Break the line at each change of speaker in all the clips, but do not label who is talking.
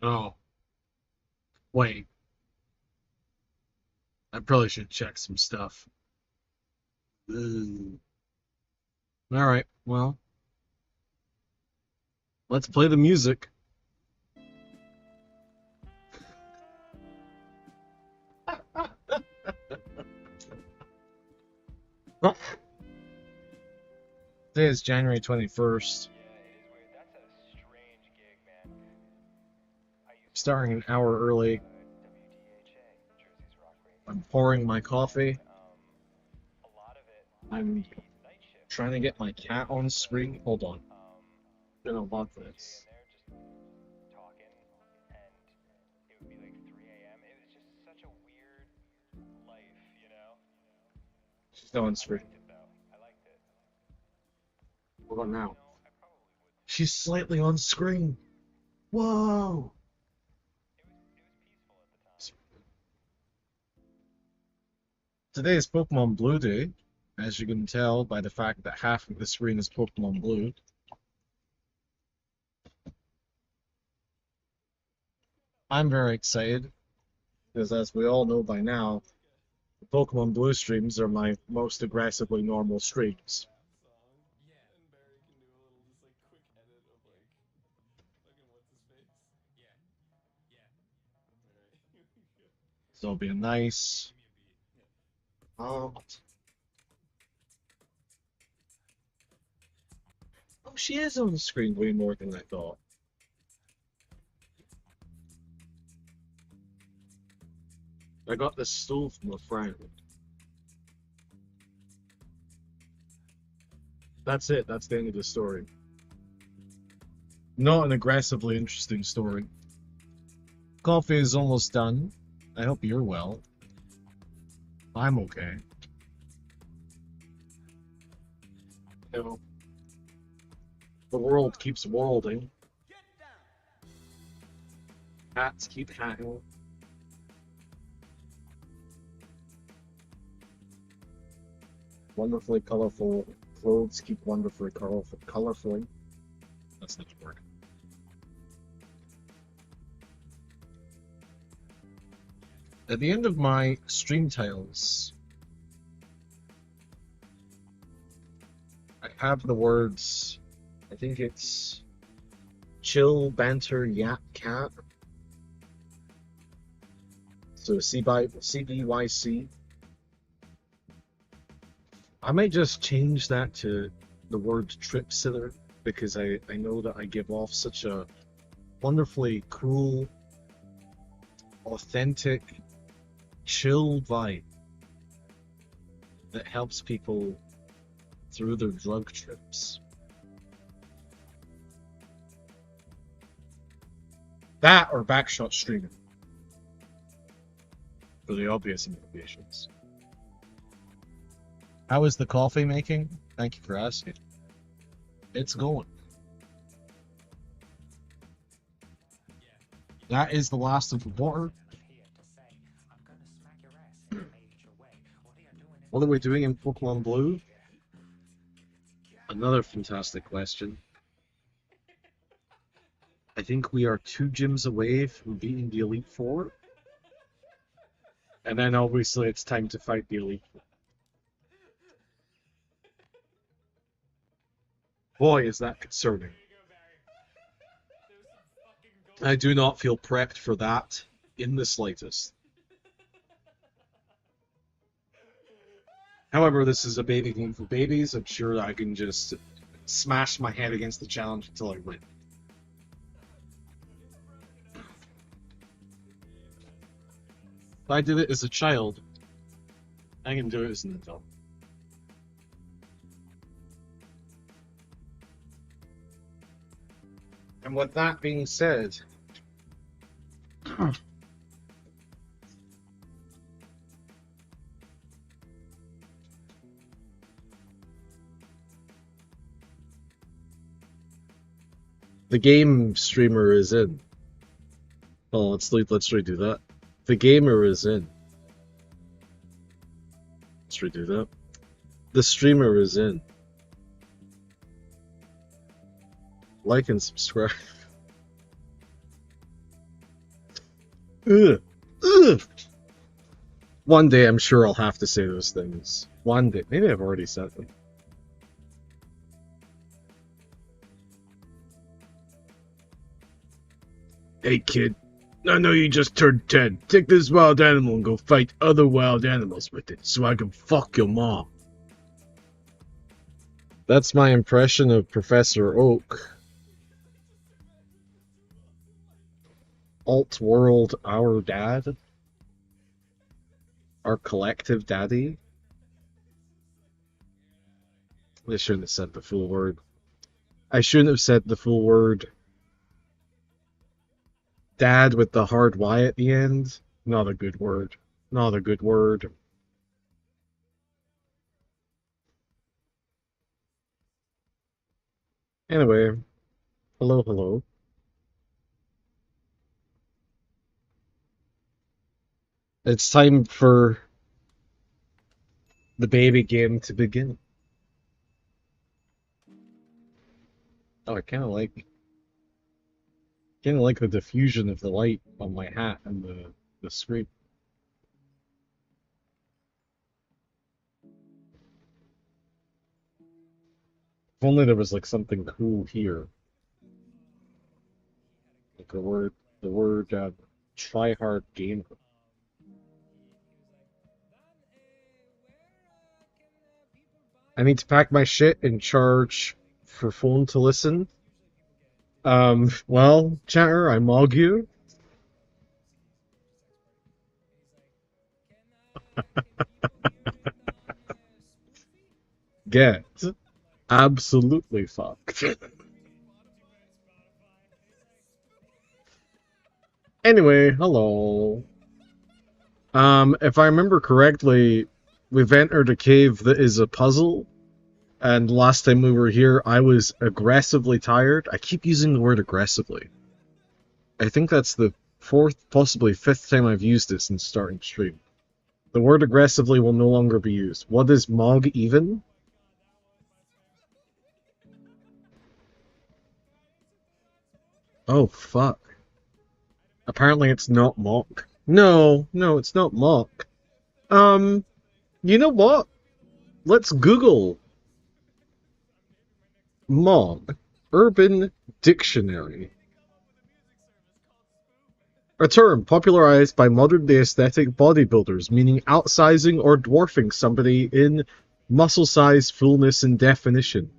Oh, wait. I probably should check some stuff. Ugh. All right, well, let's play the music. Well, today is January 21st. Starting an hour early. I'm pouring my coffee. I'm trying to get my cat on screen. Hold on. I'm gonna lock this. She's not on screen. Hold on now. She's slightly on screen. Whoa! Today is Pokemon Blue Day, as you can tell by the fact that half of the screen is Pokemon Blue. I'm very excited, because as we all know by now, the Pokemon Blue streams are my most aggressively normal streams. So it'll be a nice. Oh, oh, she is on the screen way more than I thought. I got this stove from a friend. That's it. That's the end of the story. Not an aggressively interesting story. Coffee is almost done. I hope you're well. I'm okay. You know, the world keeps worlding. Hats keep hatting. Wonderfully colorful clothes keep wonderfully colorfully. That's not the word. At the end of my stream titles, I have the words, I think it's chill, banter, yap, cat. So CBYC. I might just change that to the word trip sitter because I know that I give off such a wonderfully cool, authentic, chill vibe that helps people through their drug trips. That or backshot streaming for the obvious implications. How is the coffee making? Thank you for asking. It's going. That is the last of the water. What are we doing in Pokemon Blue? Another fantastic question. I think we are 2 gyms away from beating the Elite Four. And then obviously it's time to fight the Elite Four. Boy, is that concerning. I do not feel prepped for that in the slightest. However, this is a baby game for babies. I'm sure I can just smash my head against the challenge until I win. If I did it as a child, I can do it as an adult. And with that being said, the game streamer is in. Oh, let's redo that. The gamer is in. Let's redo that. The streamer is in. Like and subscribe. Ugh. Ugh. One day I'm sure I'll have to say those things. One day. Maybe I've already said them. Hey kid, I know you just turned 10. Take this wild animal and go fight other wild animals with it so I can fuck your mom. That's my impression of Professor Oak. Alt World Our Dad? Our collective daddy? I shouldn't have said the full word. I shouldn't have said the full word. Dad with the hard Y at the end? Not a good word. Not a good word. Anyway, hello, hello. It's time for the baby game to begin. Oh, I kind of like the diffusion of the light on my hat and the screen. If only there was like something cool here, like the word try hard gamer. I need to pack my shit and charge for phone to listen. Well, chatter, I mog you. Get absolutely fucked. Anyway, hello. If I remember correctly, we've entered a cave that is a puzzle. And last time we were here, I was aggressively tired. I keep using the word aggressively. I think that's the fourth, possibly fifth time I've used it since starting stream. The word aggressively will no longer be used. What is mog even? Oh, fuck. Apparently it's not mock. No, it's not mock. You know what? Let's Google mog Urban Dictionary. A term popularized by modern-day aesthetic bodybuilders, meaning outsizing or dwarfing somebody in muscle size, fullness, and definition.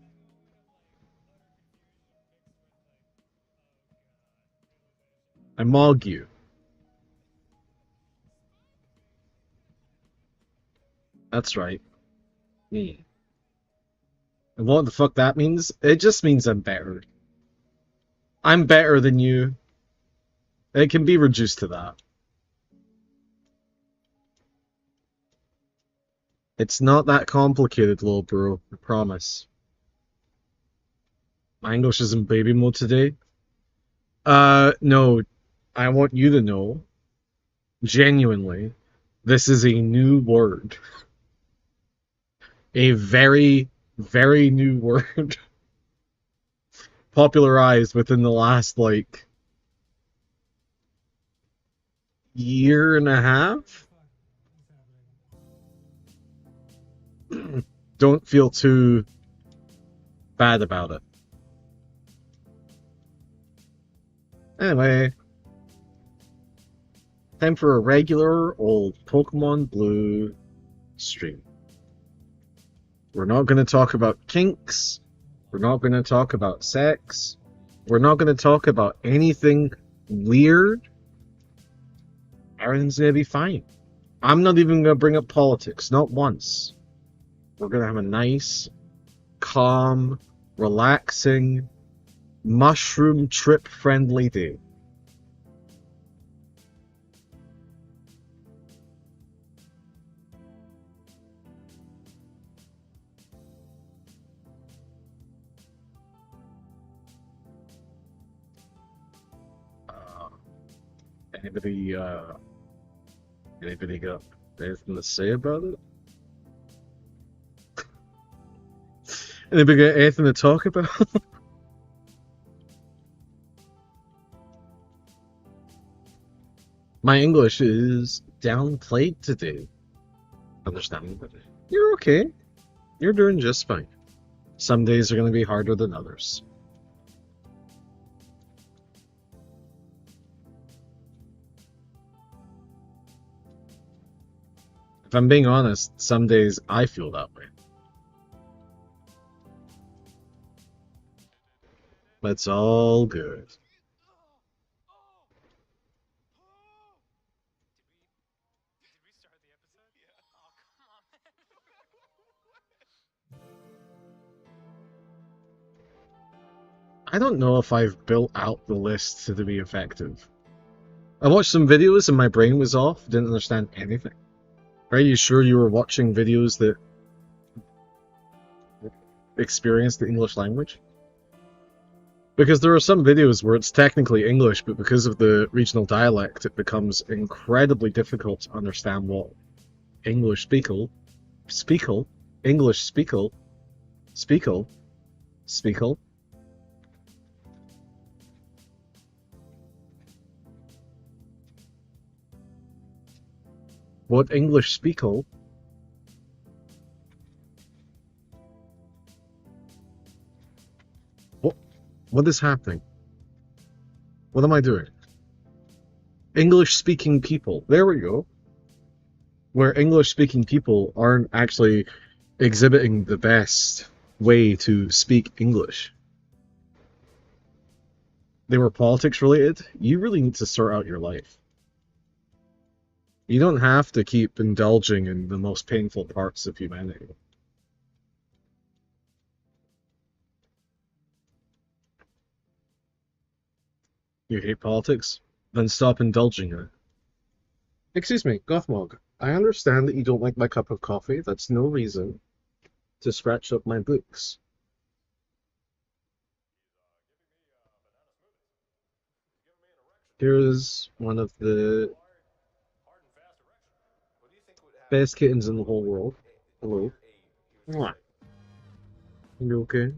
I mog you. That's right. Me. And what the fuck that means? It just means I'm better. I'm better than you. It can be reduced to that. It's not that complicated, little bro. I promise. My English is in baby mode today. No. I want you to know, genuinely, this is a new word. A very, very new word. Popularized within the last, like, year and a half? Don't feel too bad about it. Anyway, time for a regular old Pokemon Blue stream. We're not going to talk about kinks. We're not going to talk about sex. We're not going to talk about anything weird. Everything's going to be fine. I'm not even going to bring up politics, not once. We're going to have a nice, calm, relaxing, mushroom trip friendly day. Anybody got anything to say about it? Anybody got anything to talk about? My English is downplayed today. Understanding that you're okay. You're doing just fine. Some days are going to be harder than others. If I'm being honest, some days I feel that way. But it's all good. I don't know if I've built out the list to be effective. I watched some videos and my brain was off, didn't understand anything. Are you sure you were watching videos that experienced the English language? Because there are some videos where it's technically English, but because of the regional dialect, it becomes incredibly difficult to understand what English speakle, English speakle, speakle. What English speakle? What is happening? What am I doing? English-speaking people. There we go. Where English-speaking people aren't actually exhibiting the best way to speak English. They were politics related. You really need to sort out your life. You don't have to keep indulging in the most painful parts of humanity. You hate politics? Then stop indulging in it. Excuse me, Gothmog. I understand that you don't like my cup of coffee. That's no reason to scratch up my books. Here's one of the best kittens in the whole world. Hello. Mwah. You okay?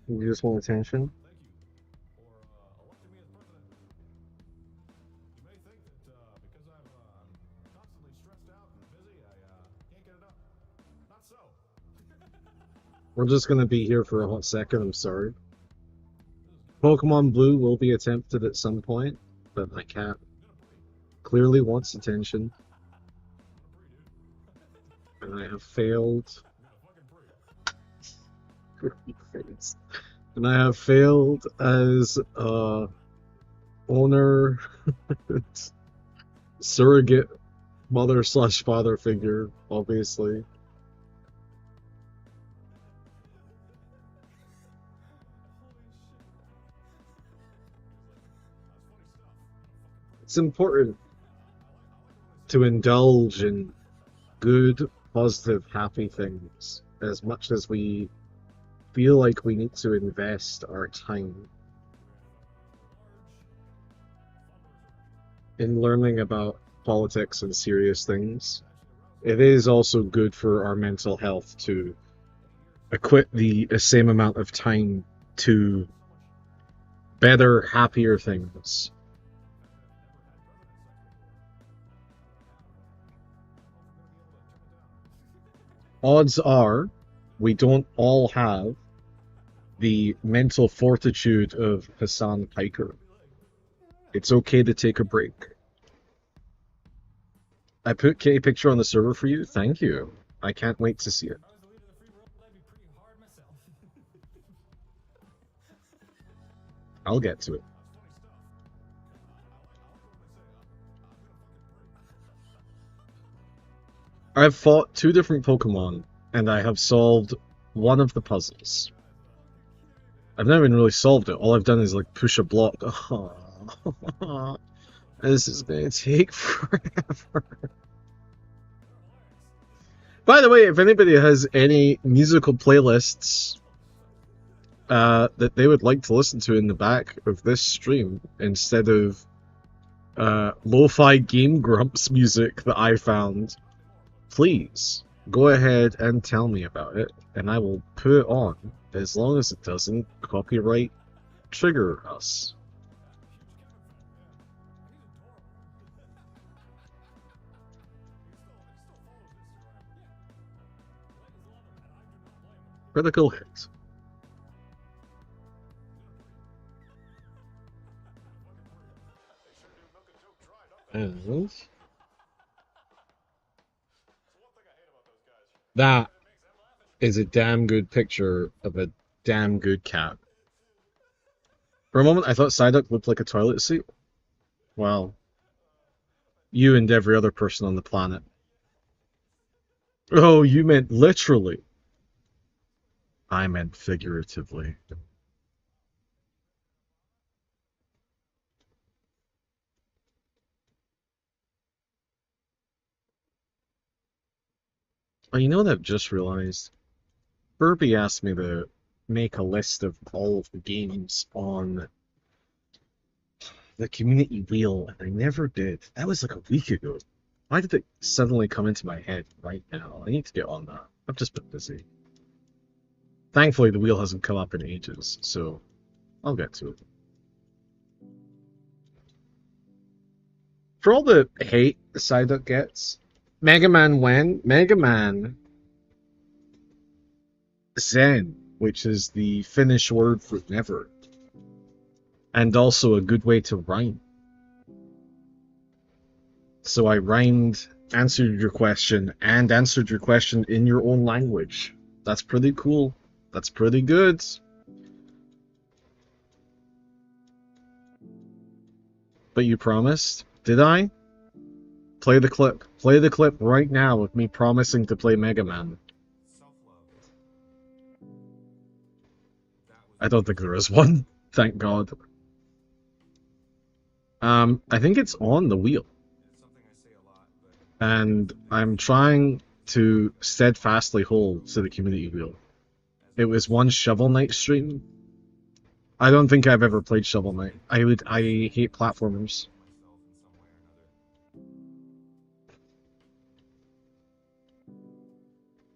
You just want attention? We're just gonna be here for a hot second, I'm sorry. Pokemon Blue will be attempted at some point, but my cat clearly wants attention. And I have failed. And I have failed as a owner, surrogate mother/father figure, obviously. It's important to indulge in good, positive, happy things as much as we feel like we need to invest our time in learning about politics and serious things. It is also good for our mental health to equip the same amount of time to better, happier things. Odds are we don't all have the mental fortitude of Hassan Piker. It's okay to take a break. I put Kitty picture on the server for you. Thank you. I can't wait to see it. I'll get to it. I've fought 2 different Pokemon, and I have solved one of the puzzles. I've never even really solved it. All I've done is like push a block. Oh, this is gonna take forever. By the way, if anybody has any musical playlists that they would like to listen to in the back of this stream instead of lo-fi Game Grumps music that I found, please go ahead and tell me about it, and I will put it on, as long as it doesn't copyright trigger us. Critical hit. And that is a damn good picture of a damn good cat. For a moment, I thought Psyduck looked like a toilet seat. Well, you and every other person on the planet. Oh, you meant literally. I meant figuratively. Oh, you know what I've just realized? Burby asked me to make a list of all of the games on the community wheel, and I never did. That was like a week ago. Why did it suddenly come into my head right now? I need to get on that. I've just been busy. Thankfully, the wheel hasn't come up in ages, so I'll get to it. For all the hate the Psyduck gets, Mega Man when? Mega Man Zen, which is the Finnish word for never, and also a good way to rhyme. So I rhymed, answered your question, and answered your question in your own language. That's pretty cool. That's pretty good. But you promised? Did I? Play the clip. Play the clip right now with me promising to play Mega Man. I don't think there is one. Thank God. I think it's on the wheel. And I'm trying to steadfastly hold to the community wheel. It was one Shovel Knight stream. I don't think I've ever played Shovel Knight. I hate platformers.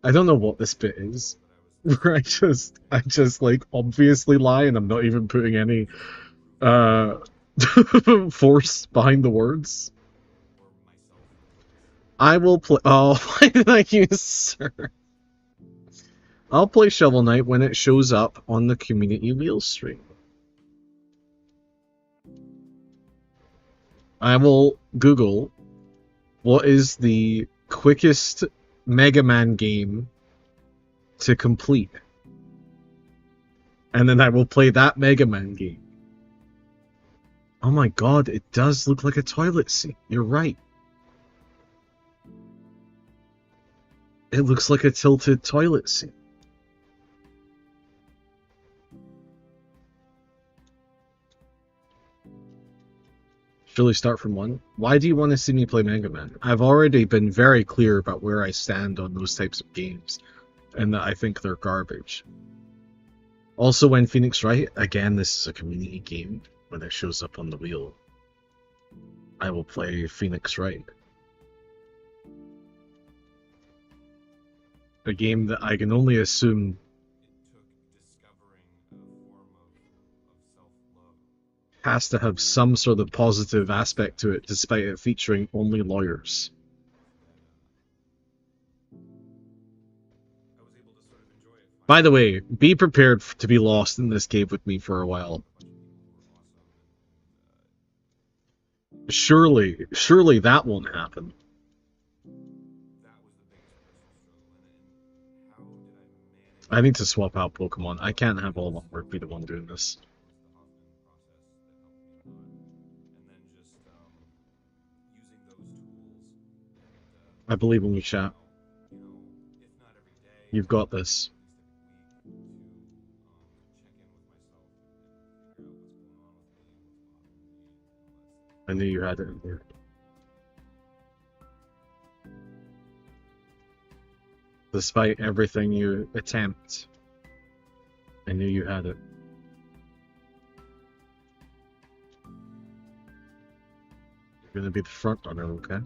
I don't know what this bit is. Where I just like obviously lie and I'm not even putting any force behind the words. I will play. Oh, why did I use Sir? I'll play Shovel Knight when it shows up on the community wheel stream. I will Google what is the quickest Mega Man game to complete. And then I will play that Mega Man game. Oh my god, it does look like a toilet seat. You're right. It looks like a tilted toilet seat. Surely start from one. Why do you want to see me play Mega Man? I've already been very clear about where I stand on those types of games, and that I think they're garbage. Also, when Phoenix Wright, again, this is a community game, when it shows up on the wheel, I will play Phoenix Wright. A game that I can only assume has to have some sort of positive aspect to it, despite it featuring only lawyers. By the way, be prepared to be lost in this game with me for a while. Surely that won't happen. I need to swap out Pokemon. I can't have all one work be the one doing this. I believe in you, chat. You've got this. I knew you had it in here. Despite everything you attempt, I knew you had it. You're gonna be the front runner, okay?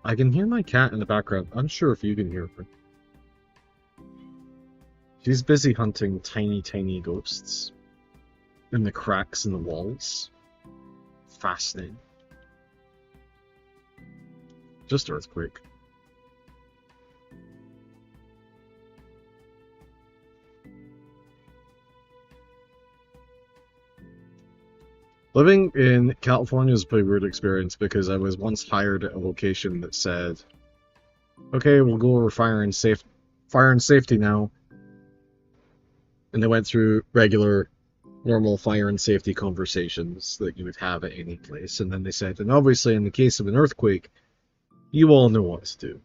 I can hear my cat in the background. I'm unsure if you can hear her. She's busy hunting tiny ghosts in the cracks in the walls. Fascinating. Just earthquake. Living in California is a pretty weird experience because I was once hired at a location that said, okay, we'll go over fire and safety now. And they went through regular, normal fire and safety conversations that you would have at any place. And then they said, and obviously in the case of an earthquake, you all know what to do.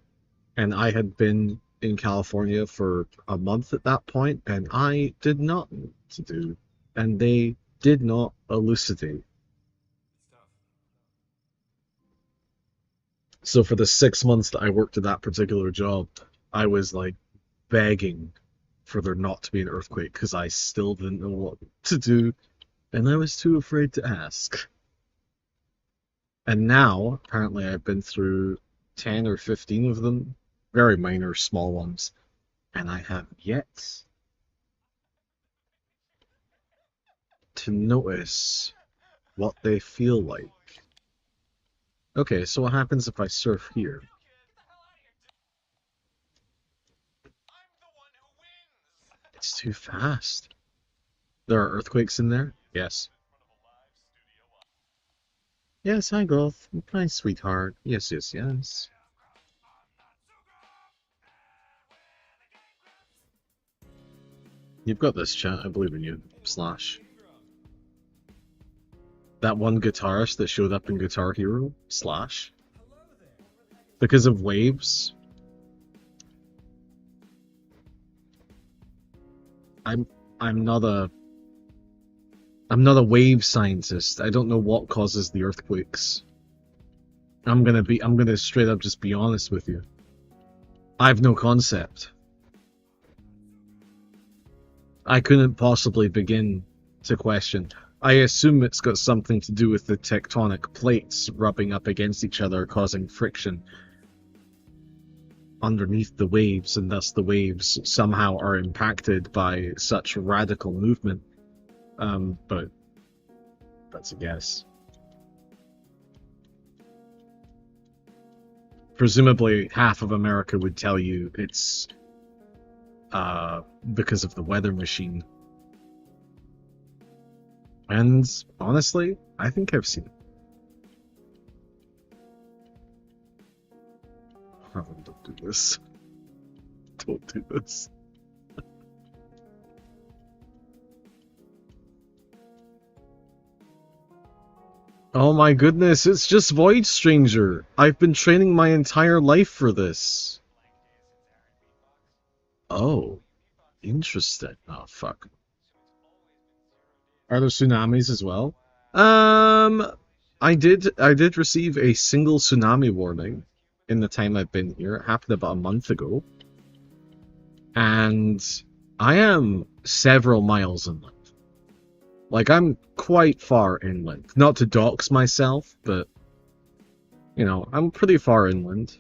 And I had been in California for a month at that point, and I did not know what to do. And they did not elucidate. So for the 6 months that I worked at that particular job, I was like begging for there not to be an earthquake because I still didn't know what to do, and I was too afraid to ask. And now, apparently I've been through 10 or 15 of them, very minor, small ones, and I have yet to notice what they feel like. Okay, so what happens if I surf here? It's too fast. There are earthquakes in there? Yes. Yes, hi, Golf. Hi, sweetheart. Yes, yes, yes. You've got this, chat. I believe in you. Slash. That one guitarist that showed up in Guitar Hero? Slash. Because of waves? I'm not a wave scientist. I don't know what causes the earthquakes. I'm gonna straight up just be honest with you. I have no concept. I couldn't possibly begin to question. I assume it's got something to do with the tectonic plates rubbing up against each other, causing friction underneath the waves, and thus the waves somehow are impacted by such radical movement. But that's a guess. Presumably half of America would tell you it's because of the weather machine. And honestly, I think I've seen it. Oh, don't do this. Don't do this. Oh my goodness, it's just Void Stranger. I've been training my entire life for this. Oh, interesting. Oh, fuck. Are there tsunamis as well? I did receive a single tsunami warning in the time I've been here. It happened about a month ago. And I am several miles inland. Like, I'm quite far inland. Not to dox myself, but, you know, I'm pretty far inland.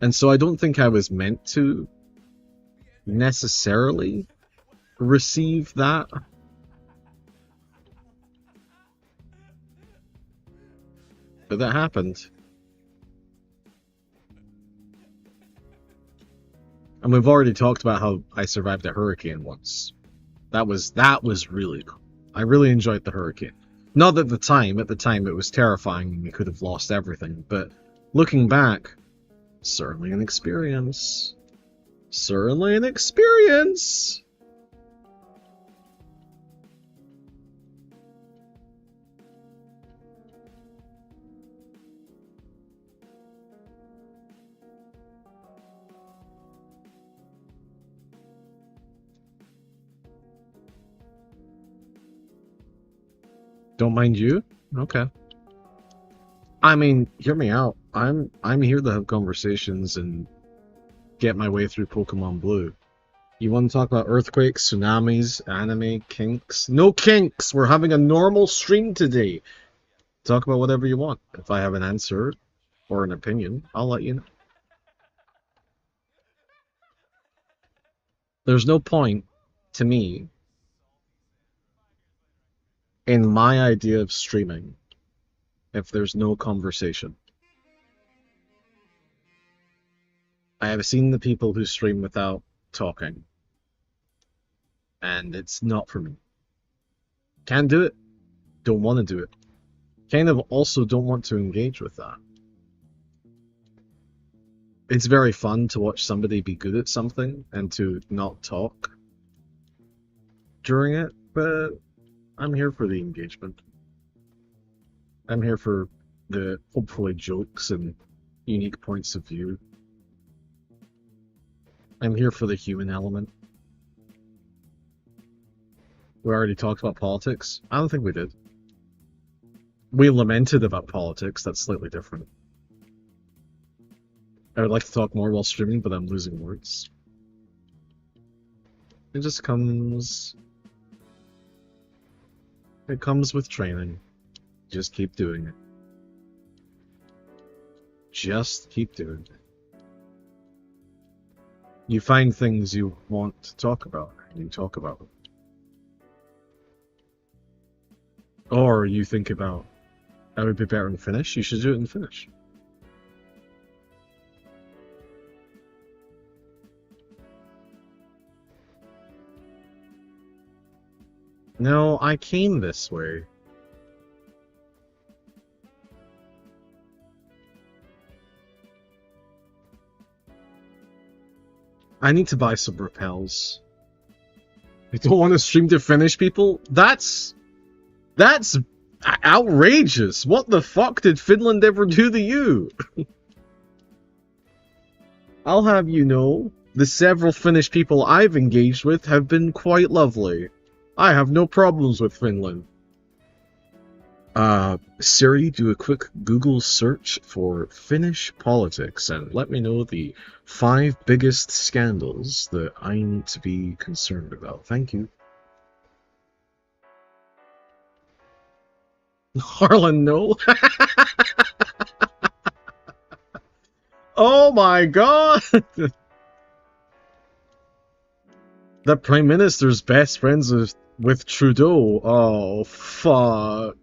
And so I don't think I was meant to necessarily receive that. But that happened. And we've already talked about how I survived a hurricane once. That was really cool. I really enjoyed the hurricane. Not at the time it was terrifying and we could have lost everything, but looking back, certainly an experience. Certainly an experience! Don't mind you? Okay. I mean, hear me out. I'm here to have conversations and get my way through Pokemon Blue. You want to talk about earthquakes, tsunamis, anime, kinks? No kinks! We're having a normal stream today. Talk about whatever you want. If I have an answer or an opinion, I'll let you know. There's no point, to me, in my idea of streaming if there's no conversation. I have seen the people who stream without talking, and it's not for me. Can't do it, don't want to do it. Kind of also don't want to engage with that. It's very fun to watch somebody be good at something and to not talk during it, but I'm here for the engagement. I'm here for the hopefully jokes and unique points of view. I'm here for the human element. We already talked about politics. I don't think we did. We lamented about politics, that's slightly different. I would like to talk more while streaming, but I'm losing words. It just comes... It comes with training. Just keep doing it. Just keep doing it. You find things you want to talk about, and you talk about them. Or you think about, I would be better in Finnish, you should do it in Finnish. No, I came this way. I need to buy some repels. I don't want to stream to Finnish people? That's outrageous! What the fuck did Finland ever do to you? I'll have you know, the several Finnish people I've engaged with have been quite lovely. I have no problems with Finland. Siri, do a quick Google search for Finnish politics and let me know the 5 biggest scandals that I need to be concerned about. Thank you. Harlan, no. Oh my god! The Prime Minister's best friends with Trudeau. Oh, fuck.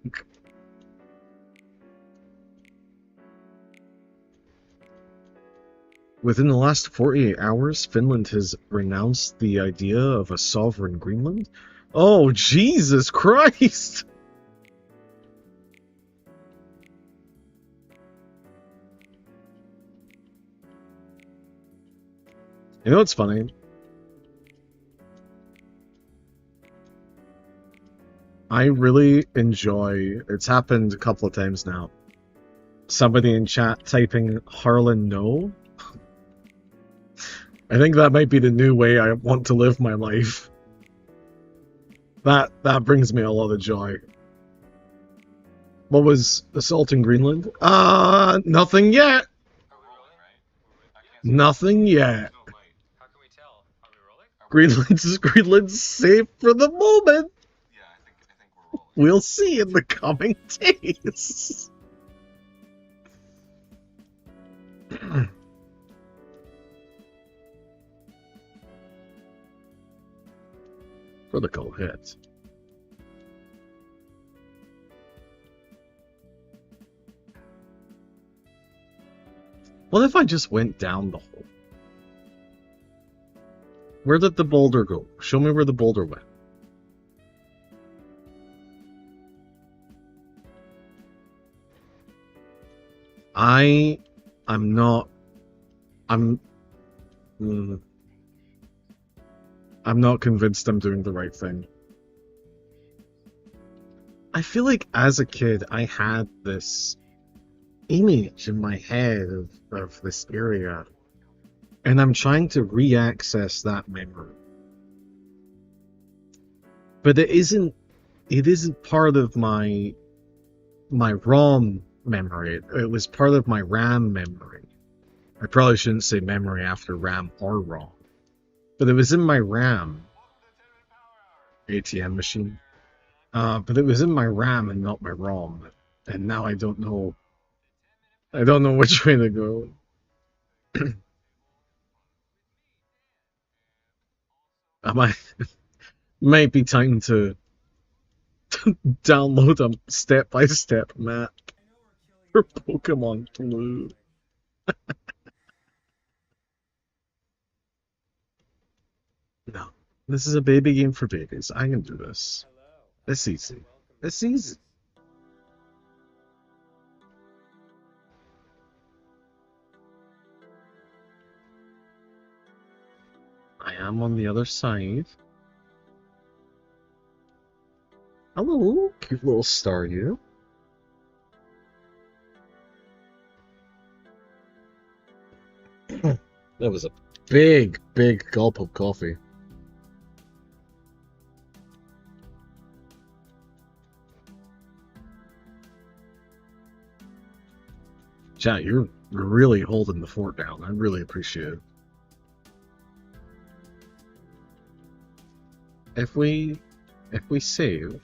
Within the last 48 hours, Finland has renounced the idea of a sovereign Greenland? Oh, Jesus Christ! You know what's funny? I really enjoy, it's happened a couple of times now, somebody in chat typing Harlan no. I think that might be the new way I want to live my life. That brings me a lot of joy. What was assault in Greenland? Nothing yet. Nothing yet.
How can we tell? Are we rolling?
Greenland's safe for the moment.
Yeah, I think we're rolling.
We'll see in the coming days. Critical hit. What if I just went down the hole? Where did the boulder go? Show me where the boulder went. I'm not convinced I'm doing the right thing. I feel like as a kid I had this image in my head of this area, and I'm trying to re-access that memory. But it isn't part of my ROM memory. It was part of my RAM memory. I probably shouldn't say memory after RAM or ROM. But it was in my RAM. ATM machine. But it was in my RAM and not my ROM. And now I don't know which way to go. Might be time to download a step-by-step map for Pokemon Blue. No. This is a baby game for babies. I can do this. It's easy. It's easy. I am on the other side. Hello, cute little star you. That was a big, big gulp of coffee. Chat, you're really holding the fort down. I really appreciate it. If we save,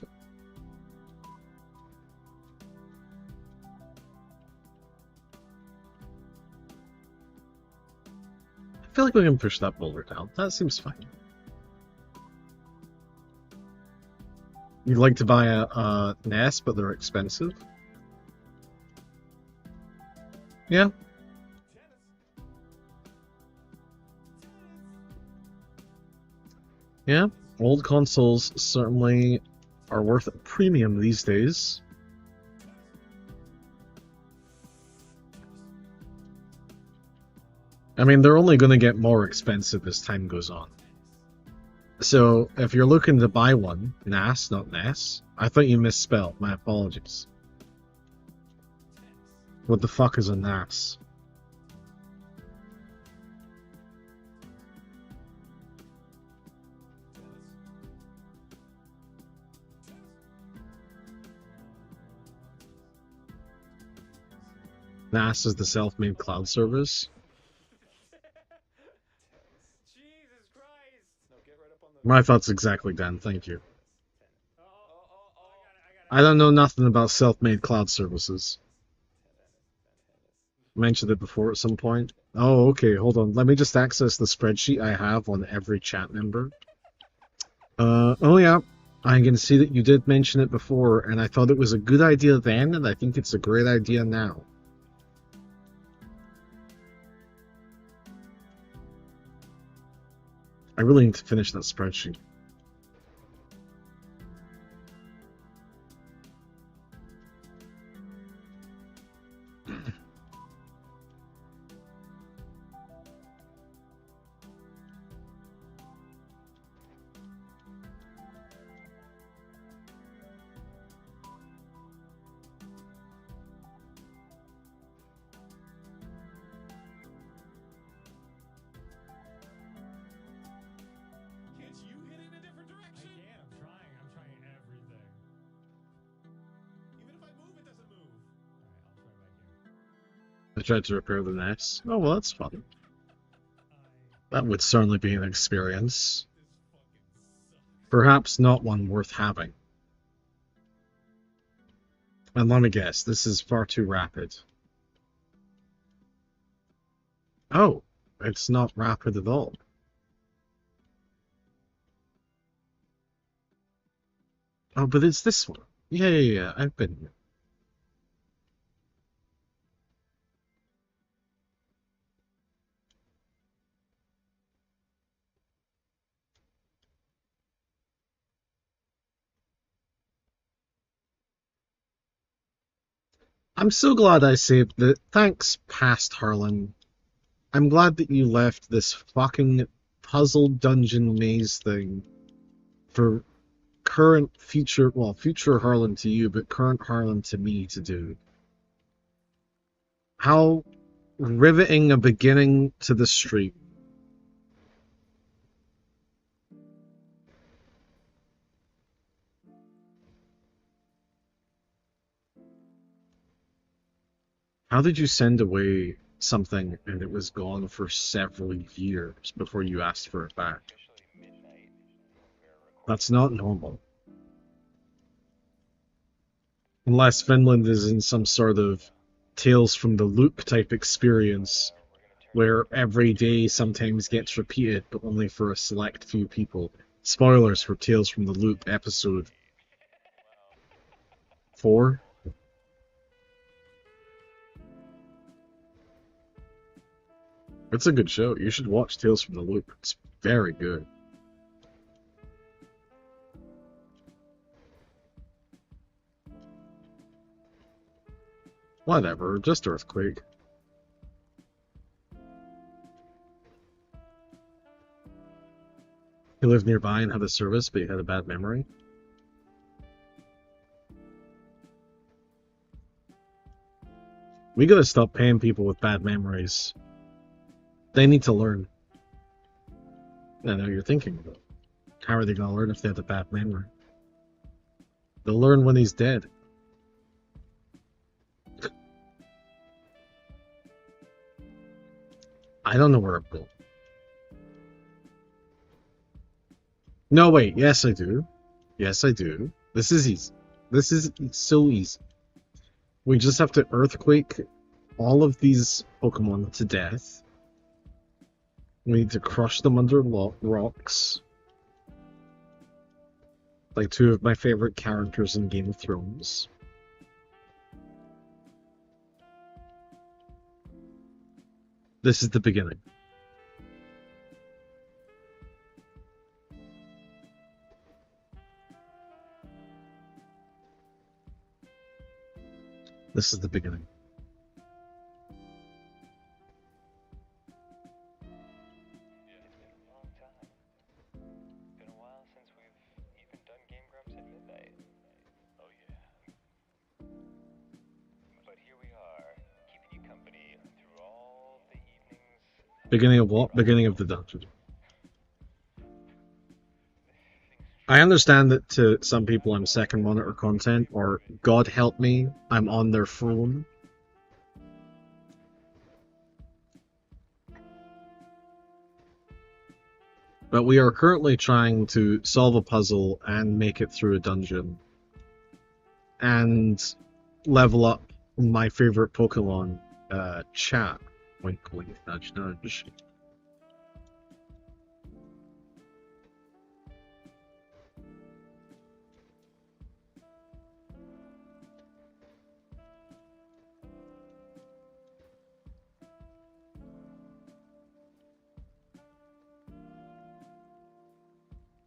I feel like we can push that boulder down. That seems fine. You'd like to buy a nest, but they're expensive. Yeah. Yeah. Old consoles certainly are worth a premium these days. I mean, they're only going to get more expensive as time goes on. So, if you're looking to buy one, NAS, not NAS. I thought you misspelled. My apologies. What the fuck is a NAS? NAS is the self-made cloud service.
Jesus Christ! No, get right up on the...
My thoughts exactly, Dan. Thank you. I don't know nothing about self-made cloud services. Mentioned it before at some point. Oh, okay, hold on. Let me just access the spreadsheet I have on every chat member. Oh yeah, I can see that you did mention it before, and I thought it was a good idea then, and I think it's a great idea now. I really need to finish that spreadsheet. I tried to repair the NAS. Oh, well, that's fun. That would certainly be an experience. Perhaps not one worth having. And let me guess, this is far too rapid. Oh, it's not rapid at all. Oh, but it's this one. Yeah, I've been here. I'm so glad I saved it. Thanks, past Harlan. I'm glad that you left this fucking puzzle dungeon maze thing for future Harlan to you, but current Harlan to me to do. How riveting a beginning to the stream. How did you send away something and it was gone for several years before you asked for it back? That's not normal. Unless Finland is in some sort of Tales from the Loop type experience where every day sometimes gets repeated, but only for a select few people. Spoilers for Tales from the Loop episode 4. It's a good show. You should watch Tales from the Loop. It's very good. Whatever, just earthquake. He lived nearby and had a service, but he had a bad memory. We gotta stop paying people with bad memories. They need to learn. I know you're thinking about it. How are they gonna learn if they have a bad memory? They'll learn when he's dead. I don't know where I'm going. No, wait. Yes, I do. Yes, I do. This is easy. This is so easy. We just have to earthquake all of these Pokemon to death. We need to crush them under rocks. Like two of my favorite characters in Game of Thrones. This is the beginning. This is the beginning. Beginning of what? Beginning of the dungeon. I understand that to some people I'm second monitor content, or God help me, I'm on their phone. But we are currently trying to solve a puzzle and make it through a dungeon. And level up my favorite Pokemon, Chat. Wink, wink, nudge, nudge.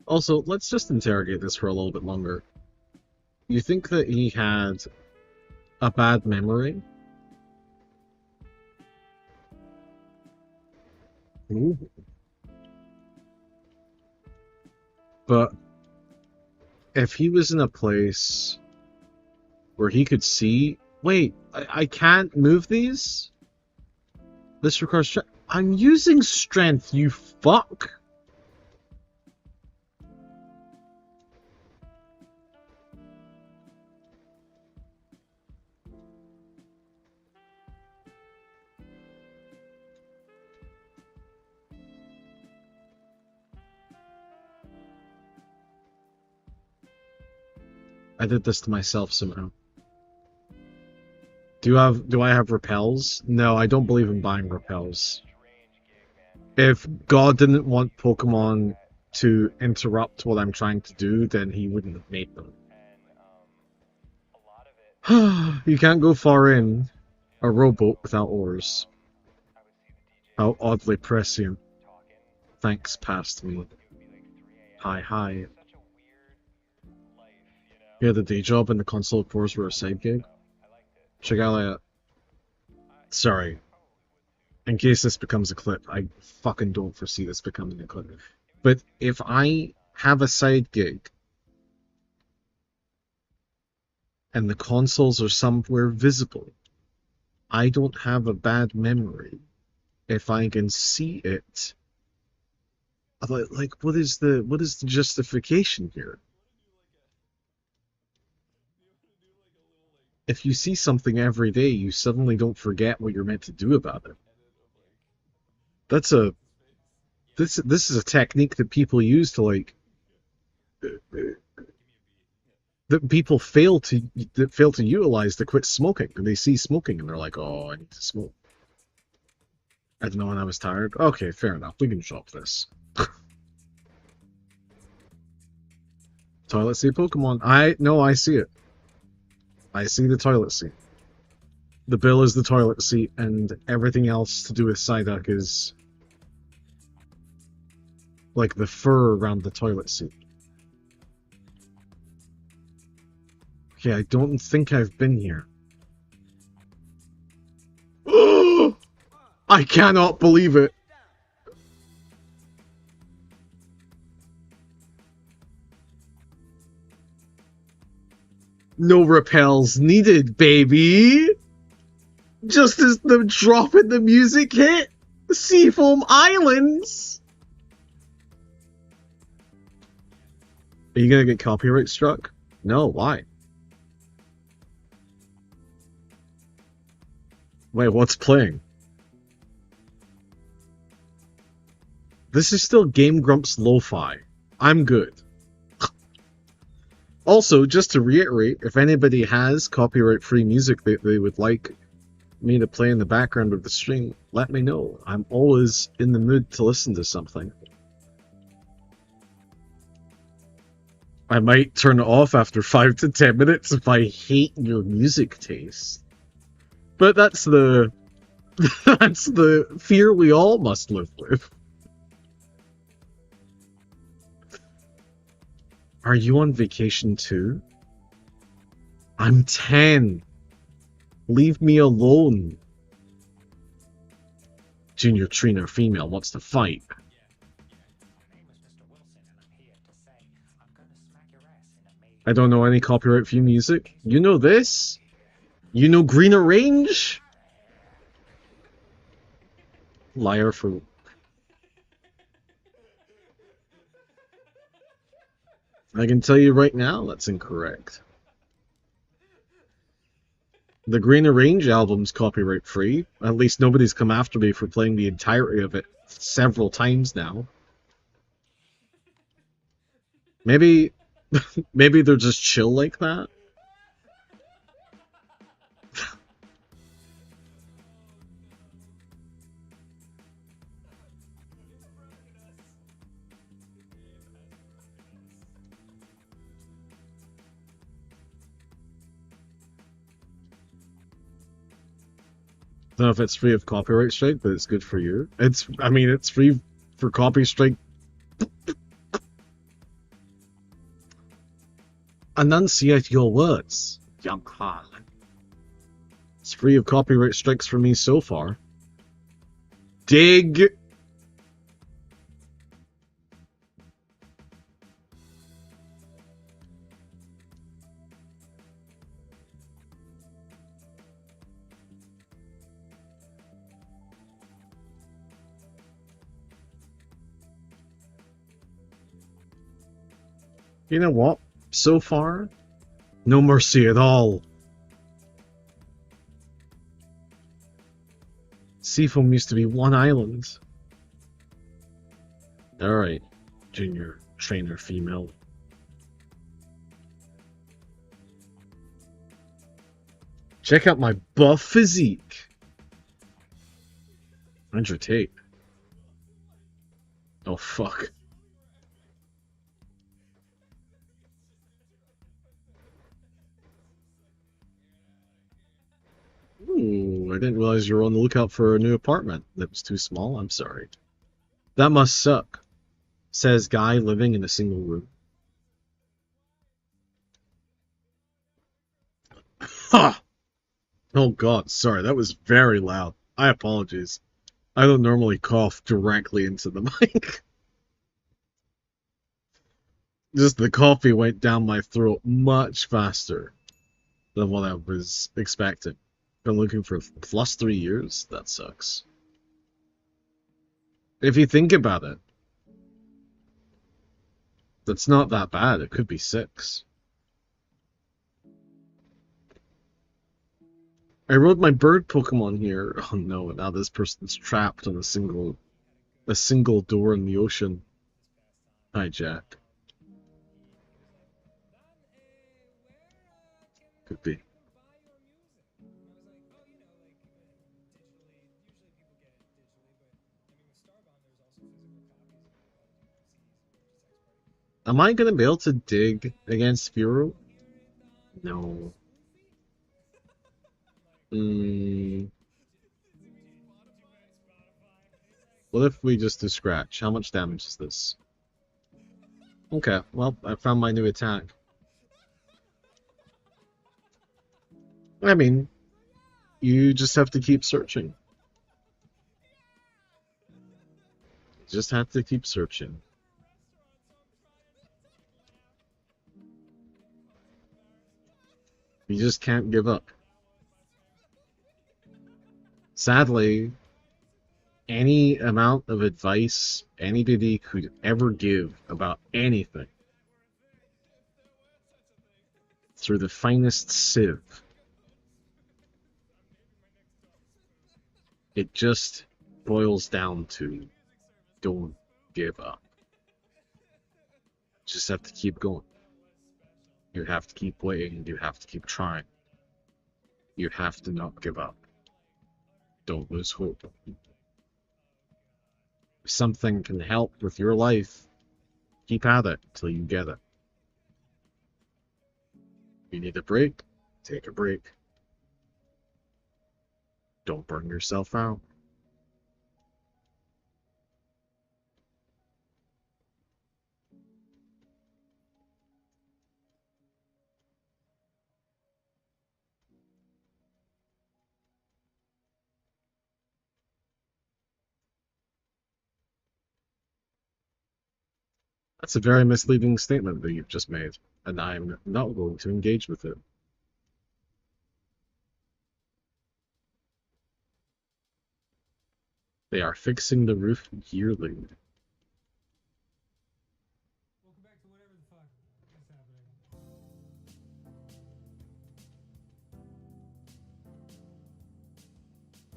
Also, let's just interrogate this for a little bit longer. You think that he had a bad memory? Ooh. But if he was in a place where he could see... Wait, I can't move these? This requires strength. I'm using strength, you fuck! I did this to myself somehow. Do I have repels? No, I don't believe in buying repels. If God didn't want Pokemon to interrupt what I'm trying to do, then he wouldn't have made them. You can't go far in a rowboat without oars. How oddly prescient. Thanks past me. Hi, hi. Yeah, the day job and the console course were a side gig. Check out that. Sorry. In case this becomes a clip, I fucking don't foresee this becoming a clip. But if I have a side gig and the consoles are somewhere visible, I don't have a bad memory if I can see it. Like, what is the justification here? If you see something every day, you suddenly don't forget what you're meant to do about it. This is a technique that people use to, like, that people fail to utilize to quit smoking. And they see smoking and they're like, oh, I need to smoke. I don't know when I was tired. Okay, fair enough. We can drop this. Toilet seat Pokemon. I see it. I see the toilet seat. The bill is the toilet seat, and everything else to do with Psyduck is like the fur around the toilet seat. Okay, I don't think I've been here. I cannot believe it. No repels needed, baby. Just as the drop in the music hit, Seafoam Islands. Are you gonna get copyright struck? No, why? Wait, what's playing? This is still Game Grumps Lo-Fi. I'm good. Also, just to reiterate, if anybody has copyright-free music that they would like me to play in the background of the stream, let me know. I'm always in the mood to listen to something. I might turn it off after 5 to 10 minutes if I hate your music taste. But that's the that's the fear we all must live with. Are you on vacation too? I'm 10. Leave me alone. Junior trainer female wants to fight. I don't know any copyright-free music. You know this? You know Greener Range? Liar for... I can tell you right now, that's incorrect. The Greener Range album's copyright-free. At least nobody's come after me for playing the entirety of it several times now. Maybe... maybe they're just chill like that? I don't know if it's free of copyright strike, but it's good for you. I mean, it's free for copy strike. Enunciate your words, young harlot. It's free of copyright strikes for me so far. Dig! You know what? So far, no mercy at all. Seafoam used to be one island. Alright, junior trainer female. Check out my buff physique. Andrew Tate. Oh fuck. Ooh, I didn't realize you were on the lookout for a new apartment. That was too small, I'm sorry. That must suck, says guy living in a single room. Ha! Oh god, sorry, that was very loud. I apologize. I don't normally cough directly into the mic. Just the coffee went down my throat much faster than what I was expecting. Been looking for plus 3 years? That sucks. If you think about it, that's not that bad. It could be 6. I rode my bird Pokemon here. Oh no, now this person's trapped on a single door in the ocean. Hi, Jack. Could be. Am I gonna be able to dig against Furo? No. What if we just do scratch? How much damage is this? Okay, well, I found my new attack. I mean, you just have to keep searching. Just have to keep searching. You just can't give up. Sadly, any amount of advice anybody could ever give about anything through the finest sieve, it just boils down to don't give up. Just have to keep going. You have to keep waiting. You have to keep trying. You have to not give up. Don't lose hope. If something can help with your life, keep at it till you get it. You need a break? Take a break. Don't burn yourself out. That's a very misleading statement that you've just made, and I'm not going to engage with it. They are fixing the roof yearly.
Welcome back to whatever the fuck is happening.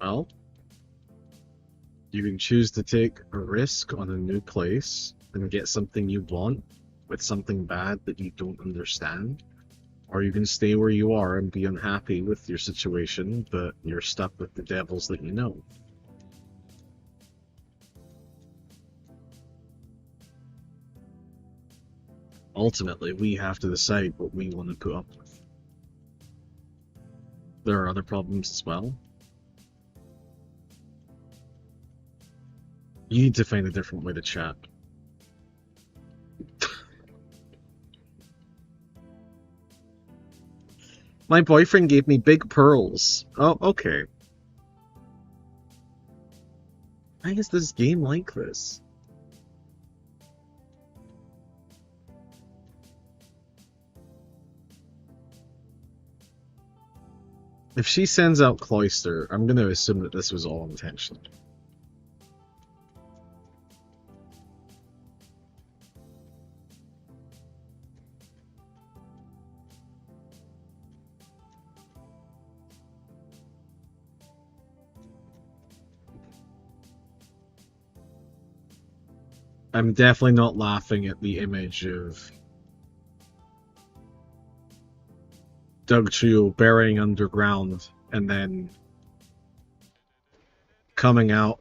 Well, you can choose to take a risk on a new place and get something you want with something bad that you don't understand. Or you can stay where you are and be unhappy with your situation, but you're stuck with the devils that you know. Ultimately, we have to decide what we want to put up with. There are other problems as well. You need to find a different way to chat. My boyfriend gave me big pearls. Oh, okay. Why is this game like this? If she sends out Cloister, I'm going to assume that this was all intentional. I'm definitely not laughing at the image of Doug Trio burying underground and then coming out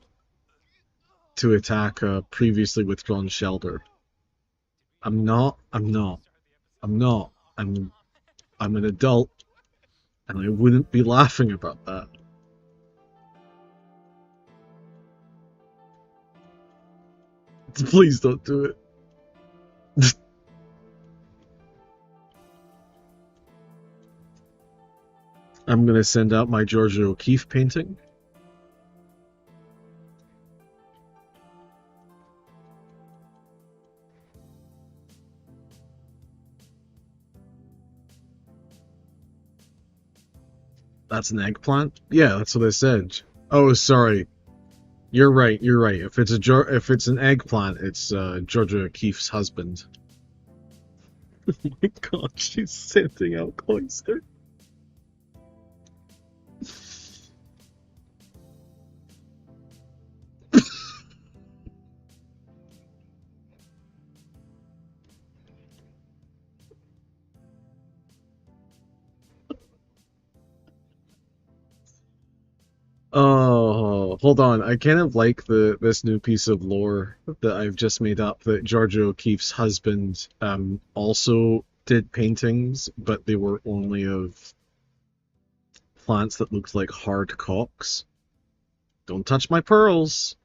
to attack a previously withdrawn shelter. I'm an adult, and I wouldn't be laughing about that. Please don't do it. I'm gonna send out my Georgia O'Keeffe painting. That's an eggplant? Yeah, that's what I said. Oh, sorry. You're right. If it's an eggplant, it's Georgia O'Keeffe's husband. Oh my god, she's sending out Cloister. Oh, hold on. I kind of like this new piece of lore that I've just made up that Georgia O'Keeffe's husband also did paintings, but they were only of plants that looked like hard cocks. Don't touch my pearls.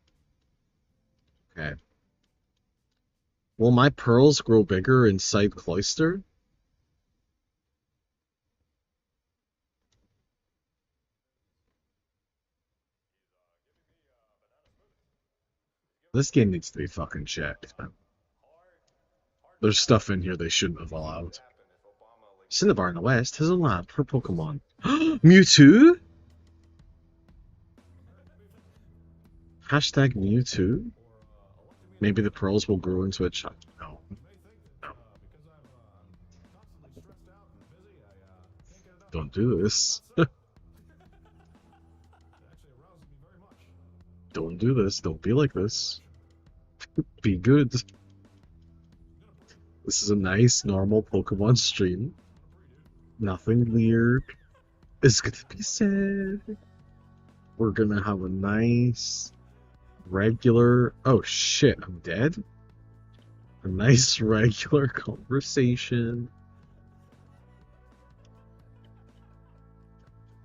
Okay. Will my pearls grow bigger inside Cloister? This game needs to be fucking checked, man. There's stuff in here they shouldn't have allowed. Cinnabar in the West has a lab for Pokemon. Mewtwo? Hashtag Mewtwo? Maybe the pearls will grow into a child. No. No. Don't do this. Don't do this. Don't be like this. Be good. This is a nice, normal Pokemon stream. Nothing weird is gonna be said. We're gonna have a nice, regular... Oh shit, I'm dead? A nice, regular conversation.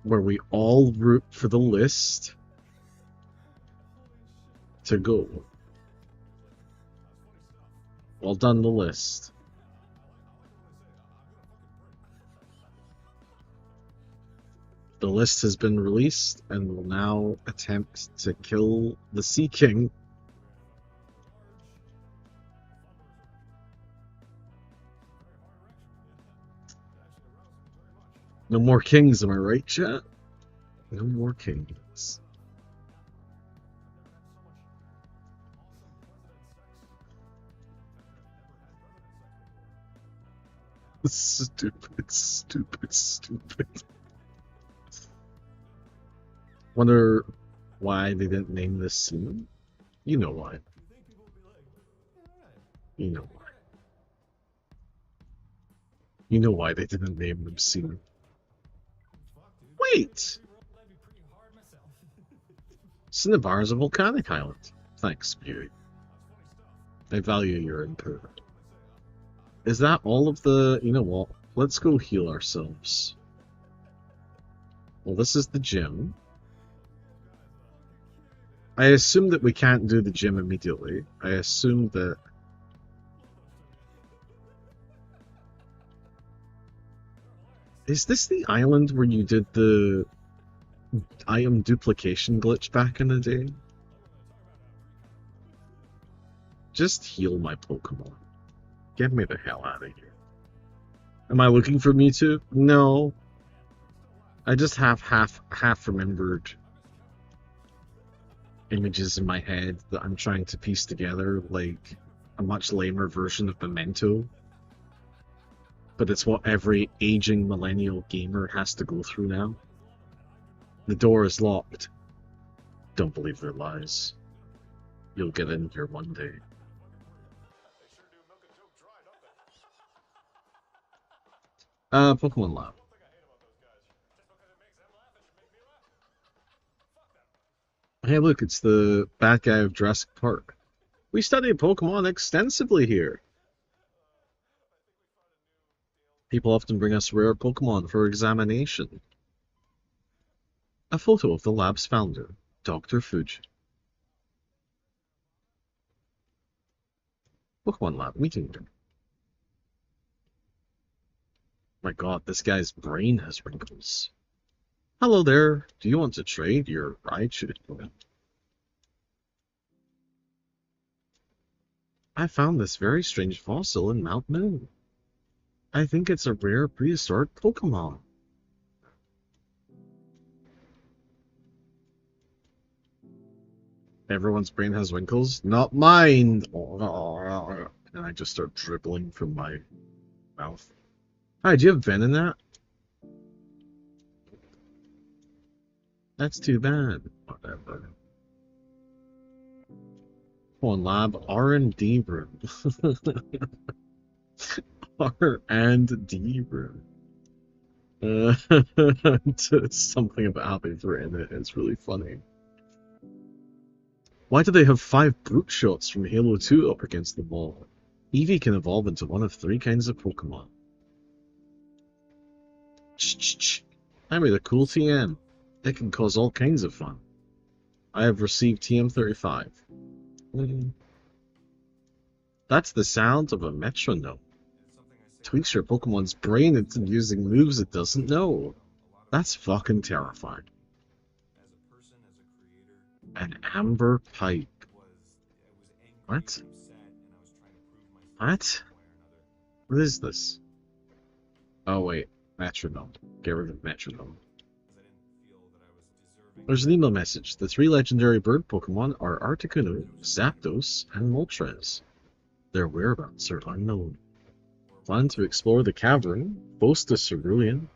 Where we all root for the list to go. Well done, the list. The list has been released and will now attempt to kill the Sea King. No more kings, am I right, chat? No more kings. Stupid, stupid, stupid. Wonder why they didn't name this scene? You know why. You know why. You know why they didn't name them scene. Wait! Cinnabar is a volcanic island. Thanks, Beauty. I value your input. Is that all of the... You know what? Let's go heal ourselves. Well, this is the gym. I assume that we can't do the gym immediately. I assume that... Is this the island where you did the item duplication glitch back in the day? Just heal my Pokemon. Get me the hell out of here. Am I looking for Mewtwo? No. I just have half remembered images in my head that I'm trying to piece together, like a much lamer version of Memento. But it's what every aging millennial gamer has to go through now. The door is locked. Don't believe their lies. You'll get in here one day. Pokemon Lab. Hey look, it's the bad guy of Jurassic Park. We study Pokemon extensively here. People often bring us rare Pokemon for examination. A photo of the lab's founder, Dr. Fuji. Pokemon Lab meeting room. My god, this guy's brain has wrinkles. Hello there. Do you want to trade your Raichu? I found this very strange fossil in Mount Moon. I think it's a rare prehistoric Pokemon. Everyone's brain has wrinkles. Not mine! And I just start dribbling from my mouth. Hi, do you have Ven in that? That's too bad. Whatever. Come on, lab. R&D room. R&D room. Something about how they've written it is really funny. Why do they have 5 brute shots from Halo 2 up against the wall? Eevee can evolve into one of 3 kinds of Pokemon. I made a cool TM. It can cause all kinds of fun. I have received TM35. That's the sound of a metronome. Tweaks your Pokemon's brain into using moves it doesn't know. That's fucking terrifying. An amber pipe. What? What? What is this? Oh wait, metronome. Get rid of metronome. There's an email message. The 3 legendary bird Pokemon are Articuno, Zapdos, and Moltres. Their whereabouts are unknown. Plan to explore the cavern, boast a cerulean.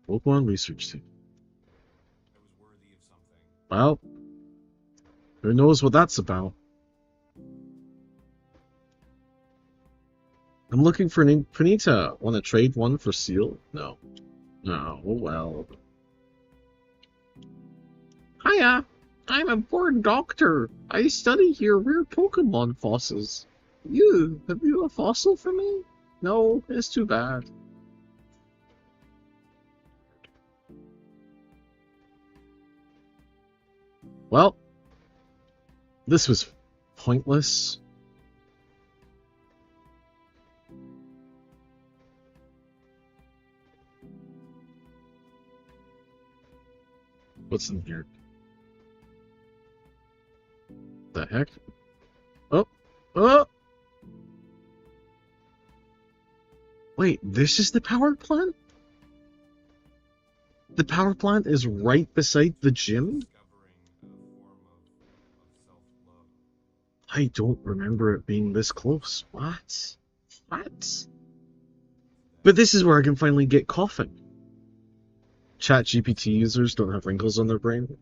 Pokemon research team. Well, who knows what that's about? I'm looking for an Panita. Want to trade one for Seal? No. No, oh well. Hiya! I'm a bored doctor. I study here rare Pokemon fossils. Have you a fossil for me? No, it's too bad. Well, this was pointless. What's in here? The heck? Oh! Oh! Wait, this is the power plant? The power plant is right beside the gym? I don't remember it being this close. What? What? But this is where I can finally get coughing. ChatGPT users don't have wrinkles on their brain.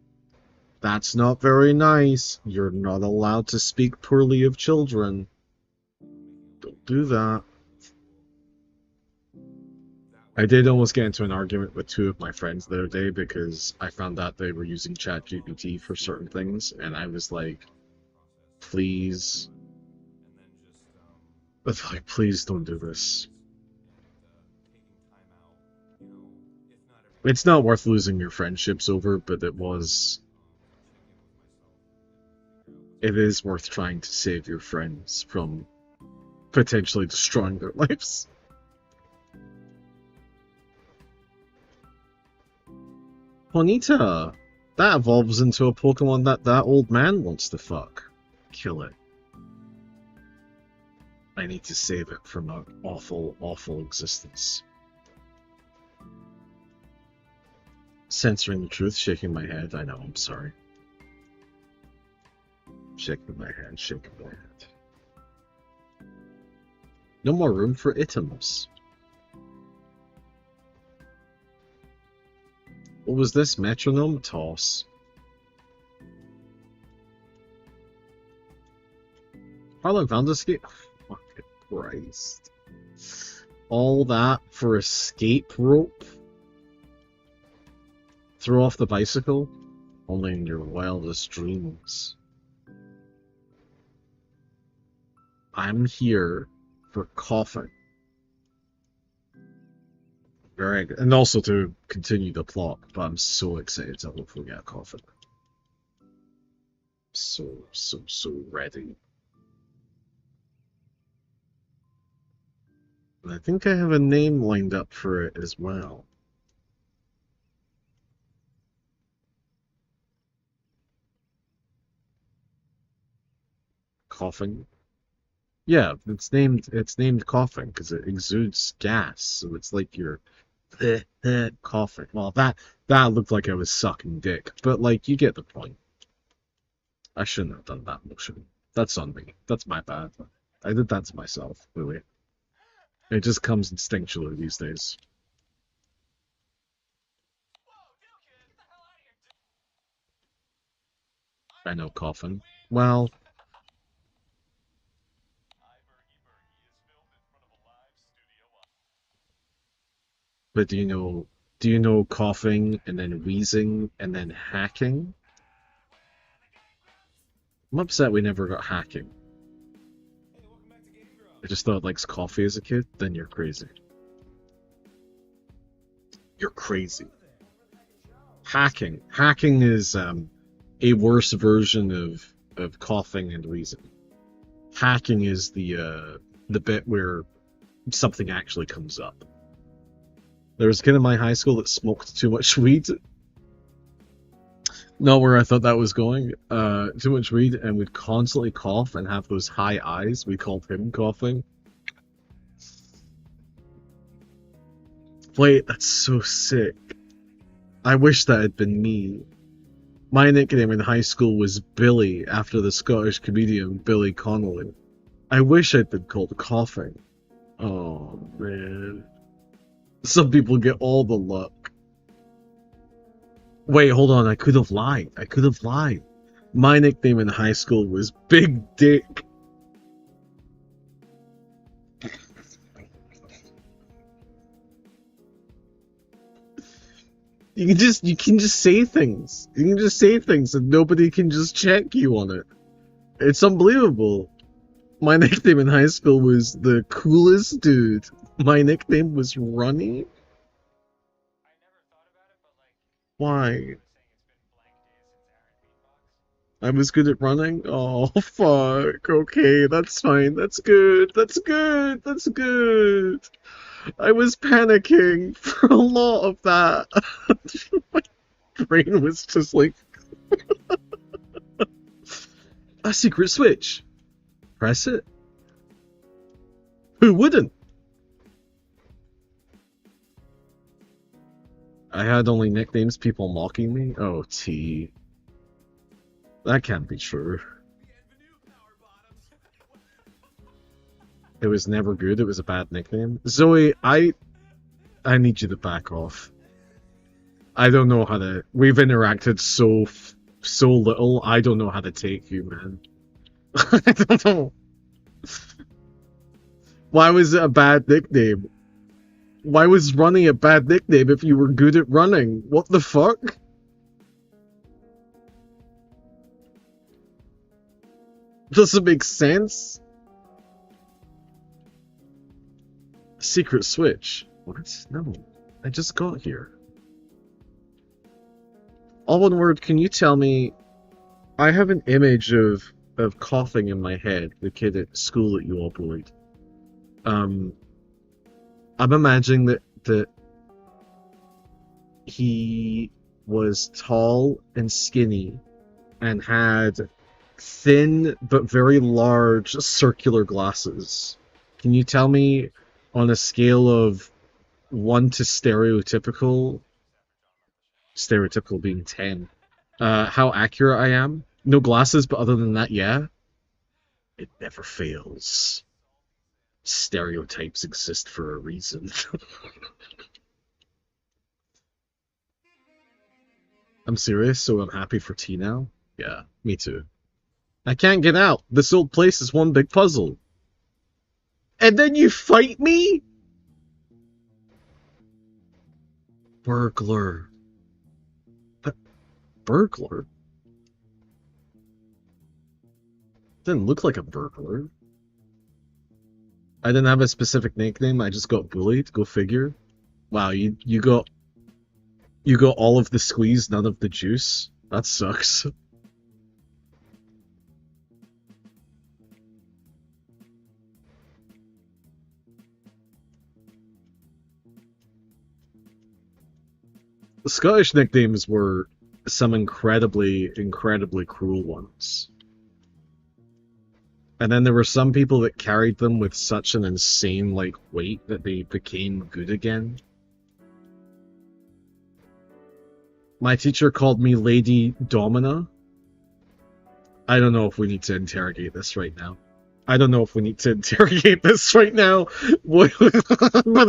That's not very nice. You're not allowed to speak poorly of children. Don't do that. I did almost get into an argument with 2 of my friends the other day because I found out they were using ChatGPT for certain things, and I was like, please. But like, please don't do this. It's not worth losing your friendships over, but it is worth trying to save your friends from potentially destroying their lives. Ponyta! That evolves into a Pokemon that old man wants to fuck. Kill it. I need to save it from an awful, awful existence. Censoring the truth, shaking my head. I know, I'm sorry. Shaking my head, shaking my head. No more room for items. What was this? Metronome? Toss. Harlan found escape. Oh, fucking Christ. All that for escape rope? Throw off the bicycle? Only in your wildest dreams. I'm here for coughing. Very good. And also to continue the plot, but I'm so excited to hopefully get coughing. So ready. And I think I have a name lined up for it as well. Coughing. Yeah, it's named coughing because it exudes gas, so it's like you're coughing. Well, that looked like I was sucking dick, but like you get the point. I shouldn't have done that motion. That's on me. That's my bad. I did that to myself, really. It just comes instinctually these days. I know coughing. Well. But do you know coughing and then wheezing and then hacking? I'm upset we never got hacking. I just thought likes coffee as a kid, then you're crazy. You're crazy. Hacking. Hacking is a worse version of coughing and wheezing. Hacking is the bit where something actually comes up. There was a kid in my high school that smoked too much weed. Not where I thought that was going. Too much weed and would constantly cough and have those high eyes. We called him coughing. Wait, that's so sick. I wish that had been me. My nickname in high school was Billy, after the Scottish comedian Billy Connolly. I wish I'd been called coughing. Oh, man. Some people get all the luck. Wait, hold on, I could have lied. My nickname in high school was Big Dick. You can just say things. You can just say things and nobody can just check you on it. It's unbelievable. My nickname in high school was the coolest dude. My nickname was Runny. Why? I was good at running? Oh, fuck. Okay, that's fine. That's good. That's good. That's good. I was panicking for a lot of that. My brain was just like... A secret switch. Press it. Who wouldn't? I had only nicknames, people mocking me? Oh, T. That can't be true. It was never good, it was a bad nickname. Zoe, I need you to back off. I don't know how to... We've interacted so little, I don't know how to take you, man. I don't know. Why was it a bad nickname? Why was running a bad nickname if you were good at running? What the fuck? Doesn't make sense. Secret switch. What? No. I just got here. All one word, can you tell me... I have an image of coughing in my head, the kid at school that you all bullied. I'm imagining that he was tall and skinny and had thin but very large circular glasses. Can you tell me on a scale of 1 to stereotypical being 10, how accurate I am? No glasses, but other than that, yeah. It never fails. Stereotypes exist for a reason. I'm serious, so I'm happy for T now? Yeah, me too. I can't get out. This old place is one big puzzle. And then you fight me? Burglar. But burglar? Didn't look like a burglar. I didn't have a specific nickname, I just got bullied, go figure. Wow, you got all of the squeeze, none of the juice? That sucks. The Scottish nicknames were some incredibly cruel ones. And then there were some people that carried them with such an insane, like, weight that they became good again. My teacher called me Lady Domina. I don't know if we need to interrogate this right now. But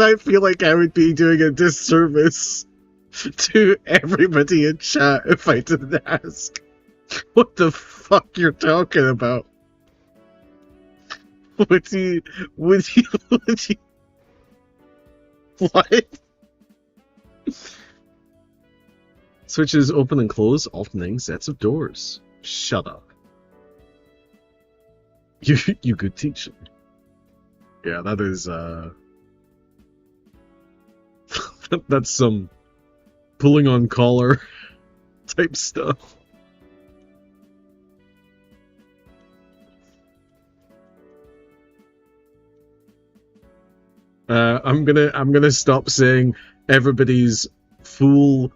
I feel like I would be doing a disservice to everybody in chat if I didn't ask what the fuck you're talking about. Would you... What? Switches open and close, alternating sets of doors. Shut up. You good teacher. Yeah, that is, that's some pulling on collar type stuff. I'm gonna stop saying everybody's full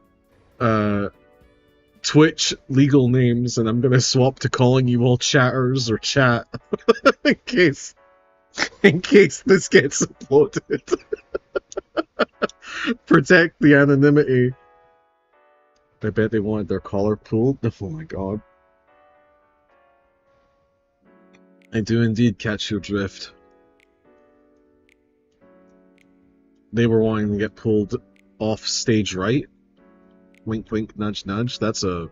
Twitch legal names, and I'm gonna swap to calling you all chatters or chat in case this gets uploaded. Protect the anonymity. I bet they wanted their collar pulled. Oh my god. I do indeed catch your drift. They were wanting to get pulled off stage right. Wink, wink, nudge, nudge. That's a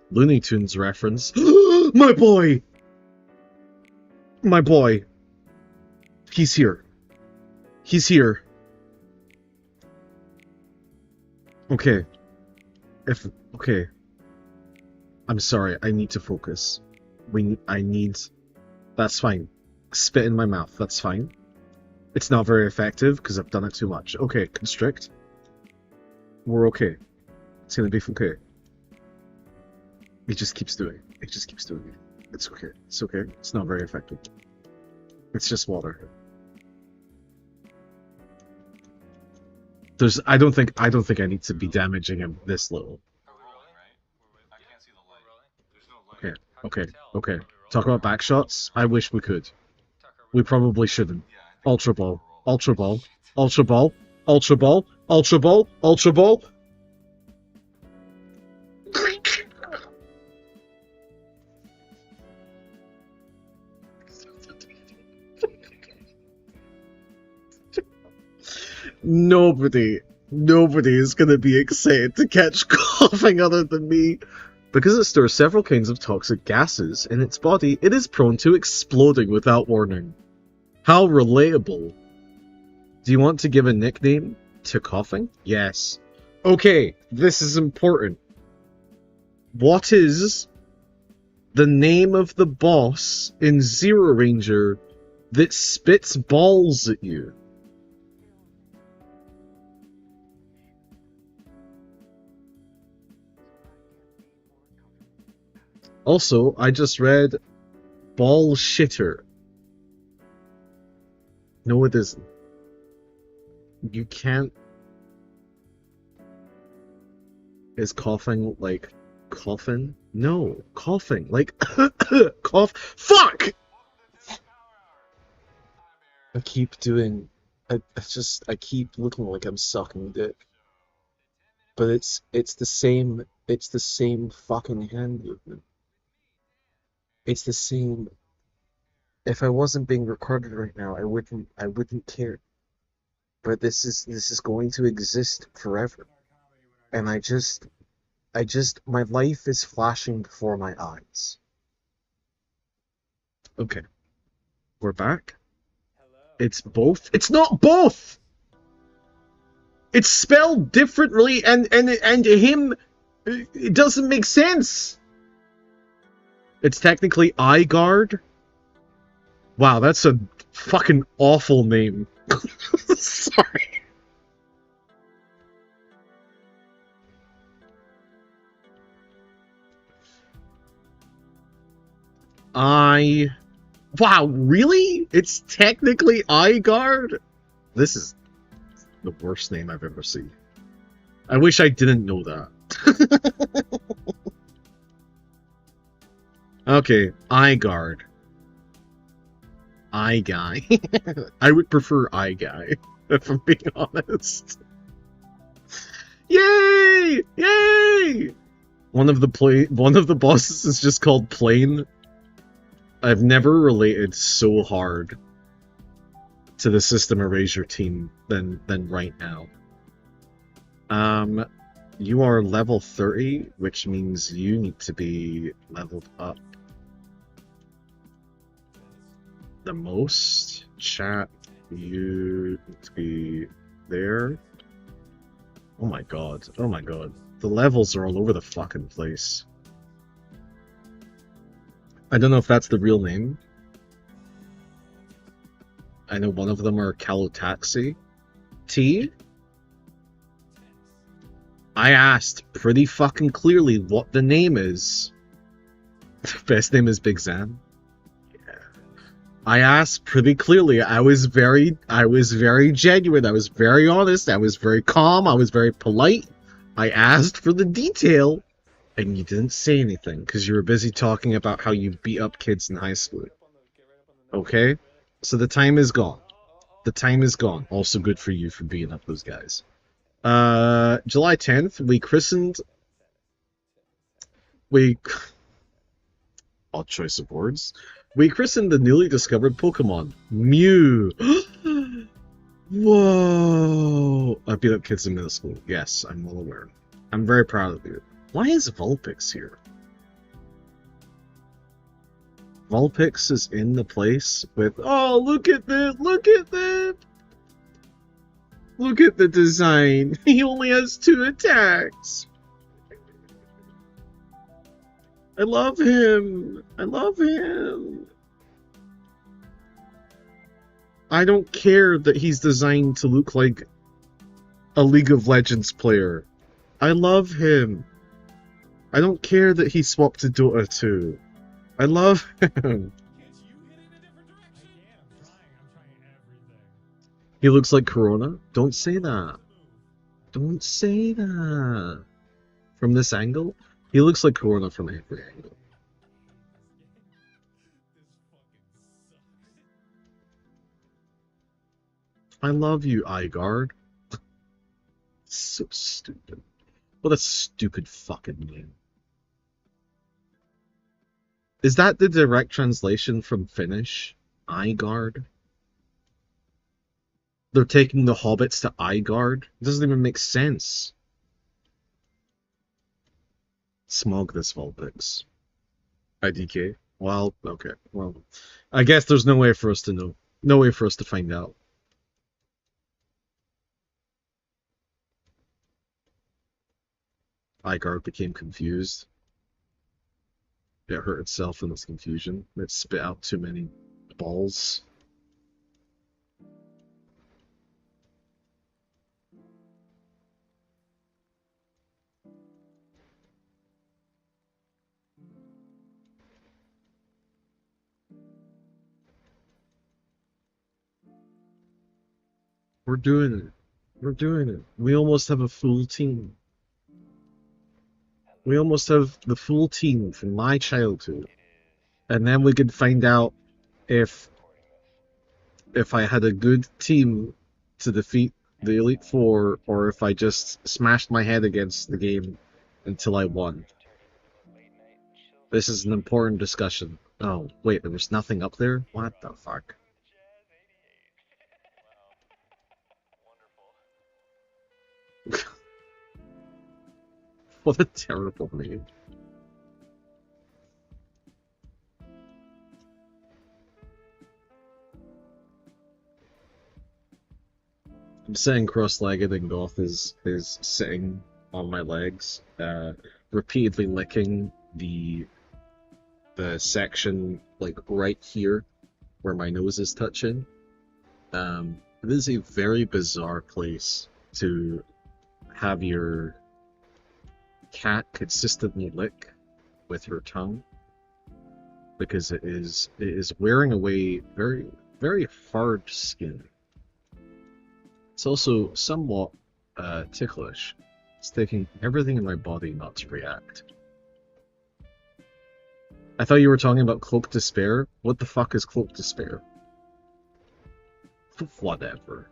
Looney Tunes reference. My boy! My boy. He's here. He's here. Okay. Okay. I'm sorry, I need to focus. That's fine. Spit in my mouth, that's fine. It's not very effective, because I've done it too much. Okay, constrict. We're okay. It's gonna be okay. It just keeps doing it. It just keeps doing it. It's okay. It's okay. It's not very effective. It's just water. I don't think I need to be damaging him this little. Okay. Talk about back shots? I wish we could. We probably shouldn't. Ultra ball. Ultra ball. Ultra ball. Ultra ball. Ultra ball. Ultra ball. Nobody is gonna be excited to catch coughing other than me. Because it stores several kinds of toxic gases in its body, it is prone to exploding without warning. How relatable. Do you want to give a nickname to coughing? Yes. Okay, this is important. What is the name of the boss in Zero Ranger that spits balls at you? Also, I just read ball shitter. No, it isn't. You can't. Is coughing like coughing? No, coughing like cough. Fuck! I keep doing. I keep looking like I'm sucking dick. But it's the same. It's the same fucking hand movement. It's the same. If I wasn't being recorded right now, I wouldn't care. But this is going to exist forever. And my life is flashing before my eyes. Okay. We're back. It's both. It's not both! It's spelled differently and him, it doesn't make sense. It's technically iGuard. Wow, that's a fucking awful name. Sorry. Wow, really? It's technically iGuard? This is the worst name I've ever seen. I wish I didn't know that. Okay, iGuard. iGuy. I would prefer iGuy, if I'm being honest. Yay! Yay! One of the bosses is just called Plane. I've never related so hard to the System Erasure team than right now. You are level 30, which means you need to be leveled up the most. Chat, you need to be there. Oh my god. Oh my god. The levels are all over the fucking place. I don't know if that's the real name. I know one of them are Kalotaxi. T? I asked pretty fucking clearly what the name is. The best name is Big Zan. Yeah. I asked pretty clearly. I was very genuine. I was very honest. I was very calm. I was very polite. I asked for the detail. And you didn't say anything because you were busy talking about how you beat up kids in high school. Okay? So the time is gone. The time is gone. Also good for you for beating up those guys. July 10th, we christened... We... Odd choice of words. We christened the newly discovered Pokemon, Mew. Whoa! I beat up kids in middle school. Yes, I'm well aware. I'm very proud of you. Why is Vulpix here? Vulpix is in the place with... Oh, look at that! Look at that! Look at the design. He only has 2 attacks. I love him. I love him. I don't care that he's designed to look like a League of Legends player. I love him. I don't care that he swapped to Dota 2. I love him. He looks like Corona. Don't say that. Don't say that. From this angle, he looks like Corona from every angle. I love you, iGuard. So stupid. What a stupid fucking name. Is that the direct translation from Finnish? iGuard? They're taking the hobbits to iGuard? It doesn't even make sense. Smog this Vulpix. IDK? Well, okay. Well, I guess there's no way for us to know. No way for us to find out. iGuard became confused. It hurt itself in its confusion. It spit out too many balls. We're doing it. We're doing it. We almost have a full team. We almost have the full team from my childhood. And then we could find out if I had a good team to defeat the Elite Four, or if I just smashed my head against the game until I won. This is an important discussion. Oh, wait, there was nothing up there? What the fuck? What a terrible name. I'm sitting cross-legged and Goth is sitting on my legs, repeatedly licking the section like right here where my nose is touching. It is a very bizarre place to have your cat consistently lick with her tongue, because it is wearing away very, very hard skin. It's also somewhat ticklish. It's taking everything in my body not to react. I thought you were talking about Cloak Despair. What the fuck is Cloak Despair? Whatever.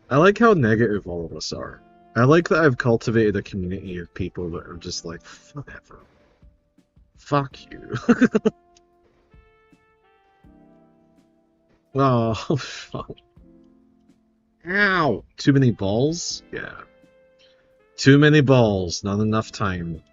I like how negative all of us are. I like that I've cultivated a community of people that are just like, whatever. Fuck you. Oh, fuck. Ow! Too many balls? Yeah. Too many balls, not enough time.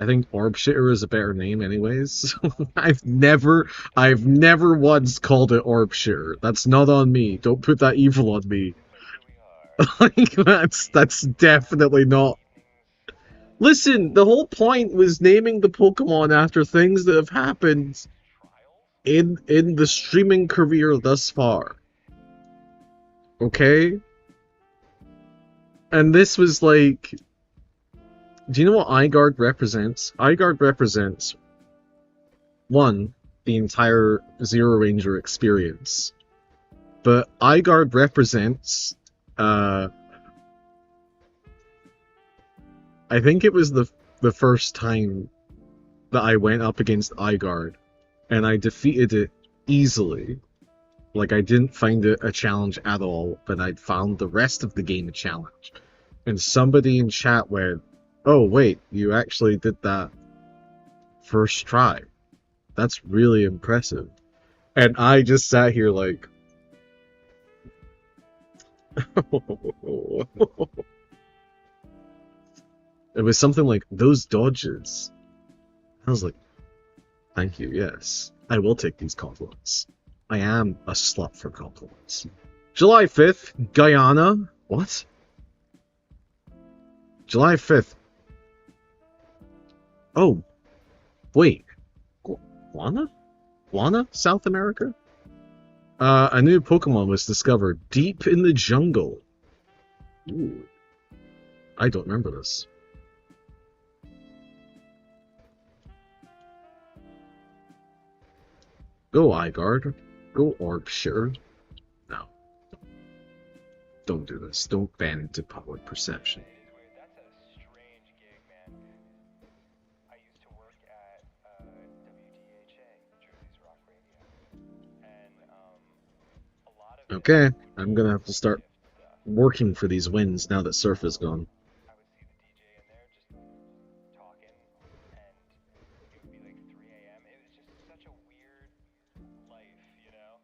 I think Orb Shitter is a better name anyways. I've never once called it Orb Shitter. That's not on me. Don't put that evil on me. Like, that's definitely not... Listen, the whole point was naming the Pokemon after things that have happened in the streaming career thus far. Okay? And this was like... Do you know what iGuard represents? iGuard represents, one, the entire Zero Ranger experience. But iGuard represents, I think it was the first time that I went up against iGuard, and I defeated it easily. Like, I didn't find it a challenge at all, but I'd found the rest of the game a challenge. And somebody in chat went, oh wait, you actually did that first try. That's really impressive. And I just sat here like... It was something like, those dodges. I was like, thank you, yes. I will take these compliments. I am a slut for compliments. July 5th, Guyana. What? July 5th. Oh, wait. Guana? Guana? South America? A new Pokemon was discovered deep in the jungle. Ooh. I don't remember this. Go iGuard. Go Orpshire. No. Don't do this. Don't ban into public perception.
That's a strange gig, man. I used to work at WDHA, Jersey's Rock Radio, and a lot of
Okay, I'm gonna have to start working for these wins now that Surf is gone.
I would see the DJ in there just talking, and it would be like 3 a.m. It was just such a weird life, you know?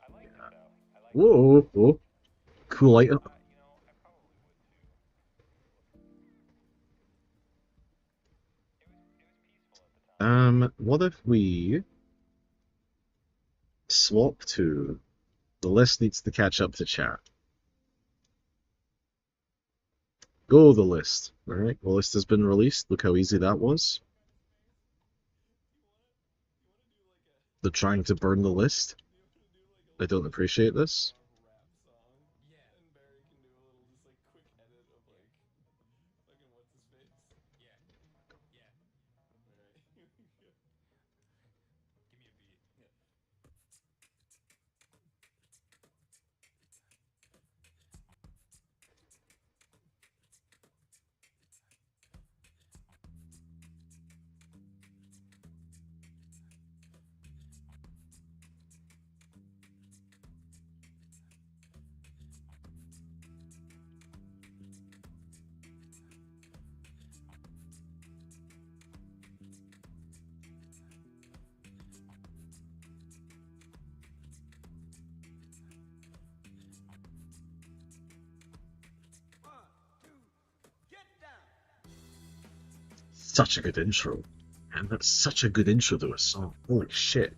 I liked it though. I liked
Whoa, whoa. Cool item.
it. You know, I probably would too. It was peaceful at the time.
What if we swap to... The list needs to catch up to chat. Go the list. Alright, the list has been released. Look how easy that was. They're trying to burn the list. I don't appreciate this. Such a good intro. And that's such a good intro to a song. Holy shit.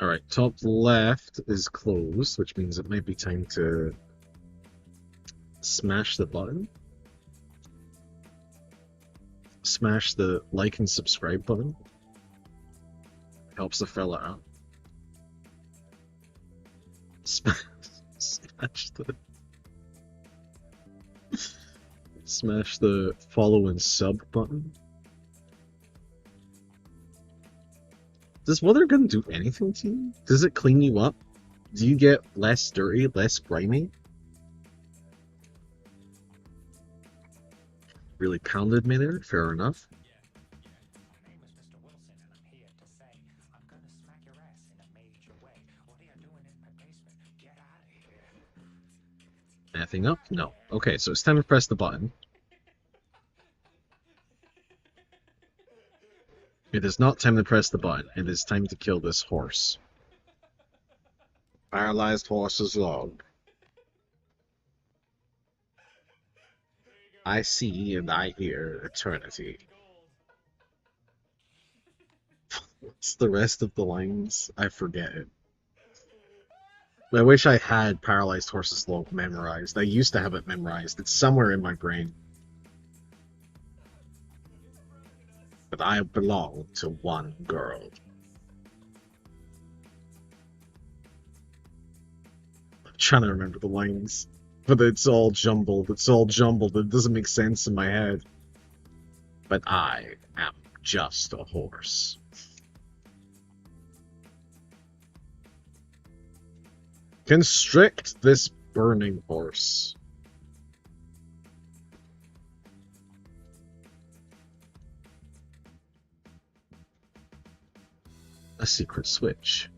Alright, top left is closed, which means it might be time to smash the button. Smash the like and subscribe button. Helps the fella out. Smash the follow and sub button. Does Weather Gun do anything to you? Does it clean you up? Do you get less dirty, less grimy? Really pounded me there, fair enough.
My name is Mr. Wilson, and I'm here to say I'm gonna smack your ass in a major way. What are you doing in my basement? Get out of here.
Anything up? No. Okay, so it's time to press the button. It is not time to press the button. It is time to kill this horse. Paralyzed horse's log.
There you go.
I see and I hear eternity. What's the rest of the lines? I forget it. I wish I had Paralyzed Horse's Log memorized. I used to have it memorized. It's somewhere in my brain. But I belong to one girl. I'm trying to remember the lines. But it's all jumbled. It's all jumbled. It doesn't make sense in my head. But I am just a horse. Constrict this burning horse. A secret switch.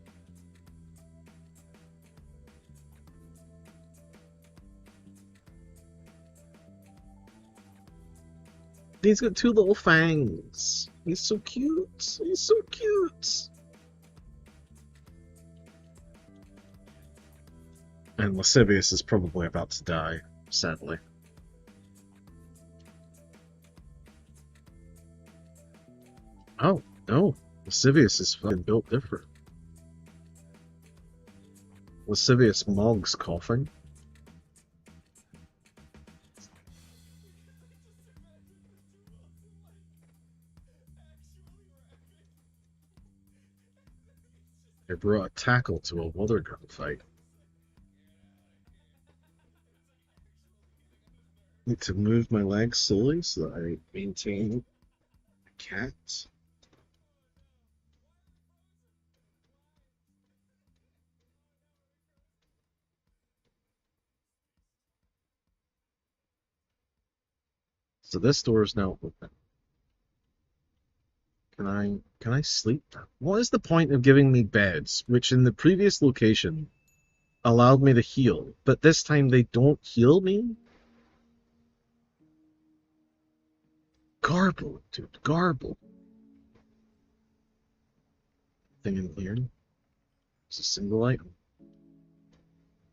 He's got two little fangs. He's so cute. He's so cute. And Lascivious is probably about to die, sadly. Oh, no. Lascivious is fucking built different. Lascivious Mog's coughing. I brought a tackle to a water gun fight. Need to move my legs slowly so that I maintain a cat. So this door is now open. Can I sleep now? What is the point of giving me beds, which in the previous location allowed me to heal, but this time they don't heal me? Garble, dude, garble. Thing in here. It's a single item.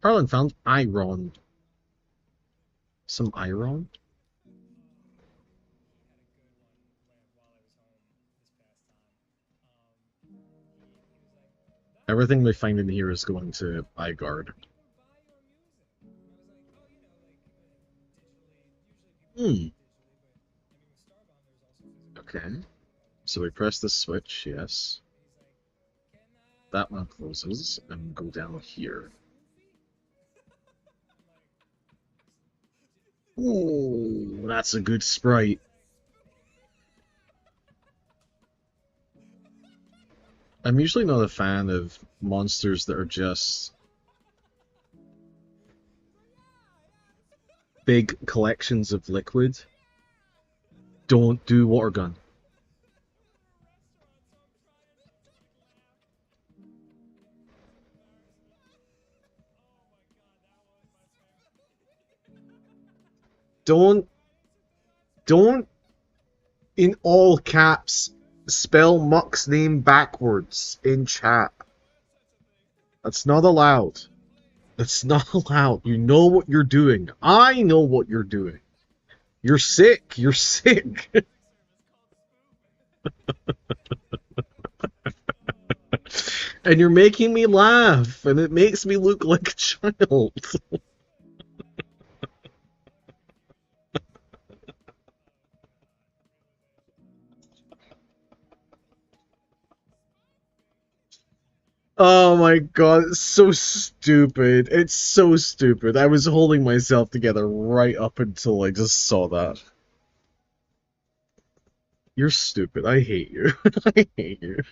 Harlan found iron. Some iron? Everything we find in here is going to iGuard. Okay. So we press the switch, yes. That one closes, and go down here. Ooh, that's a good sprite. I'm usually not a fan of monsters that are just big collections of liquid. Don't do water gun. Don't, in all caps, spell Muck's name backwards in chat. That's not allowed. That's not allowed. You know what you're doing. I know what you're doing. You're sick. You're sick. And you're making me laugh, and it makes me look like a child. Oh my god, it's so stupid. It's so stupid. I was holding myself together right up until I just saw that. You're stupid. I hate you. I hate you.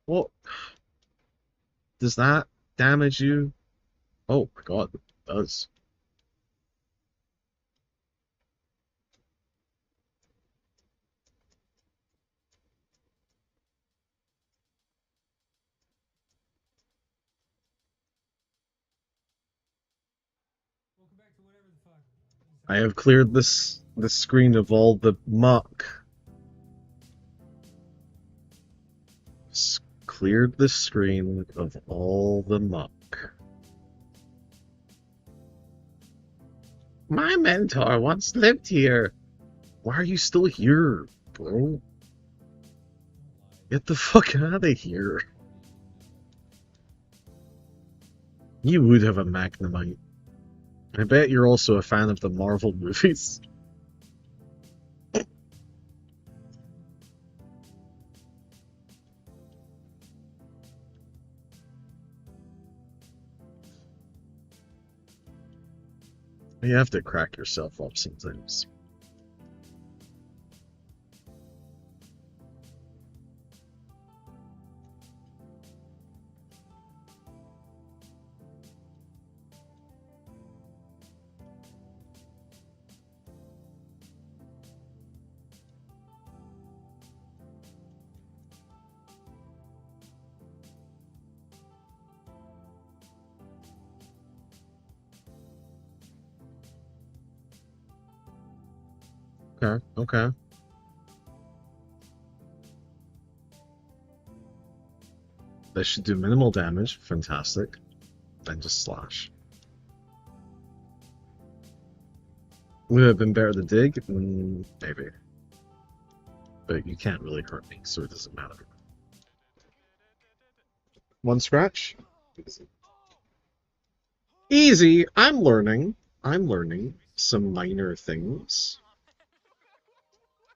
What? Does that damage you? Oh my god, it does. I have cleared this screen of all the muck. cleared the screen of all the muck. My mentor once lived here. Why are you still here, bro? Get the fuck out of here. You would have a Magnemite. I bet you're also a fan of the Marvel movies. You have to crack yourself up sometimes. Okay, okay. That should do minimal damage. Fantastic. Then just slash. Would have been better to dig? Maybe. But you can't really hurt me, so it doesn't matter. One scratch? Easy! I'm learning. I'm learning some minor things.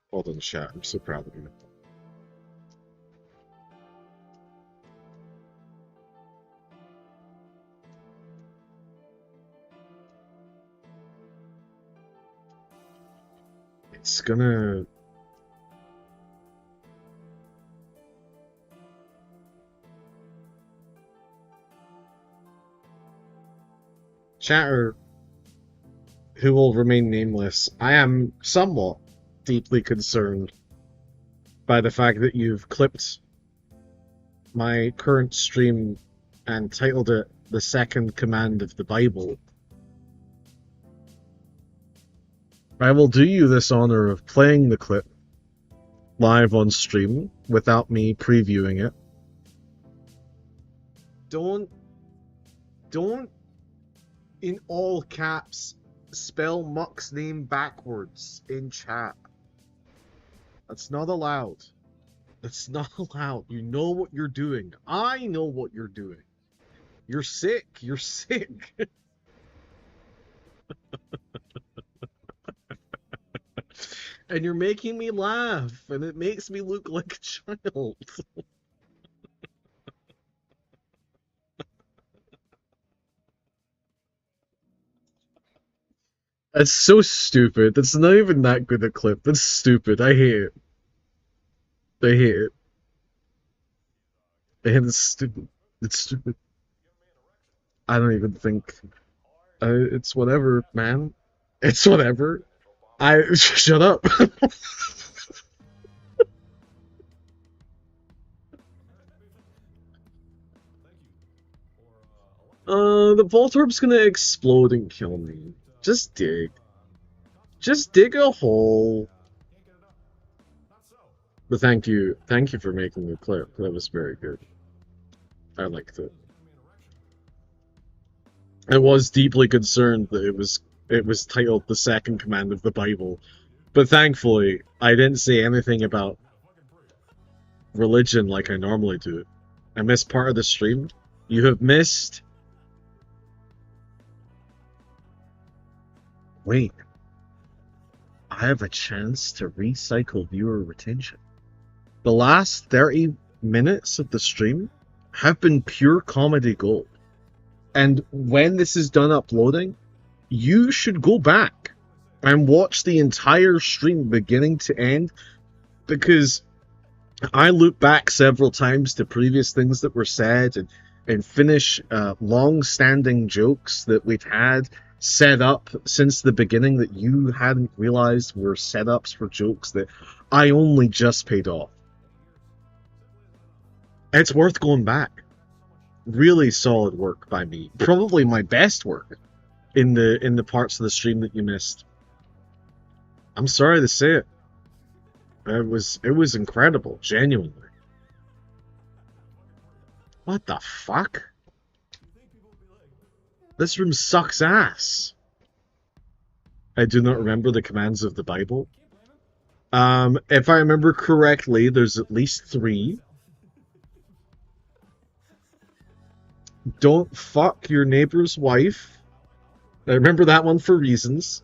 Well done, chat. I'm so proud of you. It's gonna... Chatter, who will remain nameless, I am somewhat deeply concerned by the fact that you've clipped my current stream and titled it The Second Command of the Bible. I will do you this honor of playing the clip live on stream without me previewing it. Don't, in all caps, spell Muck's name backwards in chat. That's not allowed. That's not allowed. You know what you're doing. I know what you're doing. You're sick. You're sick. And you're making me laugh, and it makes me look like a child. That's so stupid. That's not even that good a clip. That's stupid. I hate it. I hate it. And it's stupid. It's stupid. I don't even think. It's whatever, man. It's whatever. Shut up. The Voltorb's gonna explode and kill me. Just dig. Just dig a hole. But thank you for making the clip. That was very good. I liked it. I was deeply concerned that it was titled The Second Command of the Bible, but thankfully I didn't say anything about religion like I normally do. I missed part of the stream. You have missed... Wait. I have a chance to recycle viewer retention. The last 30 minutes of the stream have been pure comedy gold. And when this is done uploading, you should go back and watch the entire stream beginning to end, because I look back several times to previous things that were said and finish long-standing jokes that we've had set up since the beginning that you hadn't realized were setups for jokes that I only just paid off. It's worth going back. Really solid work by me. Probably my best work in the parts of the stream that you missed. I'm sorry to say it. It was incredible, genuinely. What the fuck? This room sucks ass. I do not remember the commands of the Bible. If I remember correctly, there's at least 3. Don't fuck your neighbor's wife. I remember that one for reasons.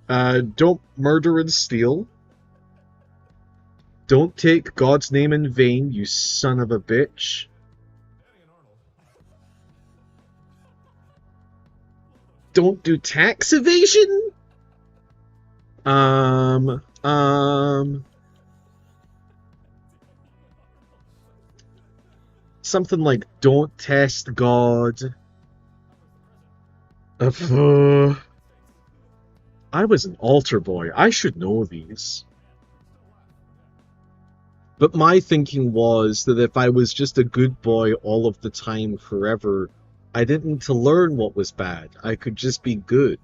Don't murder and steal. Don't take God's name in vain, you son of a bitch. Don't do tax evasion? Something like don't test God. I was an altar boy. I should know these. But my thinking was that if I was just a good boy all of the time forever, I didn't need to learn what was bad. I could just be good.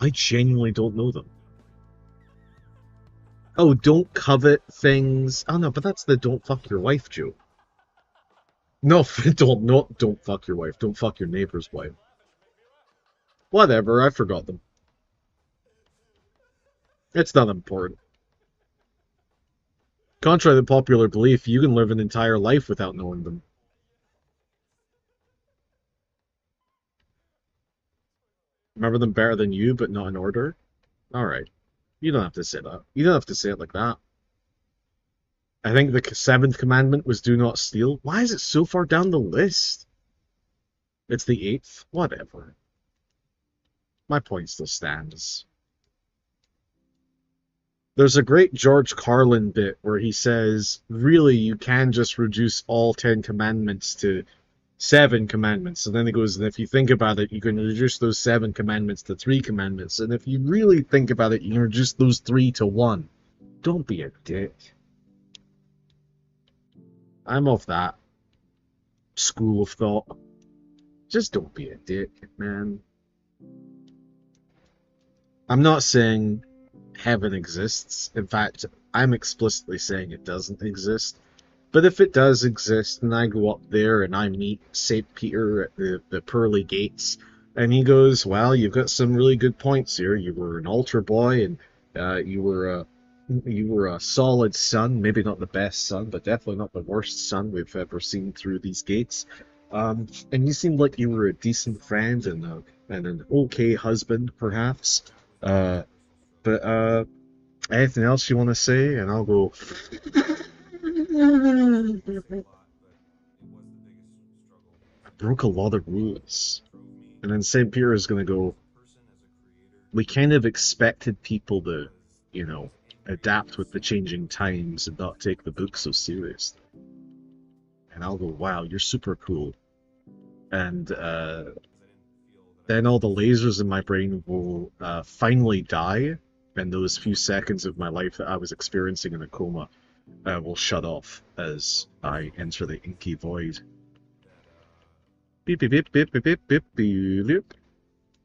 I genuinely don't know them. Oh, don't covet things. Oh no, but that's the don't fuck your wife joke. No, don't fuck your wife. Don't fuck your neighbor's wife. Whatever, I forgot them. It's not important. Contrary to popular belief, you can live an entire life without knowing them. Remember them better than you, but not in order? Alright. You don't have to say that. You don't have to say it like that. I think the 7th commandment was do not steal. Why is it so far down the list? It's the 8th? Whatever. My point still stands. There's a great George Carlin bit where he says, really, you can just reduce all 10 commandments to 7 commandments. And then he goes, and if you think about it, you can reduce those 7 commandments to 3 commandments. And if you really think about it, you can reduce those 3 to 1. Don't be a dick. I'm of that school of thought. Just don't be a dick, man. I'm not saying heaven exists. In fact, I'm explicitly saying it doesn't exist. But if it does exist, and I go up there and I meet St. Peter at the pearly gates, and he goes, well, you've got some really good points here. You were an altar boy, and you were a solid son. Maybe not the best son, but definitely not the worst son we've ever seen through these gates. And you seemed like you were a decent friend and an okay husband, perhaps. But anything else you want to say? And I'll go. I broke a lot of rules. And then St. Peter is going to go, we kind of expected people to, adapt with the changing times and not take the book so seriously. And I'll go, wow, you're super cool. And then all the lasers in my brain will finally die, and those few seconds of my life that I was experiencing in a coma will shut off as I enter the inky void. Beep beep beep beep beep beep beep beep beep.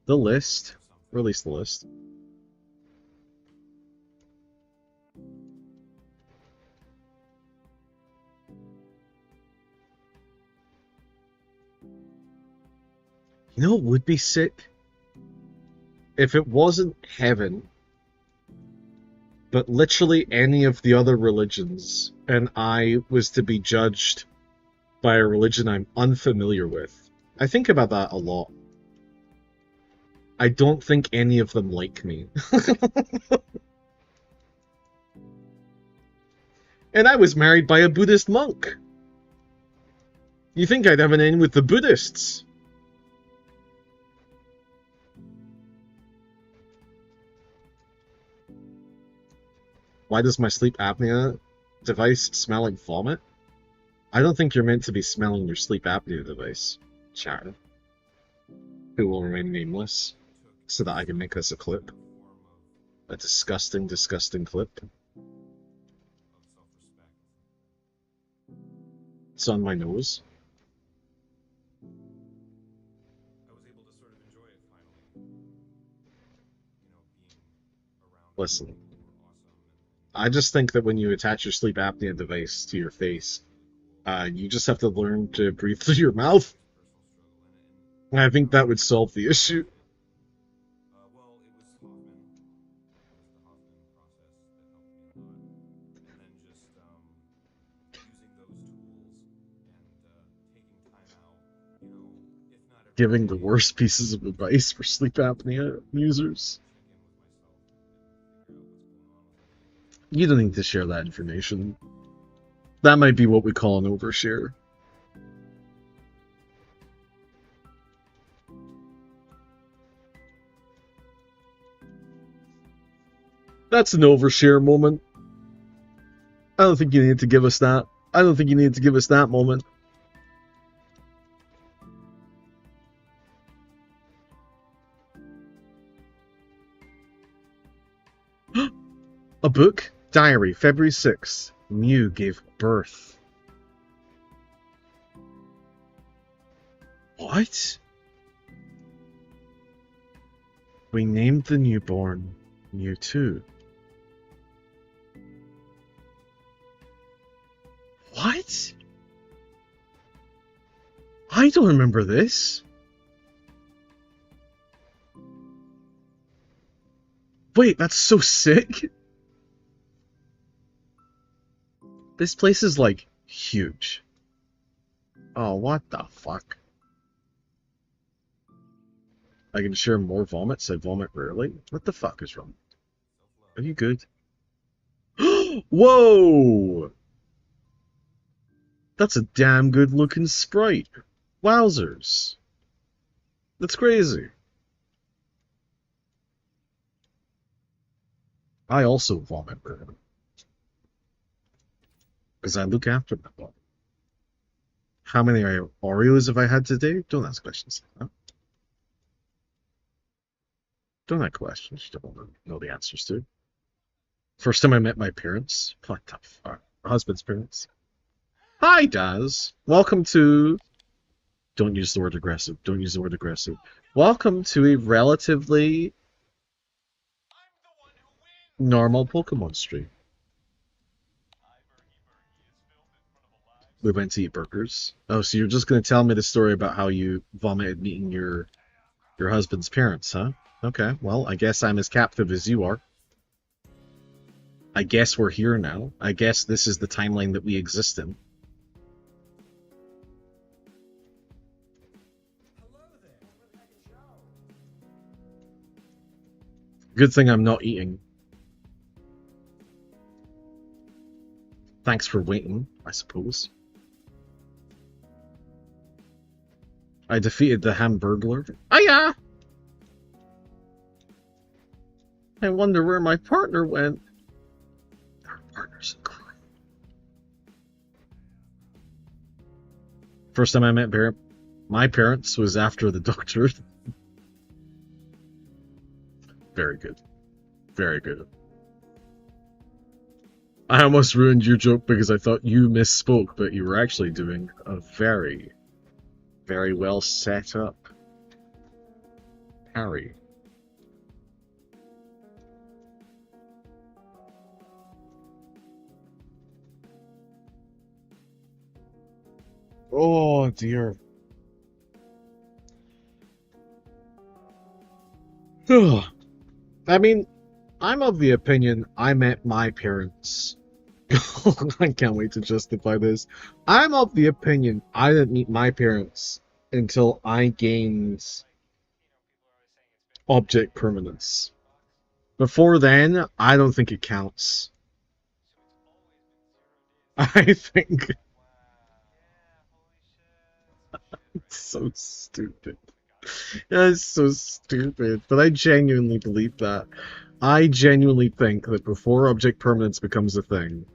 The list. Release the list. You know what would be sick? If it wasn't heaven, but literally any of the other religions, and I was to be judged by a religion I'm unfamiliar with. I think about that a lot. I don't think any of them like me. And I was married by a Buddhist monk. You think I'd have an in with the Buddhists? Why does my sleep apnea device smell like vomit? I don't think you're meant to be smelling your sleep apnea device, Sharon. Who will remain nameless, so that I can make this a clip. A disgusting, disgusting clip. It's on my nose.
I was able to sort of enjoy it finally.
Listen, I just think that when you attach your sleep apnea device to your face, you just have to learn to breathe through your mouth. And I think that would solve the issue. Giving the worst pieces of advice for sleep apnea users. You don't need to share that information. That might be what we call an overshare. That's an overshare moment. I don't think you need to give us that. I don't think you need to give us that moment. A book? Diary, February 6th. Mew gave birth. What? We named the newborn Mew 2. What? I don't remember this. Wait, that's so sick. This place is, like, huge. Oh, what the fuck? I can share more vomits. I vomit rarely. What the fuck is wrong? Are you good? Whoa! That's a damn good looking sprite. Wowzers. That's crazy. I also vomit rarely. Because I look after my body. How many Oreos have I had today? Don't ask questions. Huh? Don't ask questions you don't want to know the answers to. First time I met my parents. What the fuck? My husband's parents. Hi, Daz. Welcome to... Don't use the word aggressive. Don't use the word aggressive. Welcome to a relatively normal Pokemon stream. We went to eat burgers. Oh, so you're just going to tell me the story about how you vomited meeting your husband's parents, huh? Okay, well, I guess I'm as captive as you are. I guess we're here now. I guess this is the timeline that we exist in. Good thing I'm not eating. Thanks for waiting, I suppose. I defeated the Hamburglar. Hiya! I wonder where my partner went. Our partner's in crime. First time I met my parents was after the doctor. Very good. Very good. I almost ruined your joke because I thought you misspoke, but you were actually doing a very, very well set up parry. Oh dear. I mean, I'm of the opinion I met my parents. I can't wait to justify this. I'm of the opinion I didn't meet my parents until I gained object permanence. Before then, I don't think it counts. I think it's so stupid. That's so stupid, but I genuinely believe that. I genuinely think that before object permanence becomes a thing,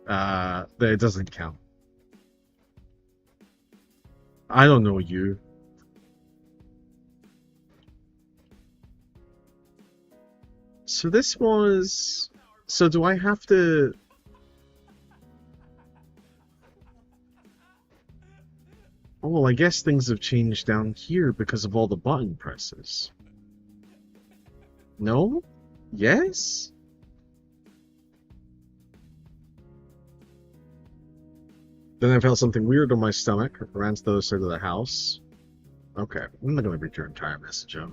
that it doesn't count. I don't know you. So this was... So do I have to... Oh, well, I guess things have changed down here because of all the button presses. No? Yes? Then I felt something weird on my stomach. Ran to the other side of the house. Okay, I'm not going to read your entire message out.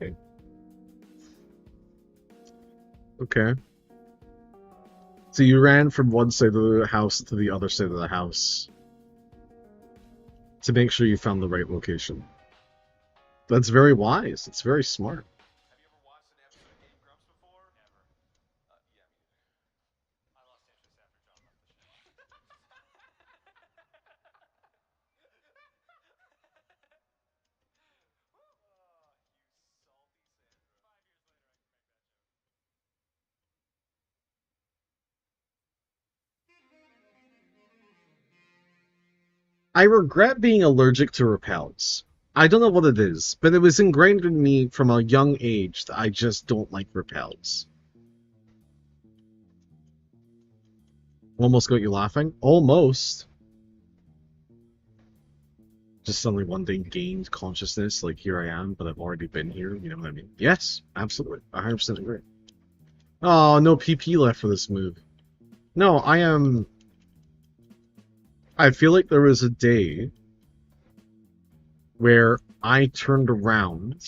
Okay. Okay. So you ran from one side of the house to the other side of the house to make sure you found the right location. That's very wise. It's very smart.
Have you ever watched an episode of Game Grumps before? Never. Yeah, me neither. I lost interest after John left the
I regret being allergic to repels. I don't know what it is, but it was ingrained in me from a young age that I just don't like repels. Almost got you laughing? Almost. Just suddenly one day gained consciousness, like here I am, but I've already been here, you know what I mean? Yes, absolutely. 100% agree. Oh, no PP left for this move. No, I feel like there was a day where I turned around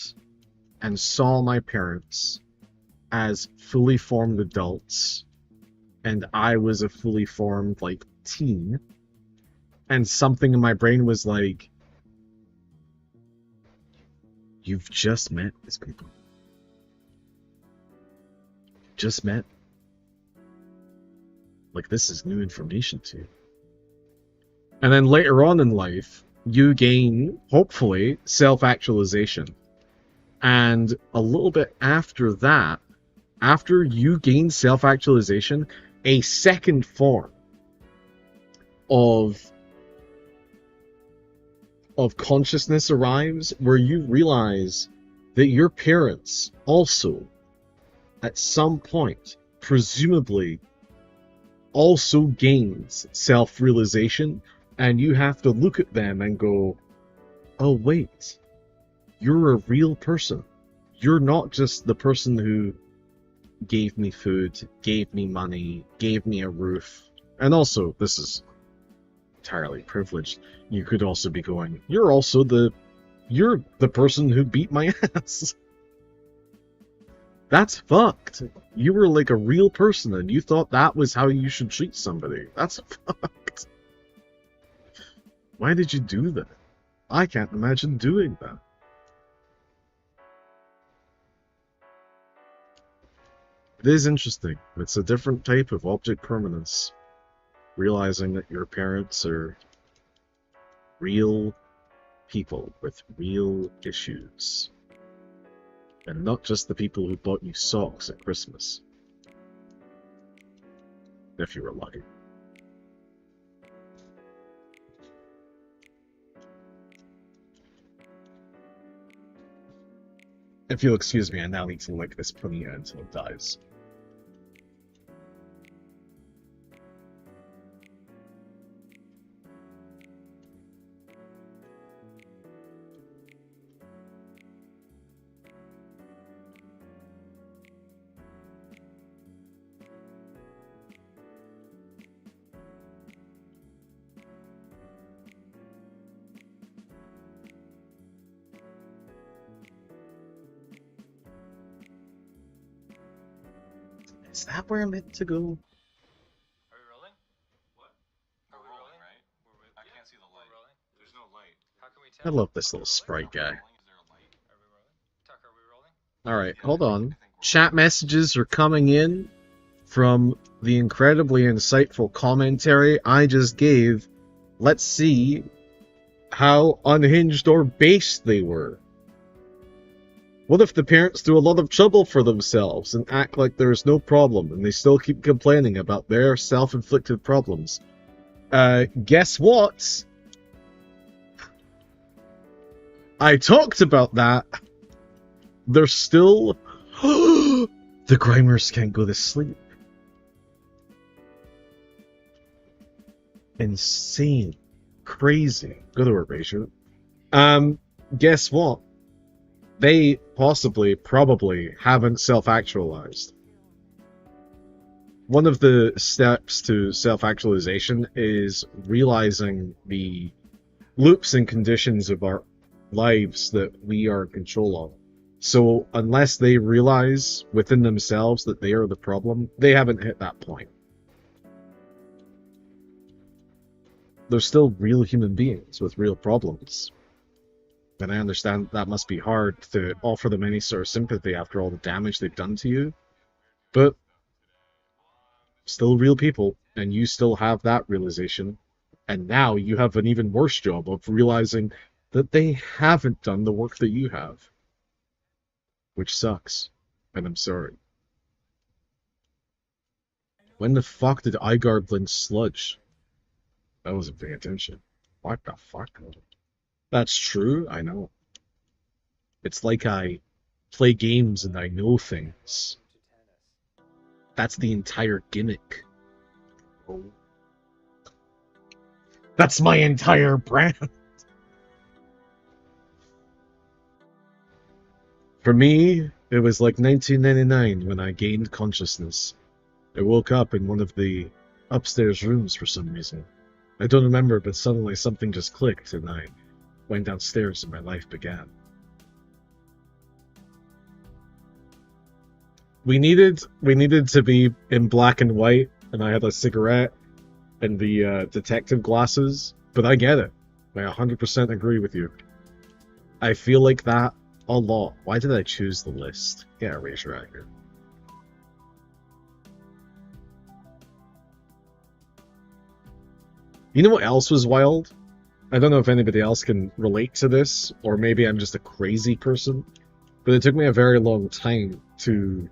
and saw my parents as fully formed adults, and I was a fully formed, like, teen, and something in my brain was like, you've just met these people. Just met. Like, this is new information to you. And then later on in life, you gain, hopefully, self-actualization. And a little bit after that, after you gain self-actualization, a second form of consciousness arrives where you realize that your parents also, at some point, presumably, also gains self-realization, and you have to look at them and go, oh wait, you're a real person. You're not just the person who gave me food, gave me money, gave me a roof. And also, this is entirely privileged. You could also be going, you're the person who beat my ass. That's fucked. You were like a real person and you thought that was how you should treat somebody. That's fucked. Why did you do that? I can't imagine doing that. It is interesting. It's a different type of object permanence. Realizing that your parents are real people with real issues. And not just the people who bought you socks at Christmas. If you were lucky. If you'll excuse me, I now need to lick this punya until it dies. Is that where I'm meant to go?
Are we rolling? What? Are we rolling? Right? I can't see the light. There's no light. How can we tell?
I love this little sprite guy.
Are we rolling? Tuck, are we rolling?
Alright, hold on. Chat messages are coming in from the incredibly insightful commentary I just gave. Let's see how unhinged or base they were. What if the parents do a lot of trouble for themselves and act like there's no problem and they still keep complaining about their self-inflicted problems? Guess what? I talked about that. They're still... The Grimers can't go to sleep. Insane. Crazy. Go to erasure. Guess what? They probably haven't self-actualized. One of the steps to self-actualization is realizing the loops and conditions of our lives that we are in control of. So unless they realize within themselves that they are the problem, they haven't hit that point. They're still real human beings with real problems. And I understand that must be hard to offer them any sort of sympathy after all the damage they've done to you. But still real people, and you still have that realization. And now you have an even worse job of realizing that they haven't done the work that you have. Which sucks. And I'm sorry. When the fuck did Igard blend sludge? I wasn't paying attention. What the fuck? That's true, I know. It's like I play games and I know things. That's the entire gimmick. Oh. That's my entire brand. For me, it was like 1999 when I gained consciousness. I woke up in one of the upstairs rooms for some reason. I don't remember, but suddenly something just clicked and I went downstairs and my life began. We needed to be in black and white, and I had a cigarette and the detective glasses, but I get it. I 100% agree with you. I feel like that a lot. Why did I choose the list? Get erasure out of here. You know what else was wild? I don't know if anybody else can relate to this, or maybe I'm just a crazy person, but it took me a very long time to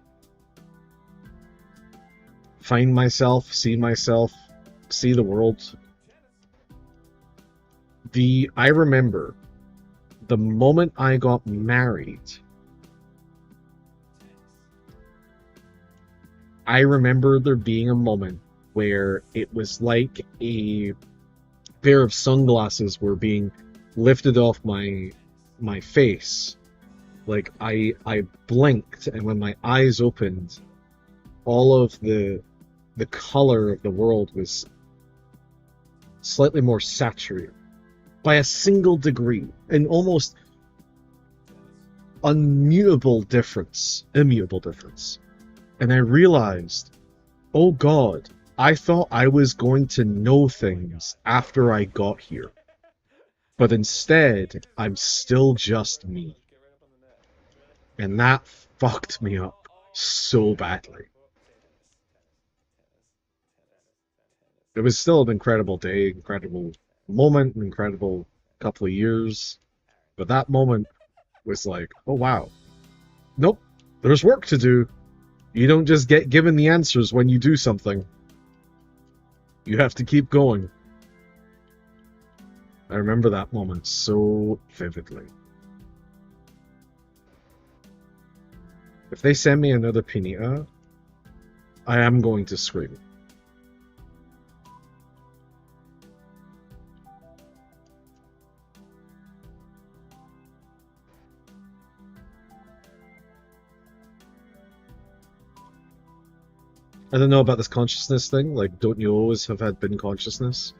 find myself, see the world. I remember the moment I got married, I remember there being a moment where it was like a pair of sunglasses were being lifted off my face. Like I blinked, and when my eyes opened, all of the color of the world was slightly more saturated by a single degree, an almost immutable difference. And I realized, oh God, I thought I was going to know things after I got here. But instead, I'm still just me. And that fucked me up so badly. It was still an incredible day, incredible moment, an incredible couple of years. But that moment was like, oh wow. Nope, there's work to do. You don't just get given the answers when you do something. You have to keep going. I remember that moment so vividly. If they send me another pinita, I am going to scream. I don't know about this consciousness thing. Like, don't you always have had bin consciousness?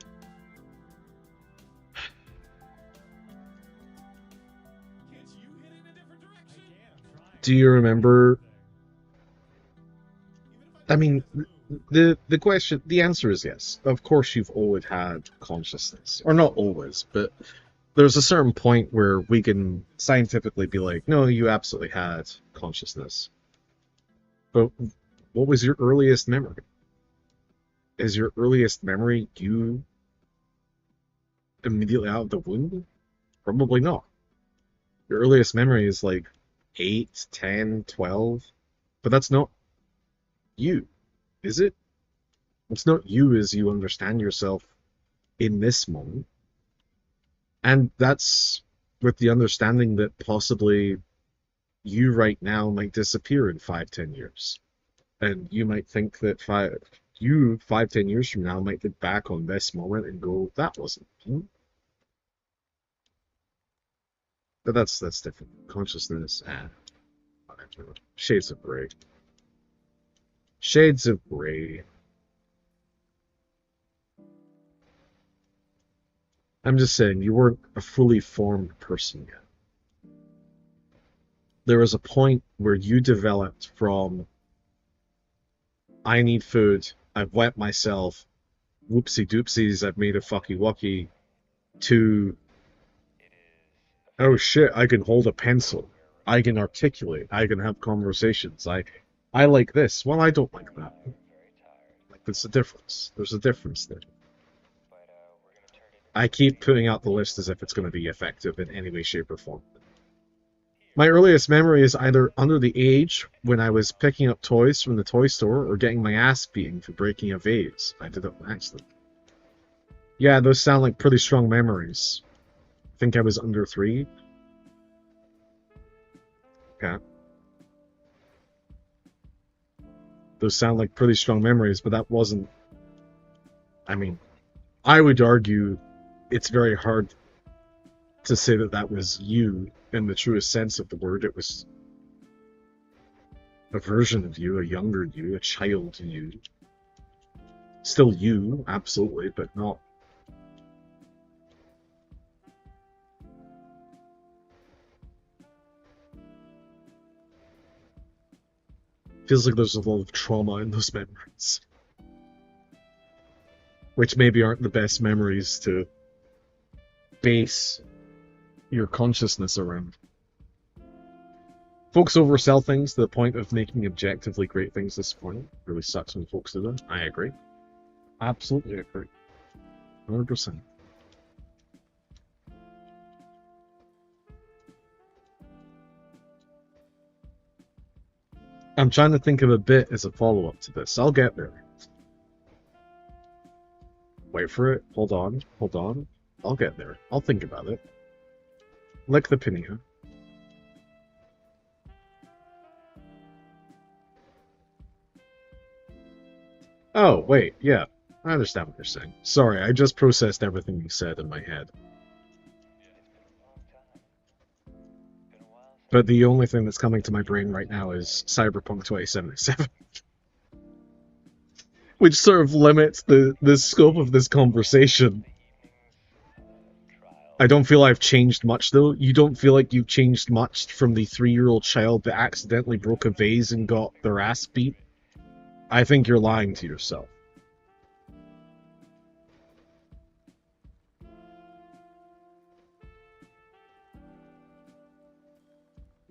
Do you remember? I mean, the question, the answer is yes. Of course, you've always had consciousness, or not always, but there's a certain point where we can scientifically be like, no, you absolutely had consciousness. But what was your earliest memory? Is your earliest memory you immediately out of the womb? Probably not. Your earliest memory is like 8, 10, 12. But that's not you, is it? It's not you as you understand yourself in this moment. And that's with the understanding that possibly you right now might disappear in 5-10 years. And you might think that 5-10 years from now might look back on this moment and go, that wasn't me. But that's different. Consciousness, whatever. Shades of gray. Shades of gray. I'm just saying, you weren't a fully formed person yet. There was a point where you developed from, I need food, I've wet myself, whoopsie doopsies, I've made a fucky wucky, to, oh shit, I can hold a pencil, I can articulate, I can have conversations, I like this. Well, I don't like that. Like, there's a difference. There's a difference there. I keep putting out the list as if it's going to be effective in any way, shape, or form. My earliest memory is either under the age when I was picking up toys from the toy store or getting my ass beaten for breaking a vase. I did it on accident. Yeah, those sound like pretty strong memories. I think I was under 3. Okay. Those sound like pretty strong memories, but that wasn't... I mean, I would argue it's very hard to say that that was you in the truest sense of the word. It was a version of you, a younger you, a child you. Still you, absolutely, but not... Feels like there's a lot of trauma in those memories. Which maybe aren't the best memories to base your consciousness around. Folks oversell things to the point of making objectively great things disappointing. Really sucks when folks do that. I agree. Absolutely agree. 100%. I'm trying to think of a bit as a follow-up to this. I'll get there. Wait for it. Hold on. Hold on. I'll get there. I'll think about it. Lick the pinata. Oh, wait. Yeah. I understand what you're saying. Sorry, I just processed everything you said in my head. But the only thing that's coming to my brain right now is Cyberpunk 2077. Which sort of limits the scope of this conversation. I don't feel I've changed much, though. You don't feel like you've changed much from the 3-year-old child that accidentally broke a vase and got their ass beat? I think you're lying to yourself.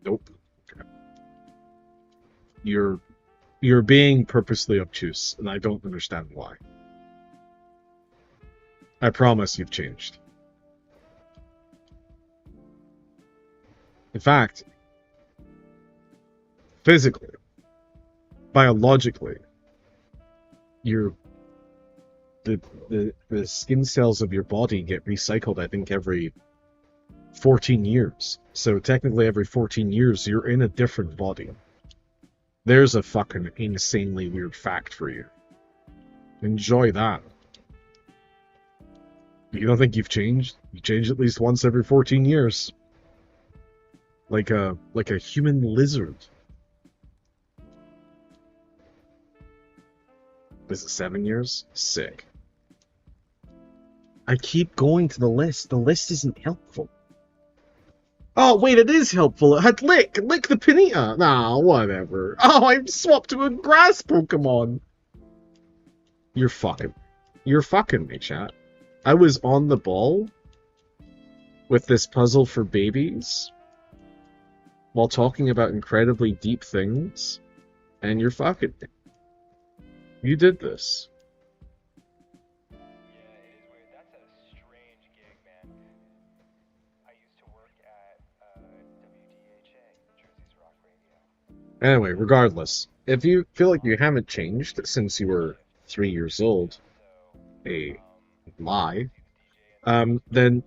Nope. Okay. You're being purposely obtuse, and I don't understand why. I promise you've changed. In fact, physically, biologically, the skin cells of your body get recycled, I think, every 14 years. So technically every 14 years you're in a different body. There's a fucking insanely weird fact for you. Enjoy that. You don't think you've changed? You change at least once every 14 years. Like a human lizard. Is it 7 years? Sick. I keep going to the list. The list isn't helpful. Oh, wait, it is helpful. It had lick the pinata. Nah, whatever. Oh, I swapped to a grass Pokemon. You're fucking me, chat. I was on the ball with this puzzle for babies while talking about incredibly deep things, and you're fucking me. You did this.
Yeah, it is weird. That's a strange gig, man. I used to work at WDHA, Jersey's Rock Radio.
Anyway, regardless, if you feel like you haven't changed since you were 3 years old, a lie, then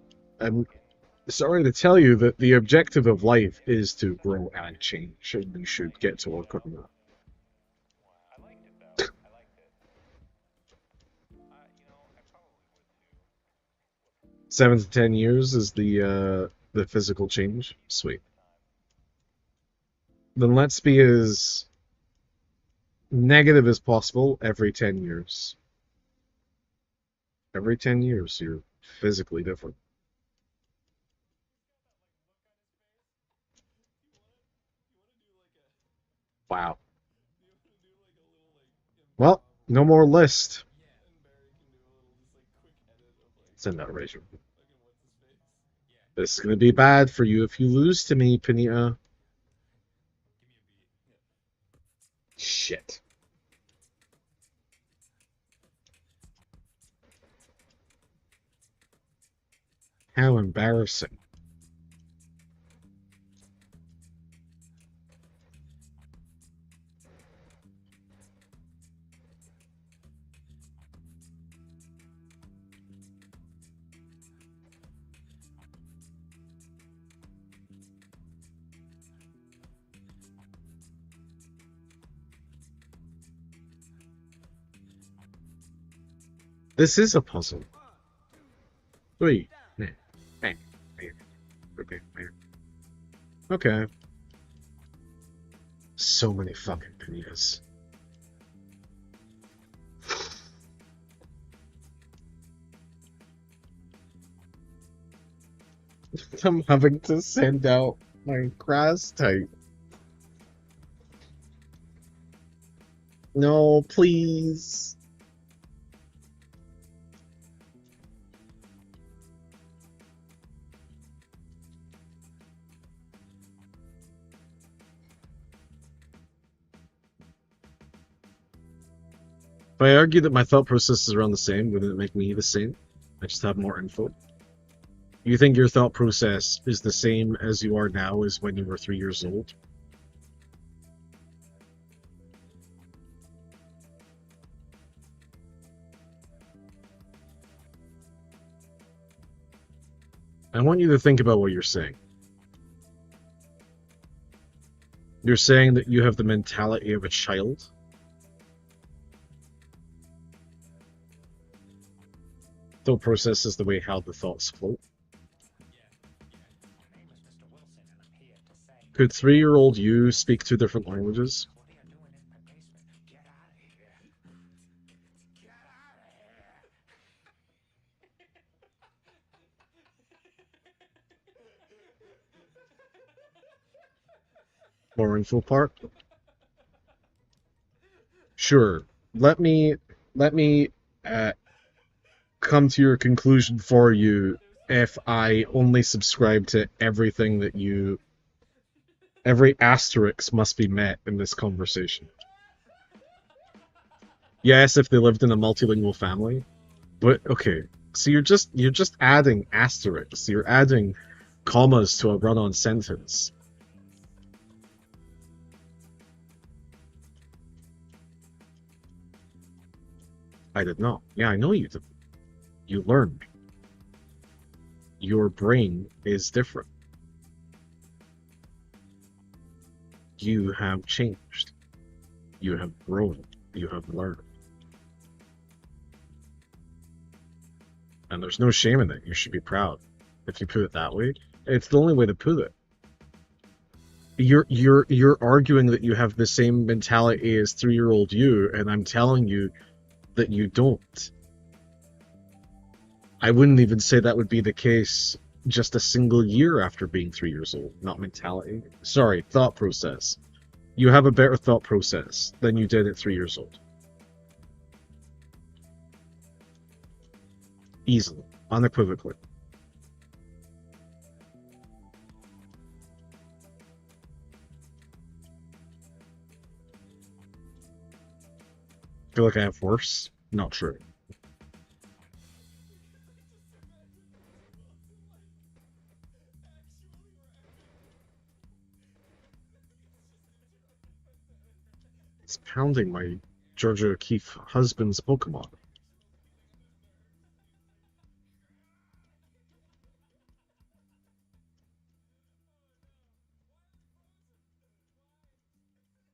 Sorry to tell you that the objective of life is to grow and change, and you should get to work on that.
I liked it though. I liked it. I probably would too.
7 to 10 years is the physical change. Sweet. Then let's be as negative as possible every 10 years. Every 10 years, you're physically different. Wow. Well, no more list. Send that razor. This is going to be bad for you if you lose to me, Panita. Shit. How embarrassing. This is a puzzle. Wait. Okay. So many fucking panitas. I'm having to send out my grass type. No, please. If I argue that my thought processes are around the same, wouldn't it make me the same? I just have more info. You think your thought process is the same as you are now as when you were 3 years old? I want you to think about what you're saying. You're saying that you have the mentality of a child? Thought process is the way how the thoughts float. Could 3-year-old you speak 2 different languages? More info part? Sure. Let me come to your conclusion for you if I only subscribe to everything that you... Every asterisk must be met in this conversation. Yes, if they lived in a multilingual family. But, okay. So you're just adding asterisks. You're adding commas to a run-on sentence. I did not. Yeah, I know you did. You learned. Your brain is different. You have changed. You have grown. You have learned. And there's no shame in it. You should be proud. If you put it that way, it's the only way to put it. You're arguing that you have the same mentality as 3-year-old you, and I'm telling you that you don't. I wouldn't even say that would be the case just a single year after being 3 years old. Not mentality. Sorry, thought process. You have a better thought process than you did at 3 years old. Easily. Unequivocally. Feel like I have worse? Not true. It's pounding my Georgia O'Keeffe husband's Pokemon.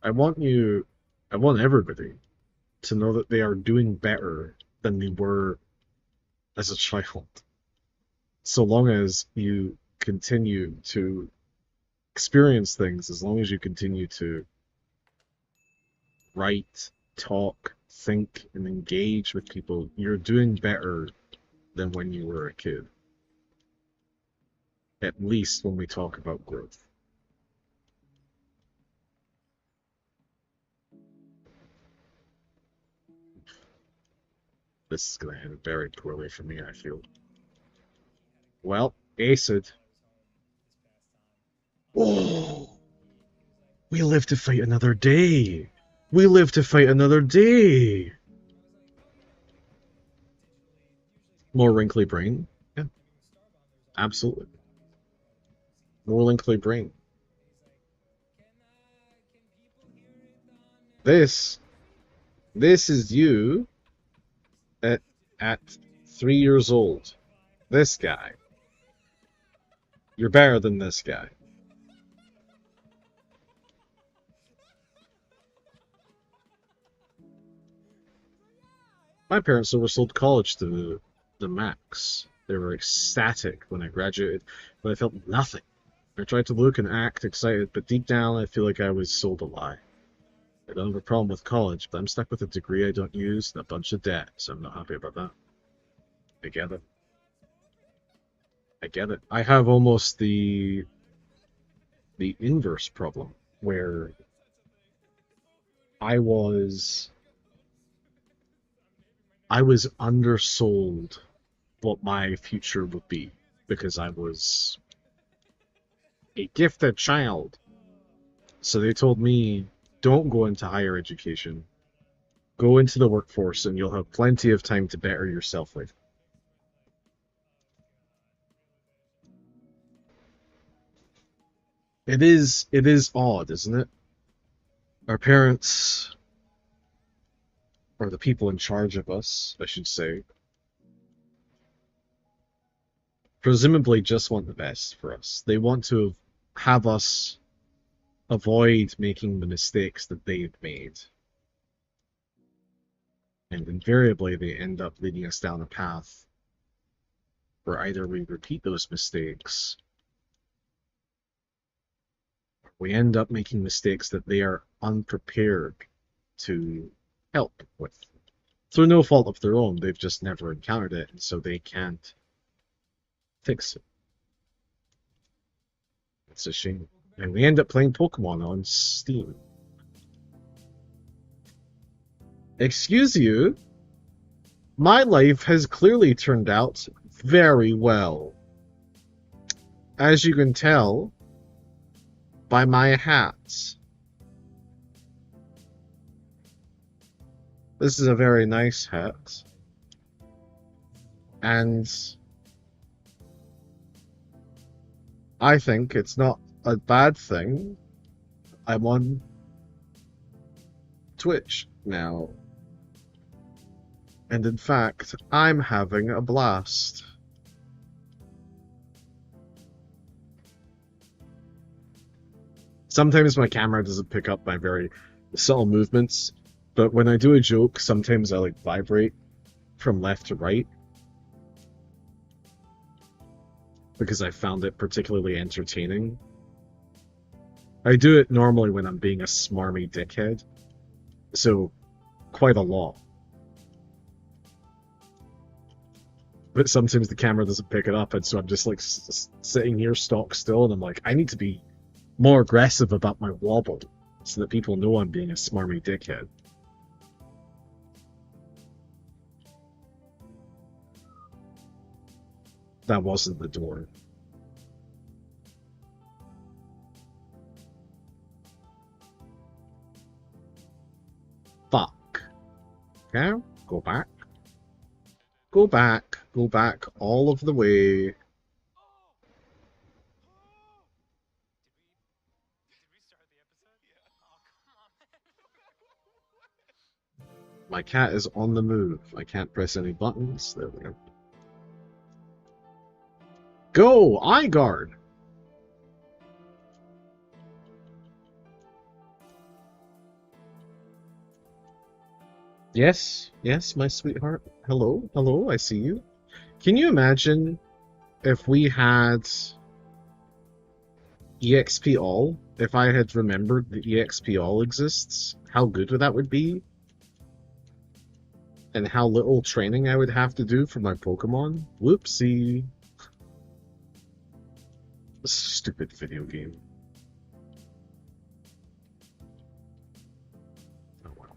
I want you, I want everybody to know that they are doing better than they were as a child. So long as you continue to experience things, as long as you continue to write, talk, think, and engage with people, you're doing better than when you were a kid. At least when we talk about growth. This is going to end very poorly for me, I feel. Well, acid. Oh, we live to fight another day. We live to fight another day. More wrinkly brain? Yeah, absolutely. More wrinkly brain. This is you at 3 years old. This guy. You're better than this guy. My parents oversold college to the max. They were ecstatic when I graduated, but I felt nothing. I tried to look and act excited, but deep down I feel like I was sold a lie. I don't have a problem with college, but I'm stuck with a degree I don't use and a bunch of debt, so I'm not happy about that. I get it. I get it. I have almost the inverse problem, where I was undersold what my future would be because I was a gifted child. So they told me, don't go into higher education. Go into the workforce and you'll have plenty of time to better yourself later. It is odd, isn't it? Our parents, or the people in charge of us, I should say, presumably just want the best for us. They want to have us avoid making the mistakes that they've made. And invariably, they end up leading us down a path where either we repeat those mistakes, or we end up making mistakes that they are unprepared to help with. Through no fault of their own, they've just never encountered it, and so they can't fix it. It's a shame. And we end up playing Pokemon on Steam. Excuse you? My life has clearly turned out very well. As you can tell by my hats. This is a very nice hat. And I think it's not a bad thing. I'm on Twitch now. And in fact, I'm having a blast. Sometimes my camera doesn't pick up my very subtle movements, but when I do a joke, sometimes I like vibrate from left to right. Because I found it particularly entertaining. I do it normally when I'm being a smarmy dickhead, so quite a lot. But sometimes the camera doesn't pick it up, and so I'm just like sitting here stock still, and I'm like, I need to be more aggressive about my wobble so that people know I'm being a smarmy dickhead. That wasn't the door. Fuck. Okay, go back. Go back. Go back all of the way.
Did we start the episode? Yeah. Oh, come on.
My cat is on the move. I can't press any buttons. There we go. Go! Eye guard! Yes, yes, my sweetheart. Hello, hello, I see you. Can you imagine if we had EXP all? If I had remembered that EXP all exists, how good that would be? And how little training I would have to do for my Pokemon? Whoopsie. Stupid video game. Oh well.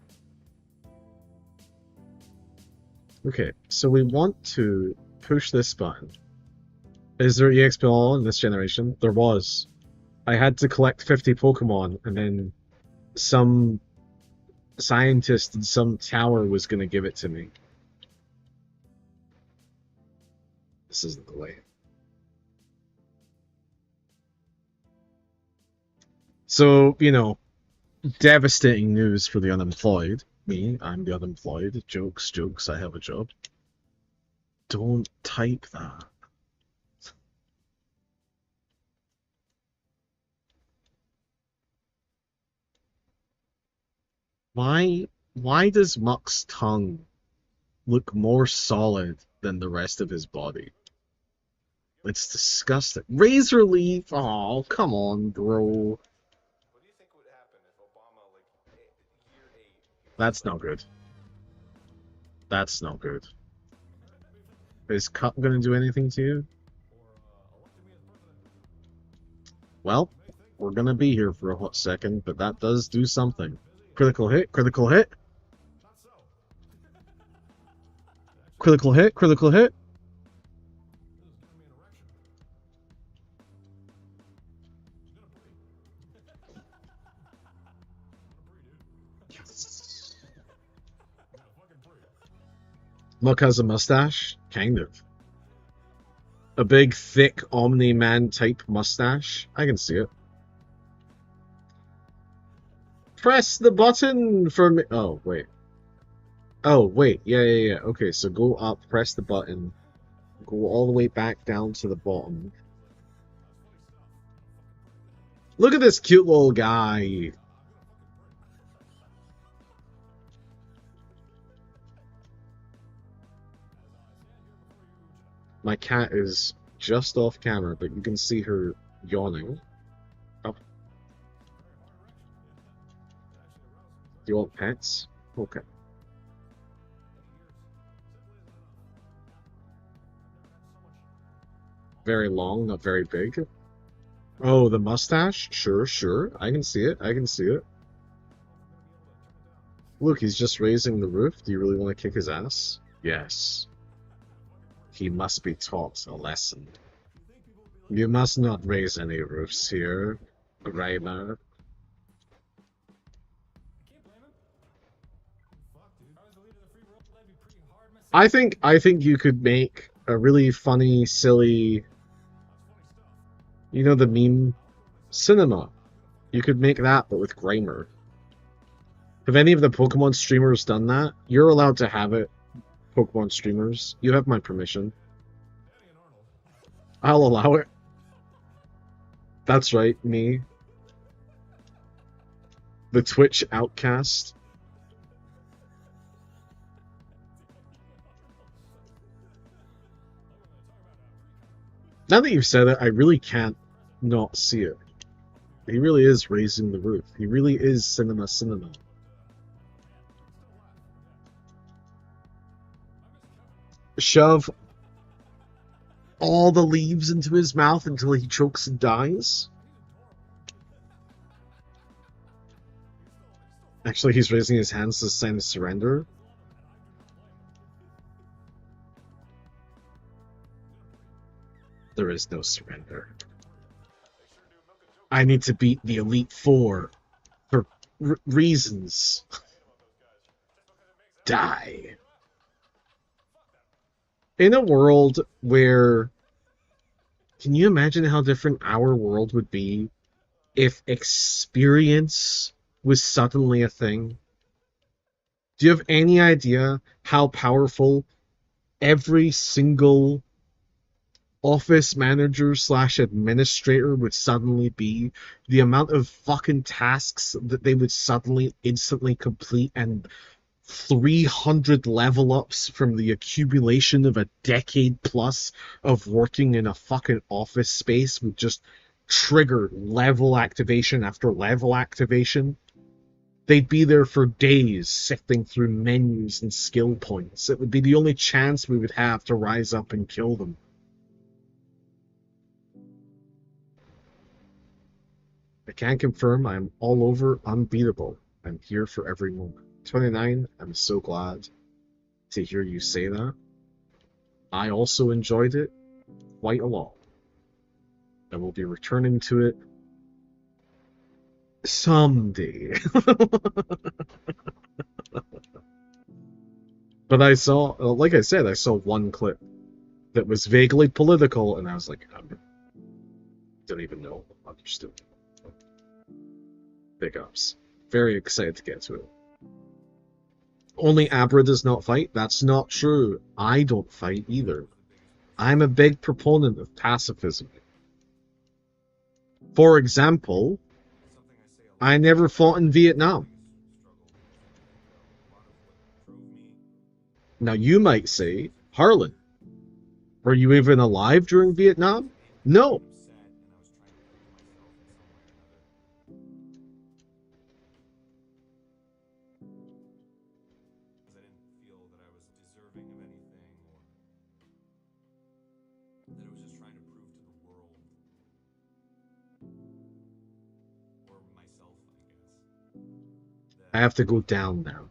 Okay, so we want to push this button. Is there EXP all in this generation? There was. I had to collect 50 Pokemon, and then some scientist in some tower was going to give it to me. This isn't the way. So, you know, devastating news for the unemployed. Me, I'm the unemployed. Jokes, jokes, I have a job. Don't type that. Why does Muck's tongue look more solid than the rest of his body? It's disgusting. Razor leaf? Oh, come on, bro.
What do you think would happen if Obama, like, year 8...
That's not good. That's not good. Is Cut gonna do anything to you? Well, we're gonna be here for a hot second, but that does do something. Critical hit, critical hit. Critical hit, critical hit. Muck has a mustache? Kind of. A big, thick, Omni-Man type mustache? I can see it. Press the button for me. Oh, wait. Oh, wait. Yeah. Okay, so go up, press the button. Go all the way back down to the bottom. Look at this cute little guy. My cat is just off camera, but you can see her yawning. Oh. Do you want pets? Okay. Very long, not very big. Oh, the mustache? Sure. I can see it. I can see it. Look, he's just raising the roof. Do you really want to kick his ass? Yes. He must be taught a lesson. You must not raise any roofs here, Grimer. I think you could make a really funny, silly, you know, the meme cinema. You could make that, but with Grimer. Have any of the Pokemon streamers done that? You're allowed to have it, Pokemon streamers. You have my permission. I'll allow it. That's right, me. The Twitch outcast. Now that you've said it, I really can't not see it. He really is raising the roof. He really is cinema. Shove all the leaves into his mouth until he chokes and dies. Actually, he's raising his hands to sign surrender. There is no surrender. I need to beat the Elite Four for reasons. Die. In a world where... Can you imagine how different our world would be if experience was suddenly a thing? Do you have any idea how powerful every single office manager / administrator would suddenly be? The amount of fucking tasks that they would suddenly instantly complete and 300 level ups from the accumulation of a decade plus of working in a fucking office space would just trigger level activation after level activation. They'd be there for days sifting through menus and skill points. It would be the only chance we would have to rise up and kill them. I can confirm I'm all over unbeatable. I'm here for every moment. 29, I'm so glad to hear you say that. I also enjoyed it quite a lot. I will be returning to it someday. But I saw, like I said, I saw one clip that was vaguely political, and I was like, I don't even know, understood. Big ups. Very excited to get to it. Only Abra does not fight? That's not true. I don't fight either. I'm a big proponent of pacifism. For example, I never fought in Vietnam. Now you might say, Harlan, were you even alive during Vietnam? No. I have to go down now.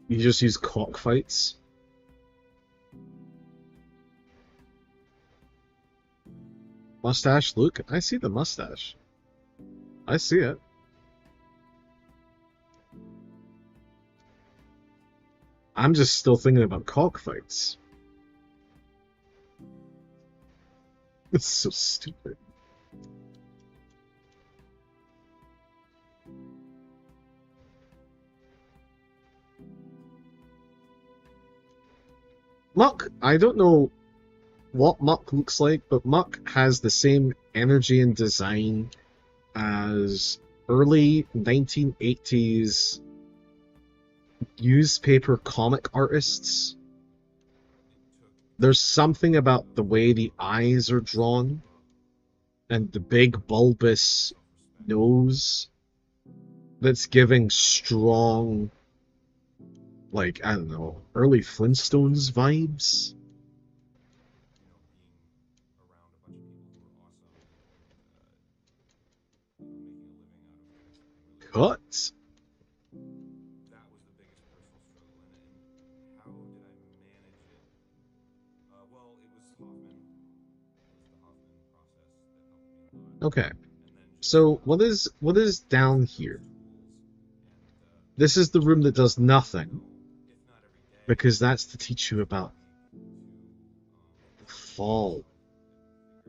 You just use cockfights? Mustache, look, I see the mustache. I see it. I'm just still thinking about cockfights. It's so stupid. Muck, I don't know what Muck looks like, but Muck has the same energy and design as early 1980s newspaper comic artists. There's something about the way the eyes are drawn and the big bulbous nose that's giving strong, like, I don't know, early Flintstones vibes. Cut? Okay, so what is down here? This is the room that does nothing, because that's to teach you about the fall,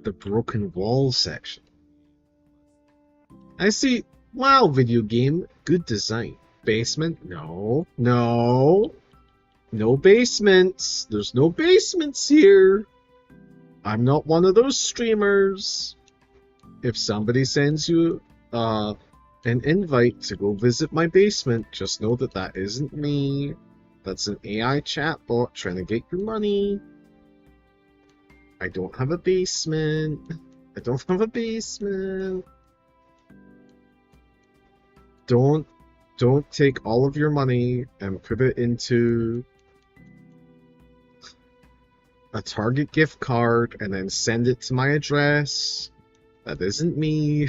the broken wall section. I see. Wow, video game, good design. Basement? No, no, no basements. There's no basements here. I'm not one of those streamers. If somebody sends you an invite to go visit my basement, just know that that isn't me. That's an AI chatbot trying to get your money. I don't have a basement. I don't have a basement. Don't take all of your money and put it into a Target gift card and then send it to my address. That isn't me.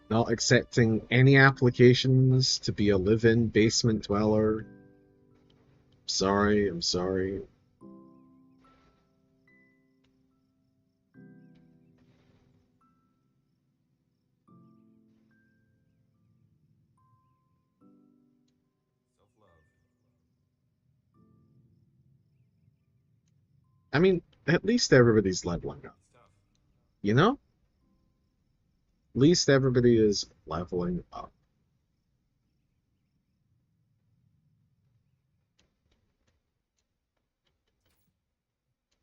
Not accepting any applications to be a live-in basement dweller. Sorry, I'm sorry. I mean, at least everybody's leveling up. You know? least everybody is leveling up.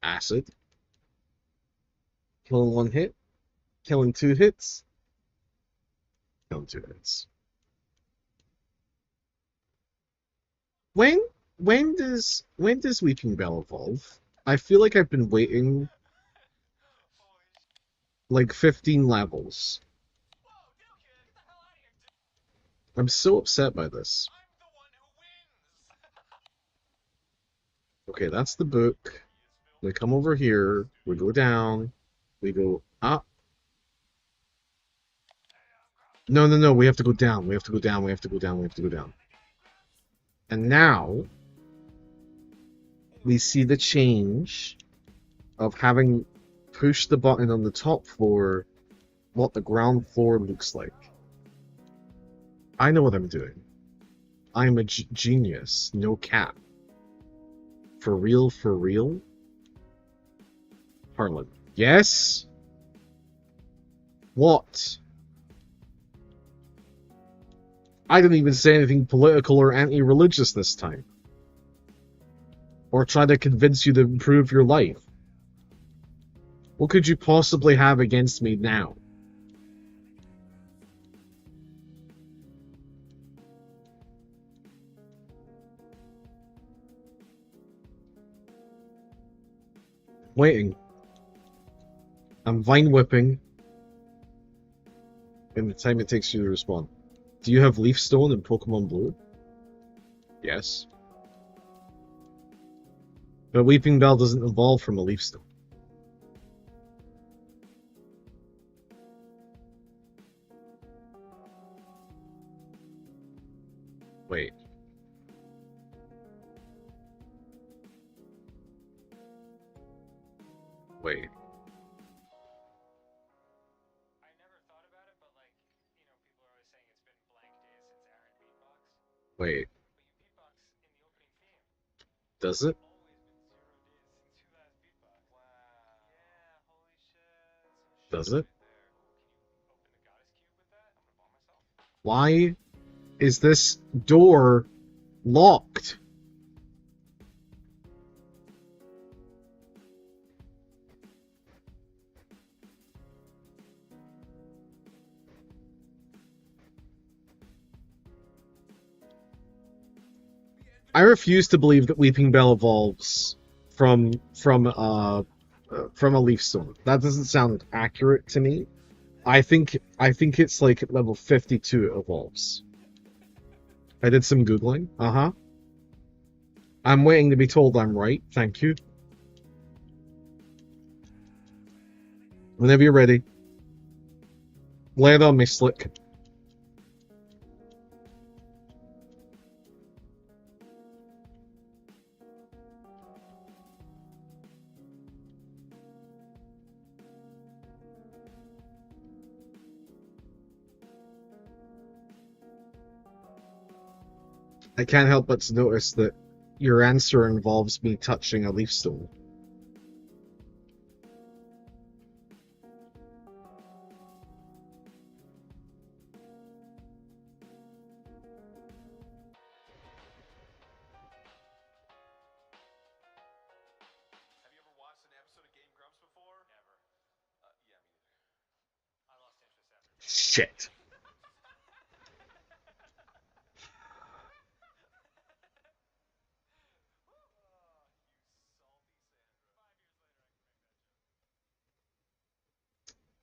Acid. Killing 1 hit. Killing 2 hits. Killing 2 hits. When does Weeping Bell evolve? I feel like I've been waiting like 15 levels. I'm so upset by this. Okay, that's the book. We come over here, we go down, we go up. No, no, no, we have to go down, we have to go down, we have to go down, we have to go down. And now, we see the change of having pushed the button on the top floor, what the ground floor looks like. I know what I'm doing. I'm a genius, no cap. For real, for real? Harlan. Yes? What? I didn't even say anything political or anti-religious this time. Or try to convince you to improve your life. What could you possibly have against me now? Waiting. I'm vine whipping. In the time it takes you to respond. Do you have Leaf Stone in Pokemon Blue? Yes. But Weeping Bell doesn't evolve from a Leaf Stone. Wait. Wait.
I never thought about it, but like, you know, people are always saying it's been blank days since Aaron beatbox.
Wait.
But you beatbox in the opening theme.
Does it?
Always been 0 days since you last beatbox. Wow. Yeah, holy shit.
Does it?
Right there. Can you open the goddess cube with that? I'm gonna bomb myself.
Why is this door locked? I refuse to believe that Weeping Bell evolves from a Leaf Stone. That doesn't sound accurate to me. I think it's like at level 52 it evolves. I did some googling. Uh-huh. I'm waiting to be told I'm right. Thank you. Whenever you're ready. Lay it on me, Slick. I can't help but to notice that your answer involves me touching a leaf stone.
Have you ever watched an episode of Game Grumps before? Never. Yeah, me neither. I lost interest after.
Shit.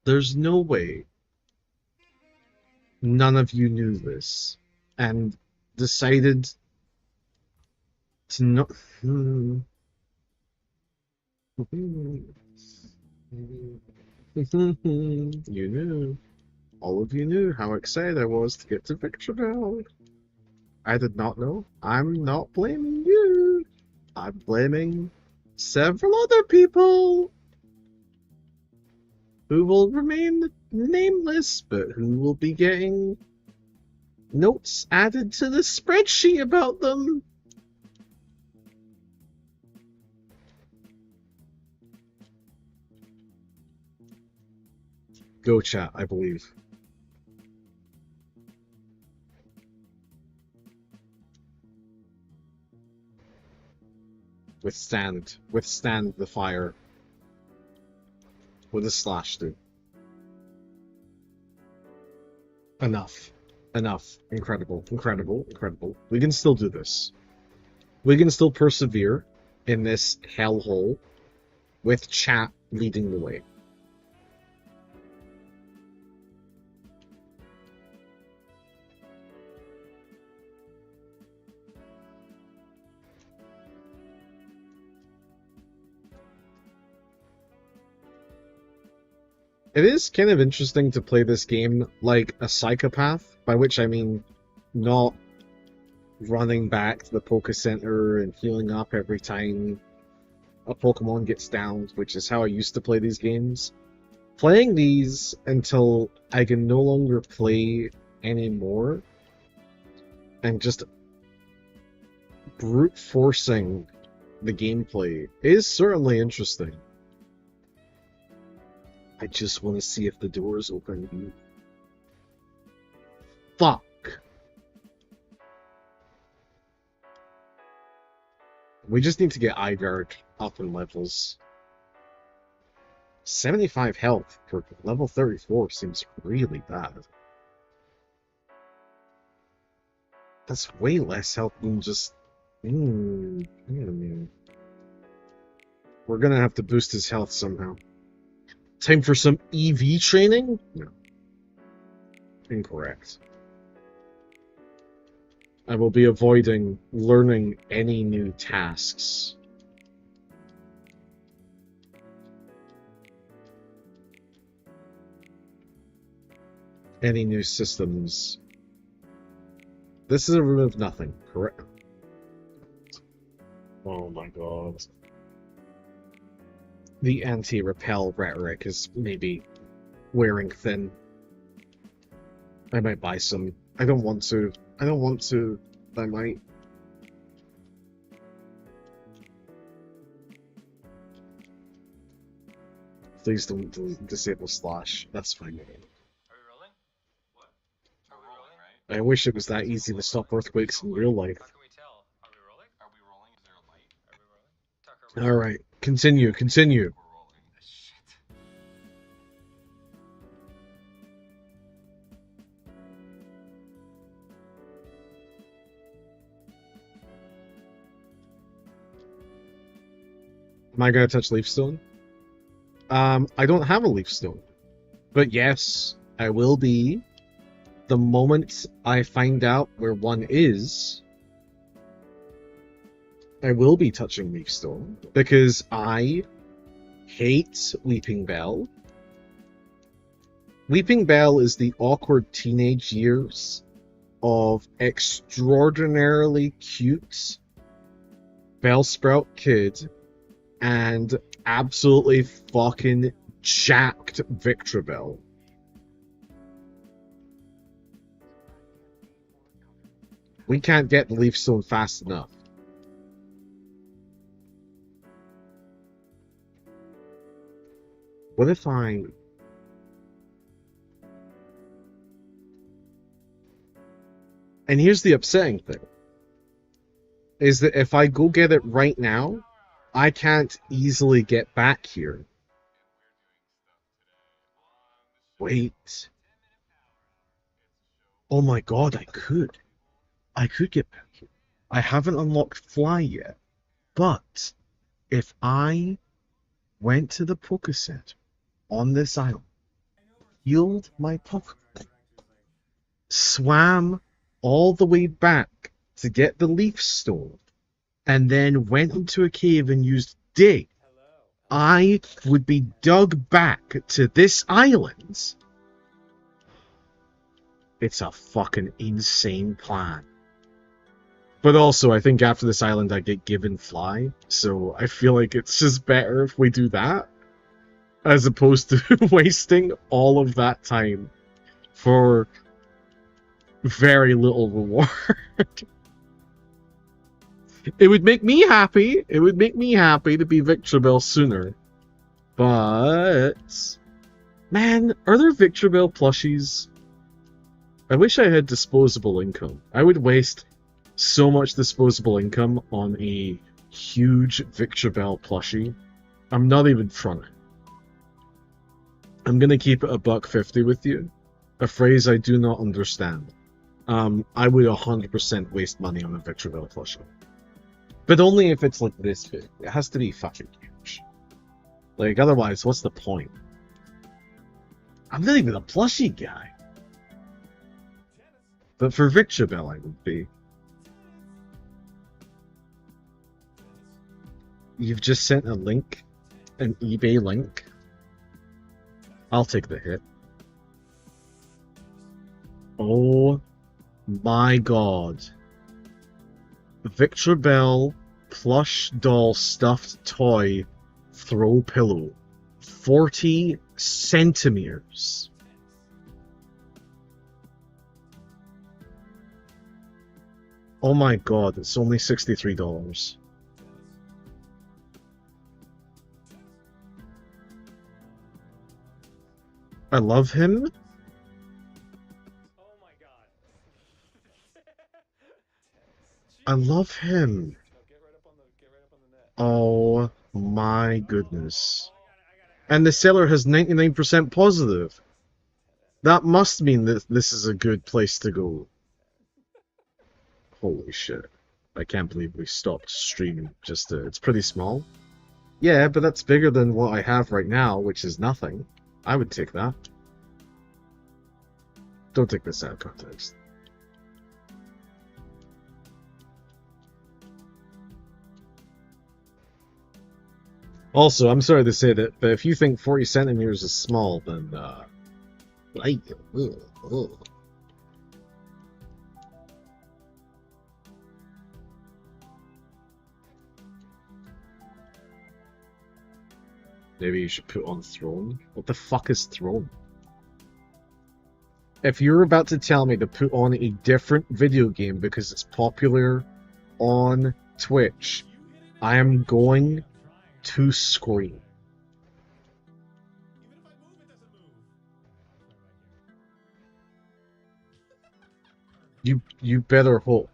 There's no way none of you knew this and decided to not. You knew. All of you knew how excited I was to get to Victorville. I did not know. I'm not blaming you. I'm blaming several other people who will remain nameless, but who will be getting notes added to the spreadsheet about them. Go chat, I believe. withstand the fire. What does slash do? Enough. Incredible. We can still do this. We can still persevere in this hellhole with chat leading the way. It is kind of interesting to play this game like a psychopath, by which I mean not running back to the Poké Center and healing up every time a Pokemon gets downed, which is how I used to play these games. Playing these until I can no longer play anymore, and just brute forcing the gameplay is certainly interesting. I just want to see if the door is open. Fuck. We just need to get Igard up in levels. 75 health for level 34 seems really bad. That's way less health than just... Wait a minute. We're gonna have to boost his health somehow. Time for some EV training? No. Incorrect. I will be avoiding learning any new tasks. Any new systems. This is a room of nothing, correct? Oh my god. The anti-repel rhetoric is maybe wearing thin. I might buy some. I don't want to. I might. Please don't disable slash. That's fine.
Are we rolling? What? Are we rolling, right?
I wish it was that easy to stop earthquakes in real life.
How can we tell? Are we rolling? Are we rolling? Is there a light? Are we rolling? Tucker, we're
Alright, continue.
We're rolling. Shit.
Am I gonna touch Leafstone? I don't have a Leafstone. But yes, I will be. The moment I find out where one is, I will be touching Leafstone. Because I hate Weeping Bell. Weeping Bell is the awkward teenage years of extraordinarily cute Bellsprout kid and absolutely fucking jacked Victreebel. We can't get the Leafstone fast enough. What if I... And here's the upsetting thing. Is that if I go get it right now, I can't easily get back here. Wait. Oh my god, I could. I could get back here. I haven't unlocked Fly yet. But if I went to the Poké Center on this island, healed my Poké, swam all the way back to get the Leaf Stone, and then went into a cave and used Dig, I would be dug back to this island. It's a fucking insane plan. But also, I think after this island I get given Fly, so I feel like it's just better if we do that, as opposed to wasting all of that time for very little reward. It would make me happy. It would make me happy to be Victreebel sooner. But... man, are there Victreebel plushies? I wish I had disposable income. I would waste so much disposable income on a huge Victor Bell plushie. I'm not even fronting. I'm gonna keep it a $1.50 with you. A phrase I do not understand. I would 100% waste money on a Victor Bell plushie. But only if it's like this big. It has to be fucking huge. Like, otherwise, what's the point? I'm not even a plushie guy. But for Victor Bell, I would be. You've just sent a link, an eBay link. I'll take the hit. Oh my god. Victor Bell plush doll stuffed toy throw pillow. 40 centimeters. Oh my god, it's only $63. I love him.
Oh my god.
I love him.
Get right up on the net.
Oh my goodness. And the seller has 99% positive. That must mean that this is a good place to go. Holy shit. I can't believe we stopped streaming just to... It's pretty small. Yeah, but that's bigger than what I have right now, which is nothing. I would take that. Don't take this out of context. Also, I'm sorry to say that, but if you think 40 centimeters is small, then, like, ugh. Maybe you should put on Throne? What the fuck is Throne? If you're about to tell me to put on a different video game because it's popular on Twitch, I am going to scream. You better hope.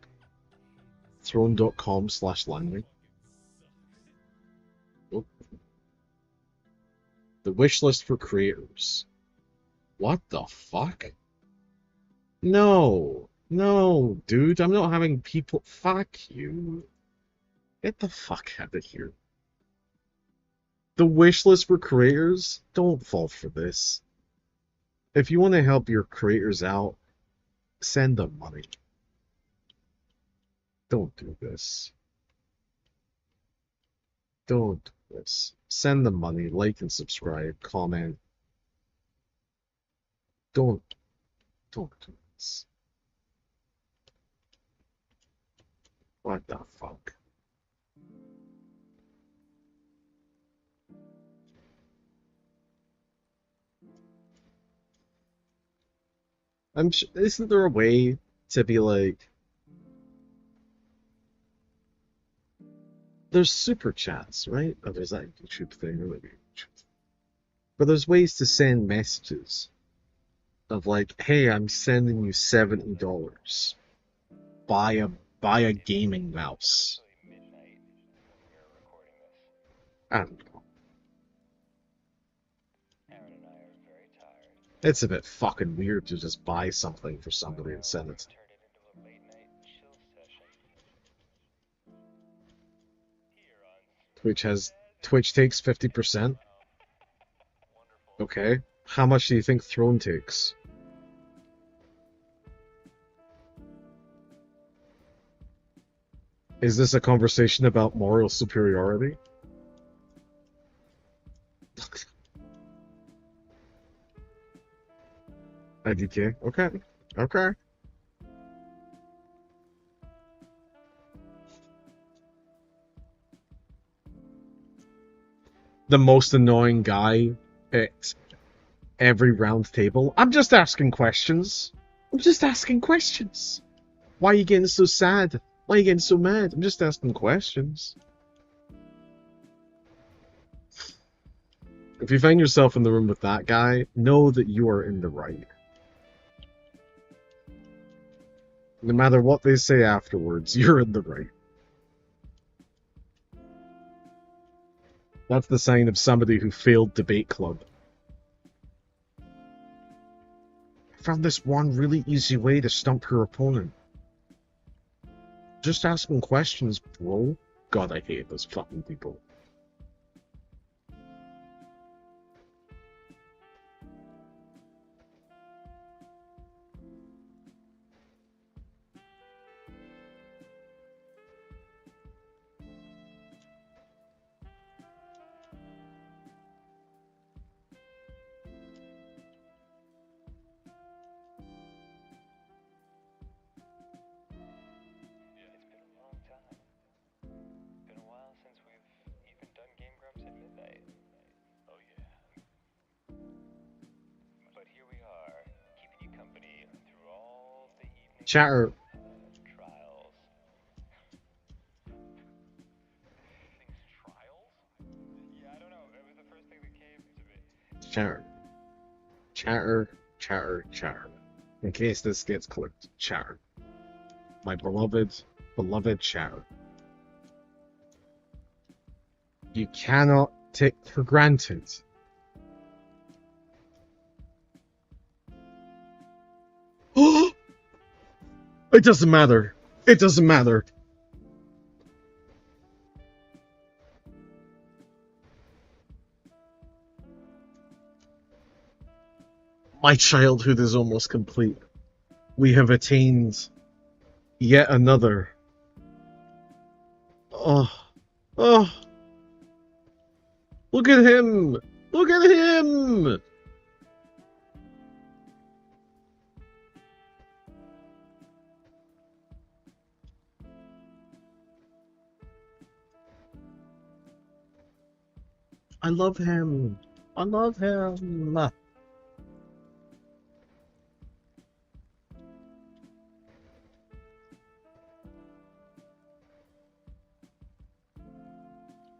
Throne.com/Langley. The wish list for creators. What the fuck? No, dude, I'm not having people. Fuck you. Get the fuck out of here. The wish list for creators? Don't fall for this. If you want to help your creators out, send them money. Don't do this. Don't do this. Send them money, like and subscribe, comment. Don't do this. What the fuck? Isn't there a way to be like... There's super chats, right? Oh, there's that YouTube thing, or maybe YouTube. But there's ways to send messages of like, hey, I'm sending you $70. Buy a gaming mouse. I don't know. It's a bit fucking weird to just buy something for somebody and send it. Twitch takes 50%. Okay. How much do you think Throne takes? Is this a conversation about moral superiority? IDK. Okay. Okay. The most annoying guy at every round table. I'm just asking questions. I'm just asking questions. Why are you getting so sad? Why are you getting so mad? I'm just asking questions. If you find yourself in the room with that guy, know that you are in the right. No matter what they say afterwards, you're in the right. That's the sign of somebody who failed debate club. I found this one really easy way to stump your opponent. Just asking questions, bro. God, I hate those fucking people.
It's been a long time. Been a while since we've even done Game Grumps at midnight. Oh yeah. But here we are, keeping you company through all the evening
Chatter.
trials. Things trials? Yeah, I don't know. It was the first thing that came to me.
Chatter. Chatter. Chatter. Chatter. In case this gets clipped. Chatter. My beloved chatter. You cannot take for granted. It doesn't matter. It doesn't matter. My childhood is almost complete. We have attained yet another. Oh. Oh. Look at him! Look at him! I love him. I love him.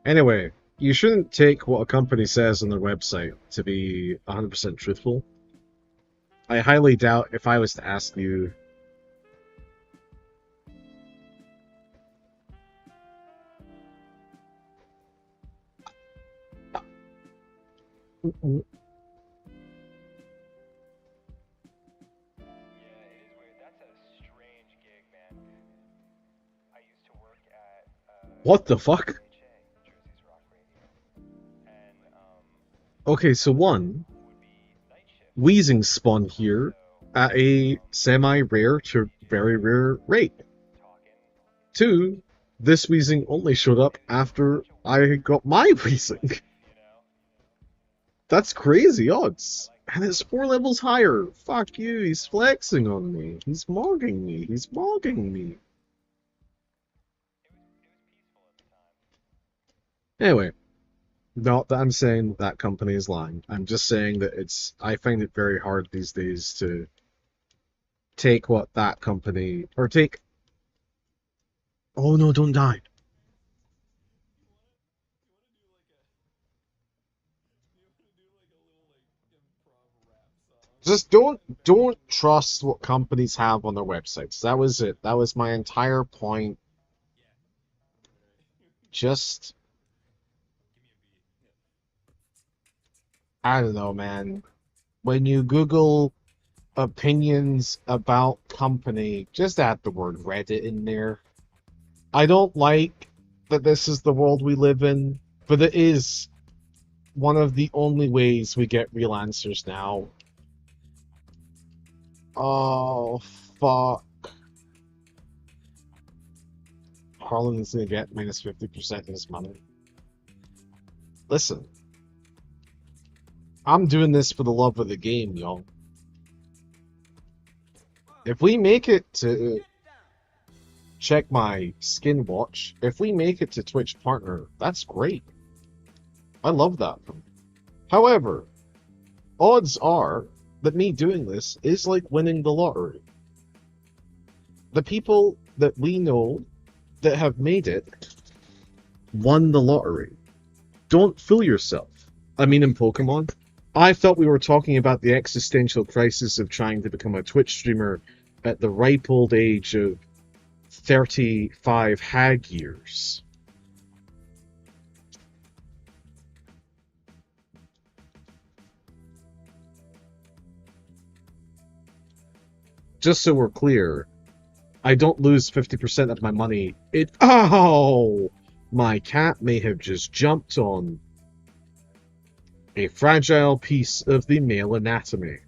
Anyway, you shouldn't take what a company says on their website to be 100% truthful. I highly doubt if I was to ask you...
Yeah, it is weird. That's a strange gig, man. I used to work at
What the fuck?
SHA, Jersey's Rock Radio. And
Okay, so one,
would be night shift.
Wheezing spawned here
So
at a semi-rare to very rare rate.
talking,
Two, this Wheezing only showed up after I got my Wheezing.
you know.
That's crazy odds. And it's 4 levels higher. Fuck you, he's flexing on me. He's mogging me. He's mogging me.
It was peaceful at the time.
Anyway, not that I'm saying that company is lying. I'm just saying that I find it very hard these days to take what that company, or take... Oh no, don't die. Just don't trust what companies have on their websites. That was it. That was my entire point. Just... I don't know, man. When you Google opinions about company, just add the word Reddit in there. I don't like that this is the world we live in, but it is one of the only ways we get real answers now. Oh, fuck. Harlan is gonna get minus 50% of his money. Listen. I'm doing this for the love of the game, y'all. If we make it to... Check my skin watch. If we make it to Twitch partner, that's great. I love that. However, odds are that me doing this is like winning the lottery. The people that we know that have made it won the lottery. Don't fool yourself. I mean, in Pokemon, I thought we were talking about the existential crisis of trying to become a Twitch streamer at the ripe old age of 35 hag years. just so we're clear, I don't lose 50% of my money. Oh! My cat may have just jumped on a fragile piece of the male anatomy.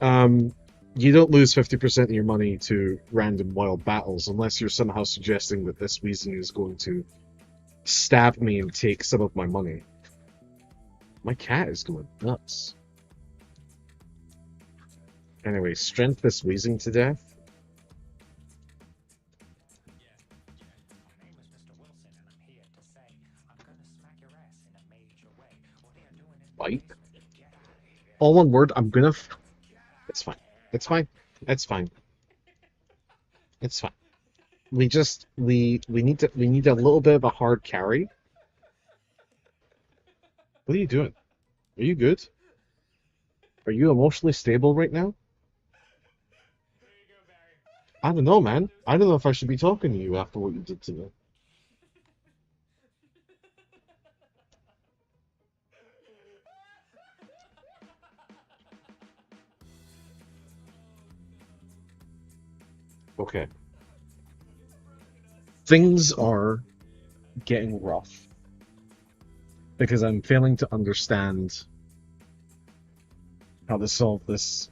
You don't lose 50% of your money to random wild battles unless you're somehow suggesting that this Weezing is going to stab me and take some of my money. My cat is going nuts. Anyway, strength this Weezing to death.
My name is Mr. Wilson, and I'm here to say I'm gonna smack your ass in a major way. What are you doing in my
Fight.
basement? Get out of here.
All one word, I'm gonna... It's fine. It's fine. It's fine. It's fine. We need a little bit of a hard carry. What are you doing? Are you good? Are you emotionally stable right now? I don't know, man. I don't know if I should be talking to you after what you did to me. Okay. Things are getting rough because I'm failing to understand how to solve this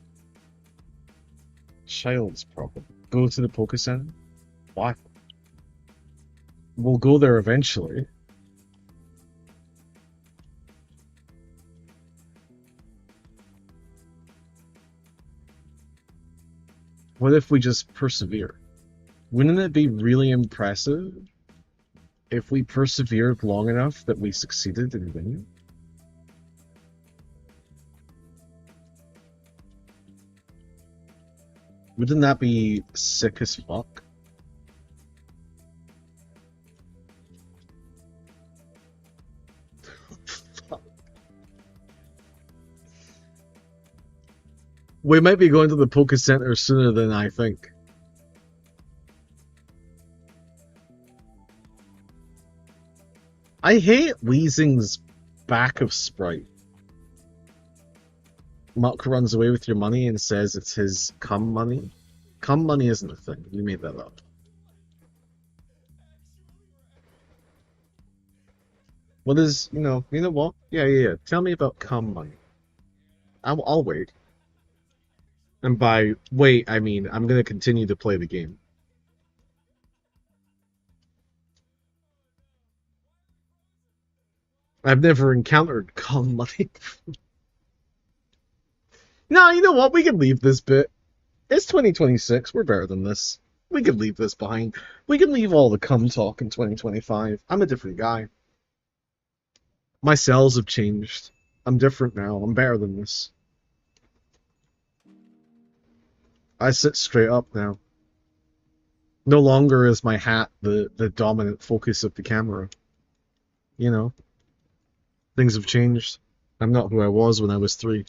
child's problem. Go to the Poké Center? Why? We'll go there eventually. What if we just persevere? Wouldn't it be really impressive if we persevered long enough that we succeeded in winning? Wouldn't that be sick as fuck? We might be going to the Poké Center sooner than I think. I hate Weezing's back of sprite. Muck runs away with your money and says it's his cum money. Cum money isn't a thing. You made that up. What is, you know what? Yeah. Tell me about cum money. I'll wait. And by wait, I mean I'm gonna continue to play the game. I've never encountered cum money. No, you know what? We can leave this bit. It's 2026. We're better than this. We can leave this behind. We can leave all the cum talk in 2025. I'm a different guy. My cells have changed. I'm different now. I'm better than this. I sit straight up now. No longer is my hat the dominant focus of the camera. You know, things have changed. I'm not who I was when I was 3.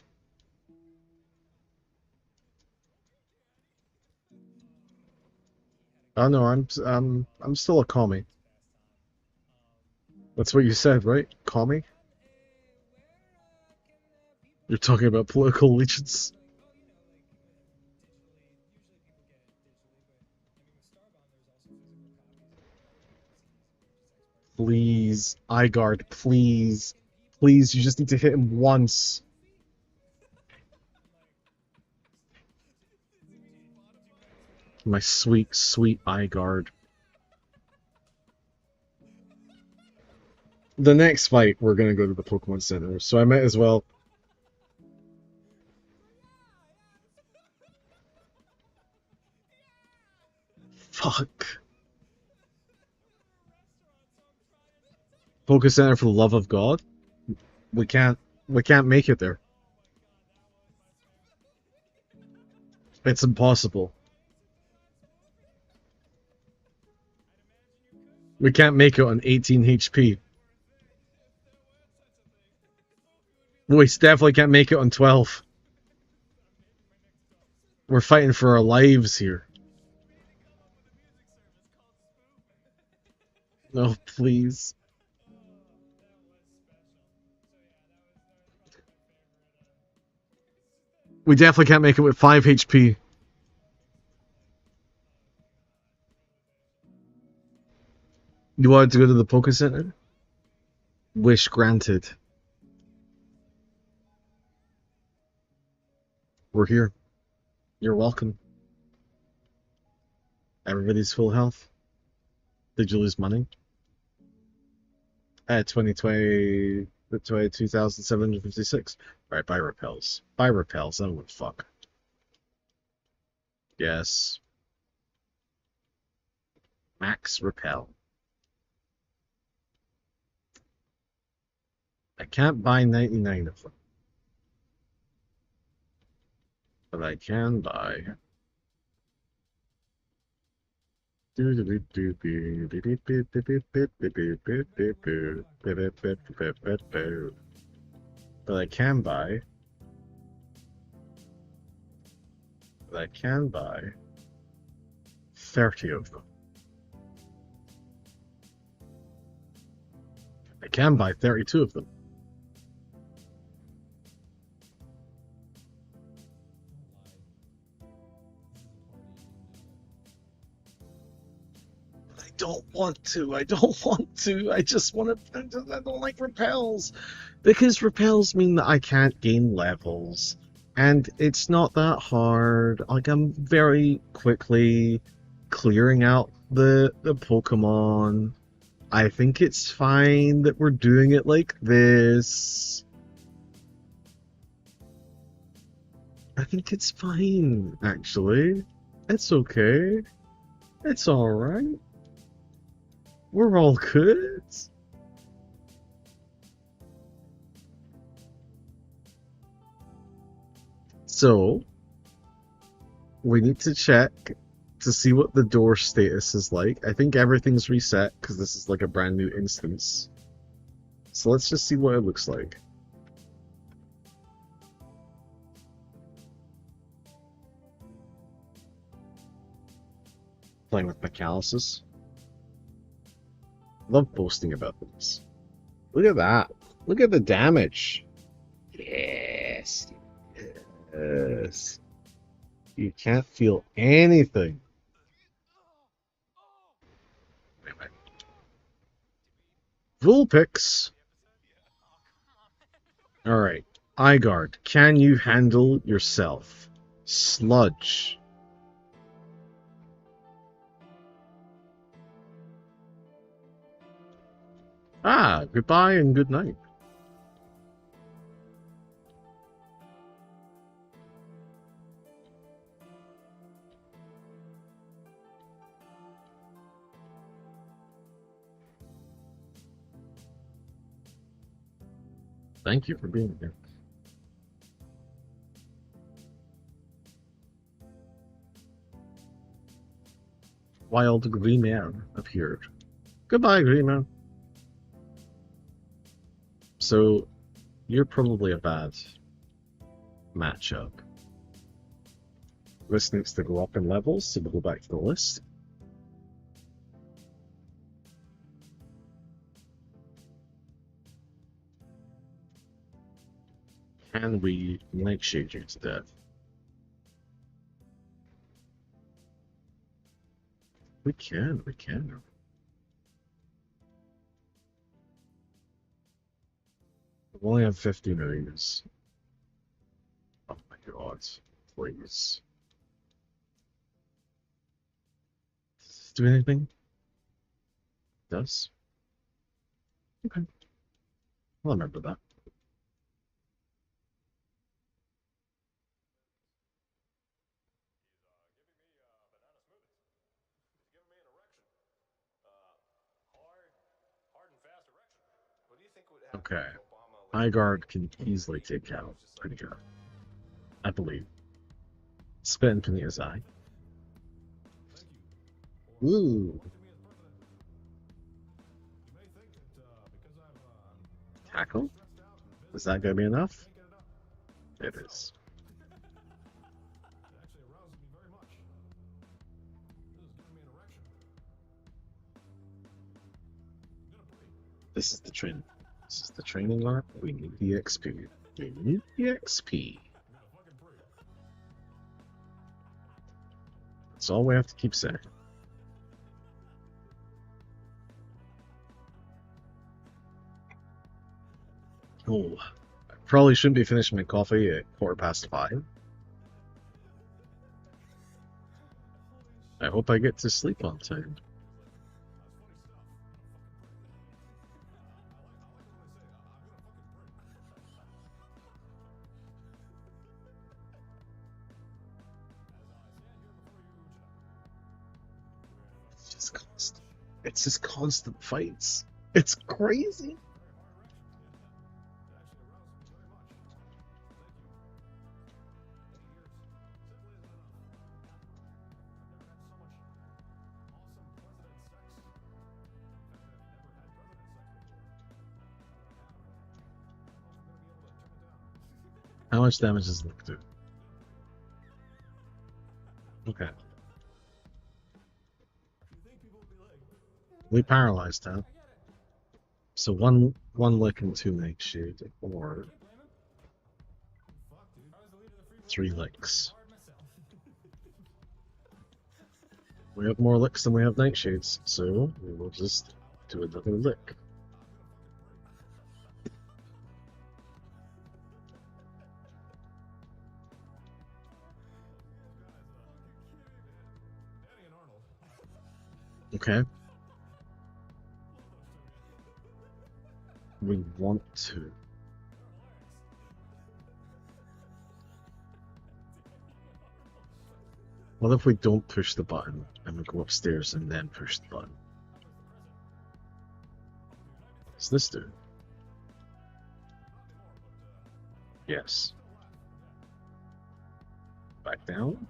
Oh no, I'm still a commie. That's what you said, right? Commie? You're talking about political allegiance? Please, Igard, please. Please, you just need to hit him once. My sweet, sweet Igard. The next fight, we're gonna go to the Pokemon Center, so I might as well... Fuck. Poké Center for the love of God? We can't make it there. It's impossible. We can't make it on 18 HP. We definitely can't make it on 12. We're fighting for our lives here. No, please. We definitely can't make it with 5 HP. You wanted to go to the Poke Center? Wish granted. We're here. You're welcome. Everybody's full health. Did you lose money? At 2,756. Alright, buy repels. Buy repels, I don't give a fuck. Yes. Max repel. I can't buy 99 of them. But I can buy. But I can buy. But I can buy 30 of them. I can buy 32 of them. I don't want to. I don't want to. I just want to. I don't like repels. Because repels mean that I can't gain levels. And it's not that hard. Like, I'm very quickly clearing out the Pokemon. I think it's fine that we're doing it like this. I think it's fine, actually. It's okay. It's alright. We're all good. So, we need to check to see what the door status is like. I think everything's reset because this is like a brand new instance. So let's just see what it looks like. Playing with Macallises. Love boasting about this. Look at that. Look at the damage. Yes. Yes. You can't feel anything. Anyway. Vulpix. Alright. Igard, can you handle yourself? Sludge. Ah, goodbye and good night. Thank you for being here. Wild Green Man appeared. Goodbye, Green Man. So, you're probably a bad matchup. This needs to go up in levels, so we'll go back to the list. Can we nightshade you to death? We can. We only have 50 millions. Oh my god, please. Does this do anything? It does? Okay. I'll remember that. Okay. Igard can easily take out Ponyta. I believe. Spit in Ponyta's eye. Ooh. Tackle? Is that gonna be enough? It is. This is the training. This is the training arc. We need the XP. We need the XP. That's all we have to keep saying. Oh, I probably shouldn't be finishing my coffee at 5:15. I hope I get to sleep on time. It's just constant fights. It's crazy. How much damage does Lick do? Okay. We paralyzed, huh? So one lick and 2 nightshade, or 3 licks. We have more licks than we have nightshades, so we will just do another lick. Okay. We want to. What if we don't push the button and we go upstairs and then push the button? What's this do? Yes. Back down?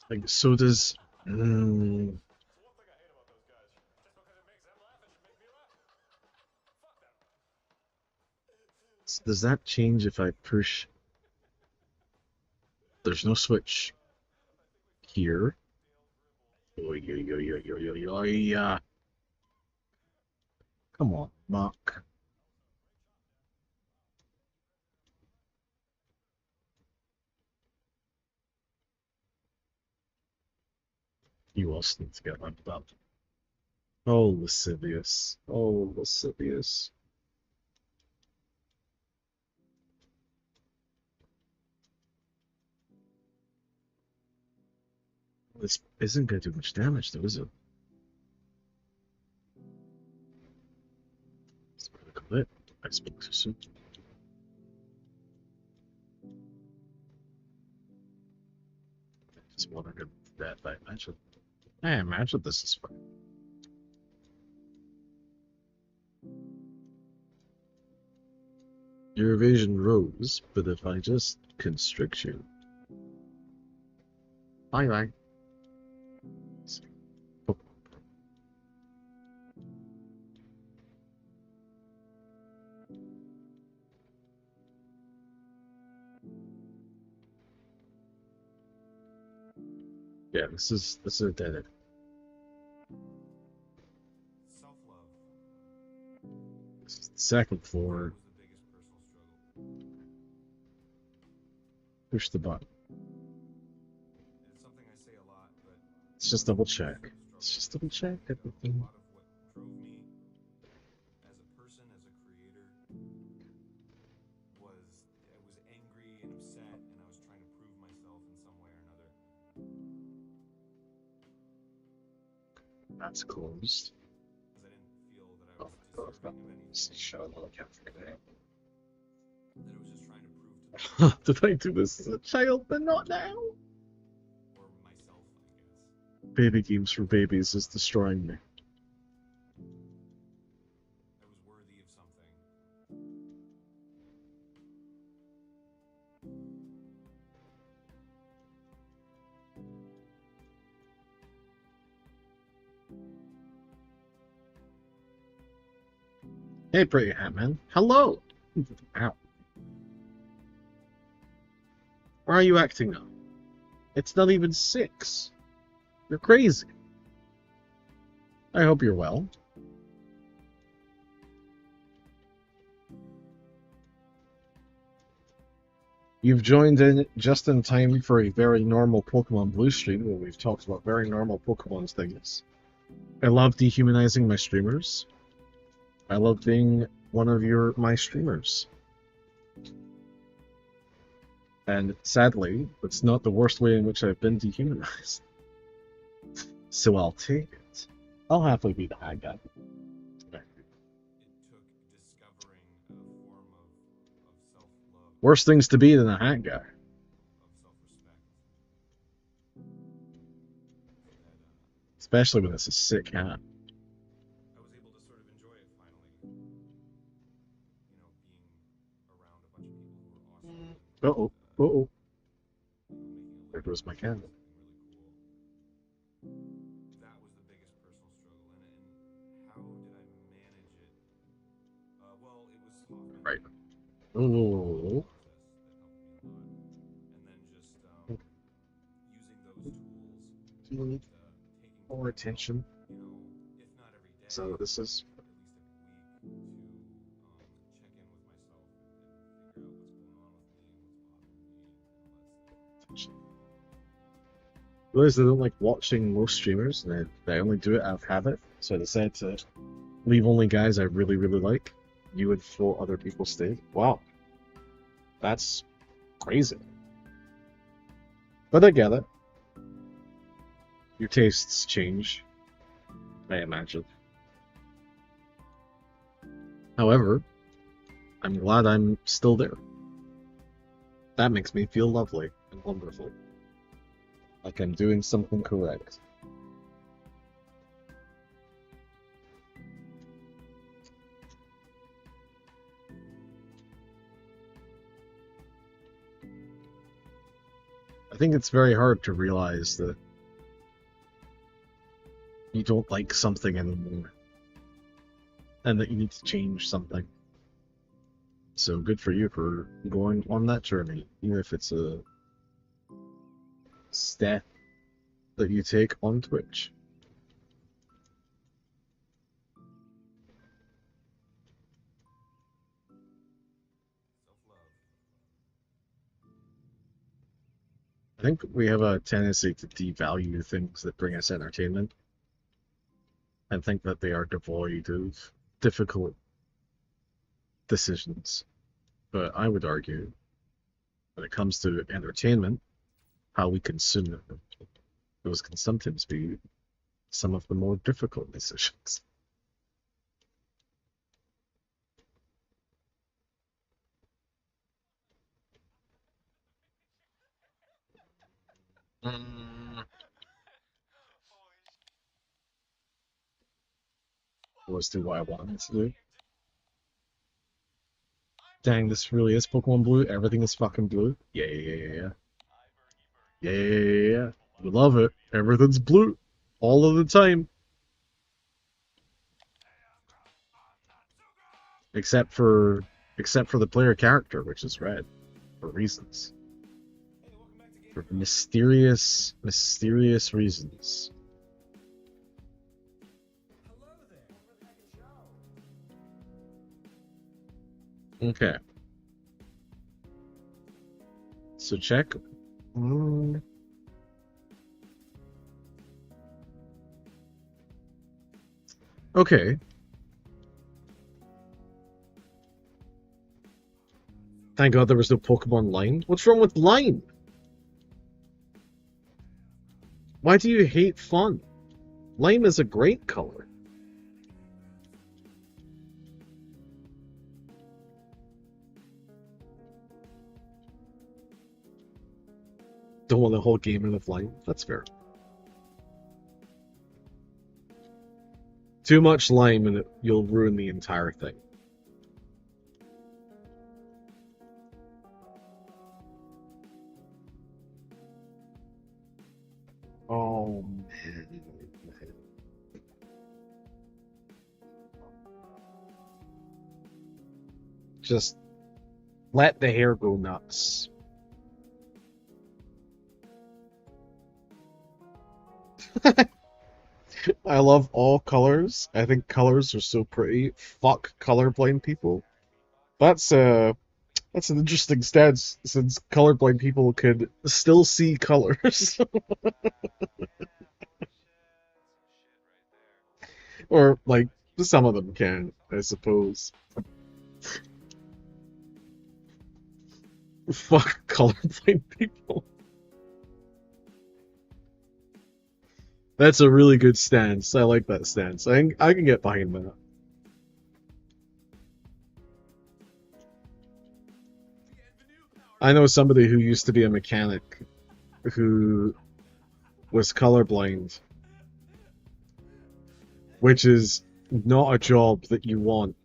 Like, so does... does that change if I push... There's no switch here. Come on, Mark. You also need to get leveled up. Oh, lascivious. Oh, lascivious. This isn't going to do much damage, though, is it? It's critical hit. I spoke too soon. Just wondering that I imagine. I imagine this is fine. Your evasion rose, but if I just constrict you. Bye bye. Oh. Yeah, this is a dead end.
Self-love.
This is the second floor.
Was the biggest personal struggle.
Push the button.
It's something I say a lot, but
Let's just double check. Let's just double check
a
everything.
lot of what drove me as a person, as a creator, was I was angry and upset, and I was trying to prove myself in some way or another.
That's closed.
Because I didn't feel that I
Oh
was
my god,
deserving of anything.
show the account for today.
That I was just trying to prove to
Did I do this as a child, but not now?
or myself, I guess.
Baby games for babies is destroying me.
I was worthy of something.
Hey, pretty hat man. Hello. Ow. Why are you acting up? It's not even 6. You're crazy. I hope you're well. You've joined in just in time for a very normal Pokemon Blue stream where we've talked about very normal Pokemon things. I love dehumanizing my streamers. I love being one of my streamers. And sadly, it's not the worst way in which I've been dehumanized. So I'll take it. I'll happily be the bad guy.
It took discovering a form of self-love,
Worse things to be than a hat guy.
of self-respect. That
Especially when it's a sick hat.
I was able to sort of enjoy it finally. Being around a bunch of people who were awesome.
Uh-oh. Uh-oh.
Making a
There goes my cat.
something really cool. That was the biggest personal struggle in it. And how did I manage it? Well, it was Hoffman.
Right.
Process
Oh.
that helped me a lot. And then just using those tools, taking
More attention.
if not every day,
So this is
at least every week, to check in with myself and figure out what's going on with me and what's bothering me and all that stuff.
realized I don't like watching most streamers, and I only do it out of habit. So I decided to leave only guys I really, really like. You and 4 other people stayed. Wow. That's crazy. But I get it. Your tastes change, I imagine. However, I'm glad I'm still there. That makes me feel lovely and wonderful. Like I'm doing something correct. I think it's very hard to realize that you don't like something anymore, and that you need to change something. So good for you for going on that journey, even if it's a step that you take on Twitch. I think we have a tendency to devalue things that bring us entertainment and think that they are devoid of difficult decisions. But I would argue, when it comes to entertainment, how we consume it, those can sometimes be some of the more difficult decisions. Was to what I wanted to do. Dang, this really is Pokemon Blue. Everything is fucking blue. Yeah, yeah, yeah, yeah. Yeah, yeah, yeah, yeah. We love it. Everything's blue. All of the time. Except for the player character, which is red. For reasons. For mysterious reasons. Okay. So check. Okay. Thank God there was no Pokemon Line. What's wrong with Line? Why do you hate fun? Lime is a great color. Don't want the whole game in of lime. That's fair. Too much lime and you'll ruin the entire thing. Oh, man. Just let the hair go nuts. I love all colors. I think colors are so pretty. Fuck colorblind people. That's that's an interesting stance since colorblind people could still see colors. Or like some of them can, I suppose. Fuck colorblind people. That's a really good stance. I like that stance. I can get behind that. I know somebody who used to be a mechanic who was colorblind, which is not a job that you want.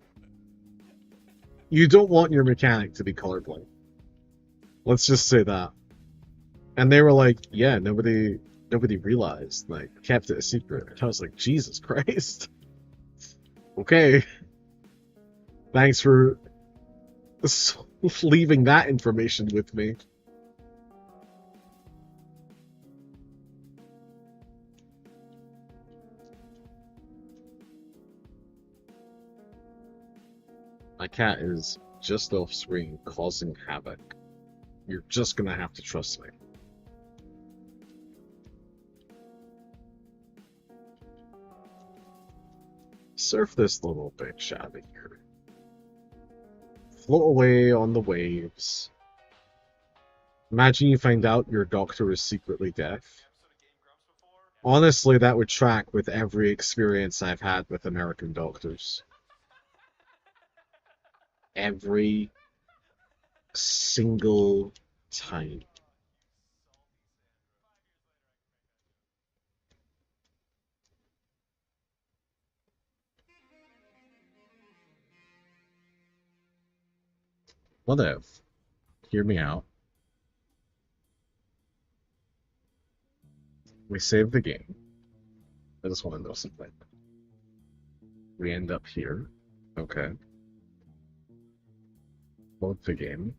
You don't want your mechanic to be colorblind. Let's just say that. And they were like, yeah, nobody realized, like, kept it a secret. And I was like, Jesus Christ. Okay. Thanks for leaving that information with me. My cat is just off screen causing havoc. You're just gonna have to trust me. Surf this little bitch out of here. Float away on the waves. Imagine you find out your doctor is secretly deaf. Honestly, that would track with every experience I've had with American doctors. Every single time. What if? Hear me out. We save the game. I just want to know something. We end up here. Okay. Load the game.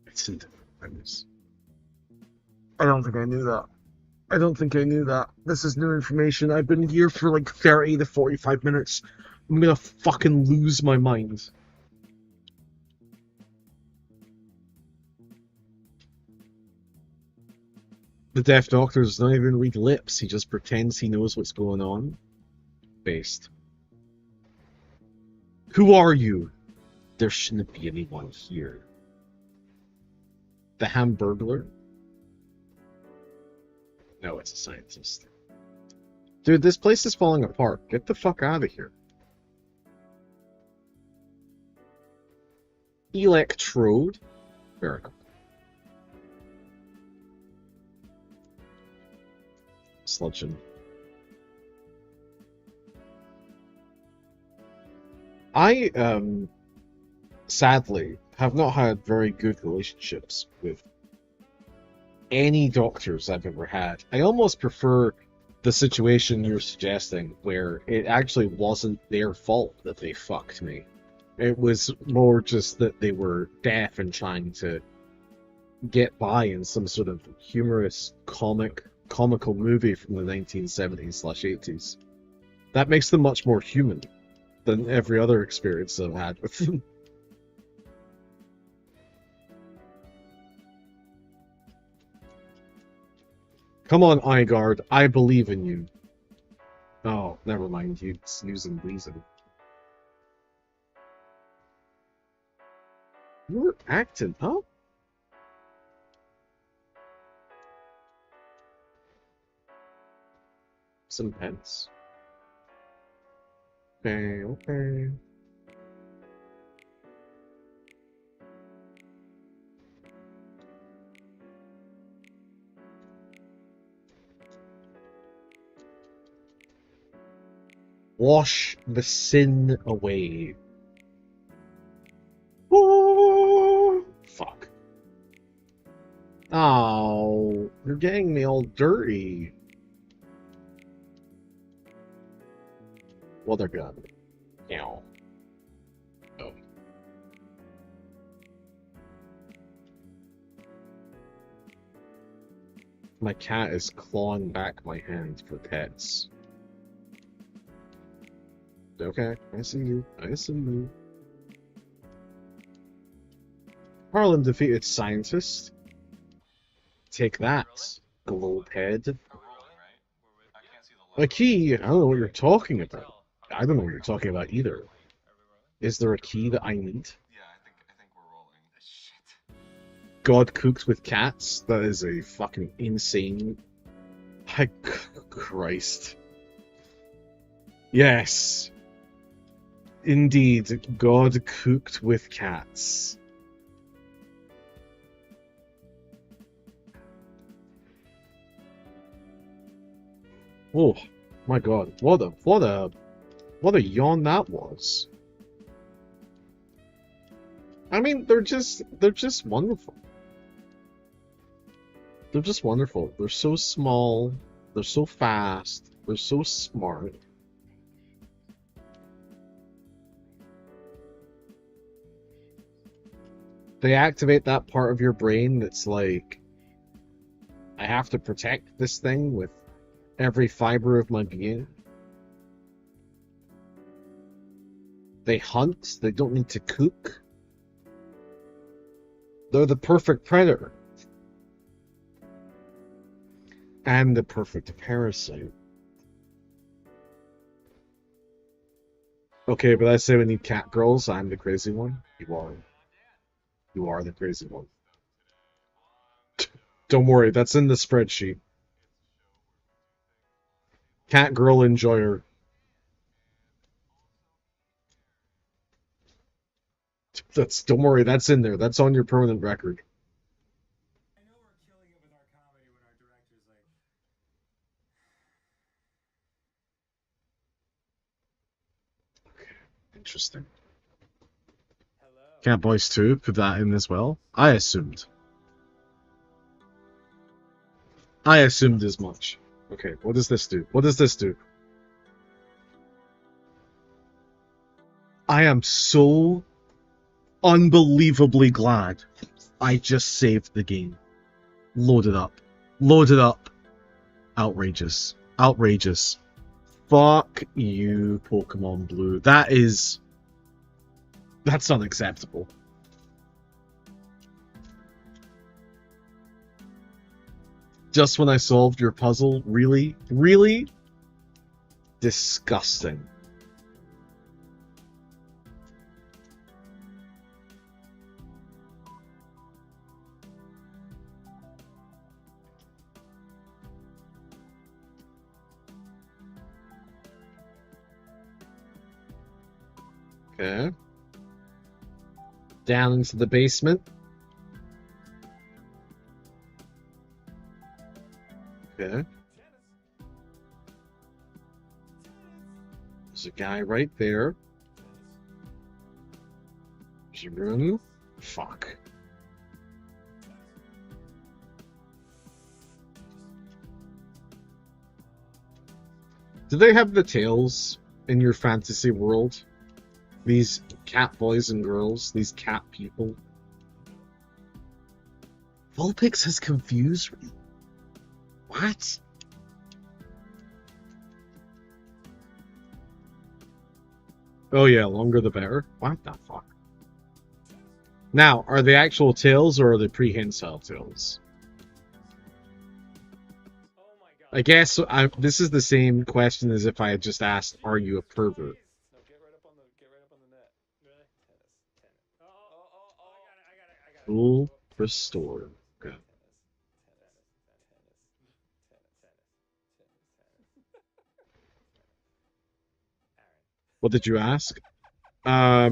It's in different menus. I don't think I knew that. I don't think I knew that. This is new information. I've been here for like 30 to 45 minutes. I'm gonna fucking lose my mind. The deaf doctor does not even read lips. He just pretends he knows what's going on. Based. Who are you? There shouldn't be anyone here. The Hamburglar? No, it's a scientist. Dude, this place is falling apart. Get the fuck out of here. Electrode? Very good. Sludgeon. I, sadly, have not had very good relationships with any doctors I've ever had. I almost prefer the situation you're suggesting, where it actually wasn't their fault that they fucked me. It was more just that they were deaf and trying to get by in some sort of humorous, comical movie from the 1970s/80s. That makes them much more human than every other experience I've had with them. Come on, Igard, I believe in you. Oh, never mind, you snoozing reason. You were acting, huh? Some pence. Okay, okay. Wash the sin away. Oh, fuck. Oh, you're getting me all dirty. Well, they're gone. Ow. Oh. My cat is clawing back my hand for pets. Okay, I see you. I see you. Harlan defeated scientist. Take that, globe head.
Are we rolling, right? I can't see the logo.
A key? I don't know what you're talking about. I don't know what you're talking about either. Is there a key that I need?
Yeah, I think we're rolling. Shit.
God cooked with cats? That is a fucking insane... Christ. Yes. Indeed, God cooked with cats. Oh my god, what a yawn that was. I mean, they're just wonderful. They're just wonderful. They're so small, they're so fast, they're so smart. They activate that part of your brain that's like, I have to protect this thing with every fiber of my being. They hunt, they don't need to cook. They're the perfect predator. And the perfect parasite. Okay, but I say we need cat girls. I'm the crazy one. You are. You are the crazy one. Don't worry, that's in the spreadsheet. Cat girl enjoyer. Don't worry, that's in there. That's on your permanent record.
I know we're killing it with our comedy when our director's like,
Interesting.
Hello.
Cat Boys 2 put that in as well. I assumed as much. Okay, what does this do? What does this do? I am so unbelievably glad I just saved the game. Load it up. Load it up. Outrageous. Outrageous. Fuck you, Pokemon Blue. That's unacceptable. Just when I solved your puzzle? Really? Really? Disgusting. Okay. Down into the basement. Okay. There's a guy right there. There's a room. Fuck. Do they have the tails in your fantasy world? These cat boys and girls, these cat people. Vulpix has confused me. What? Oh yeah, longer the better. What the fuck? Now, are they actual tails or are they prehensile tails?
Oh my god.
I guess this is the same question as if I had just asked, are you a pervert?
No, get right up on the net. Really? Tennis. I got it.
Rule restored. Okay. What did you ask? Are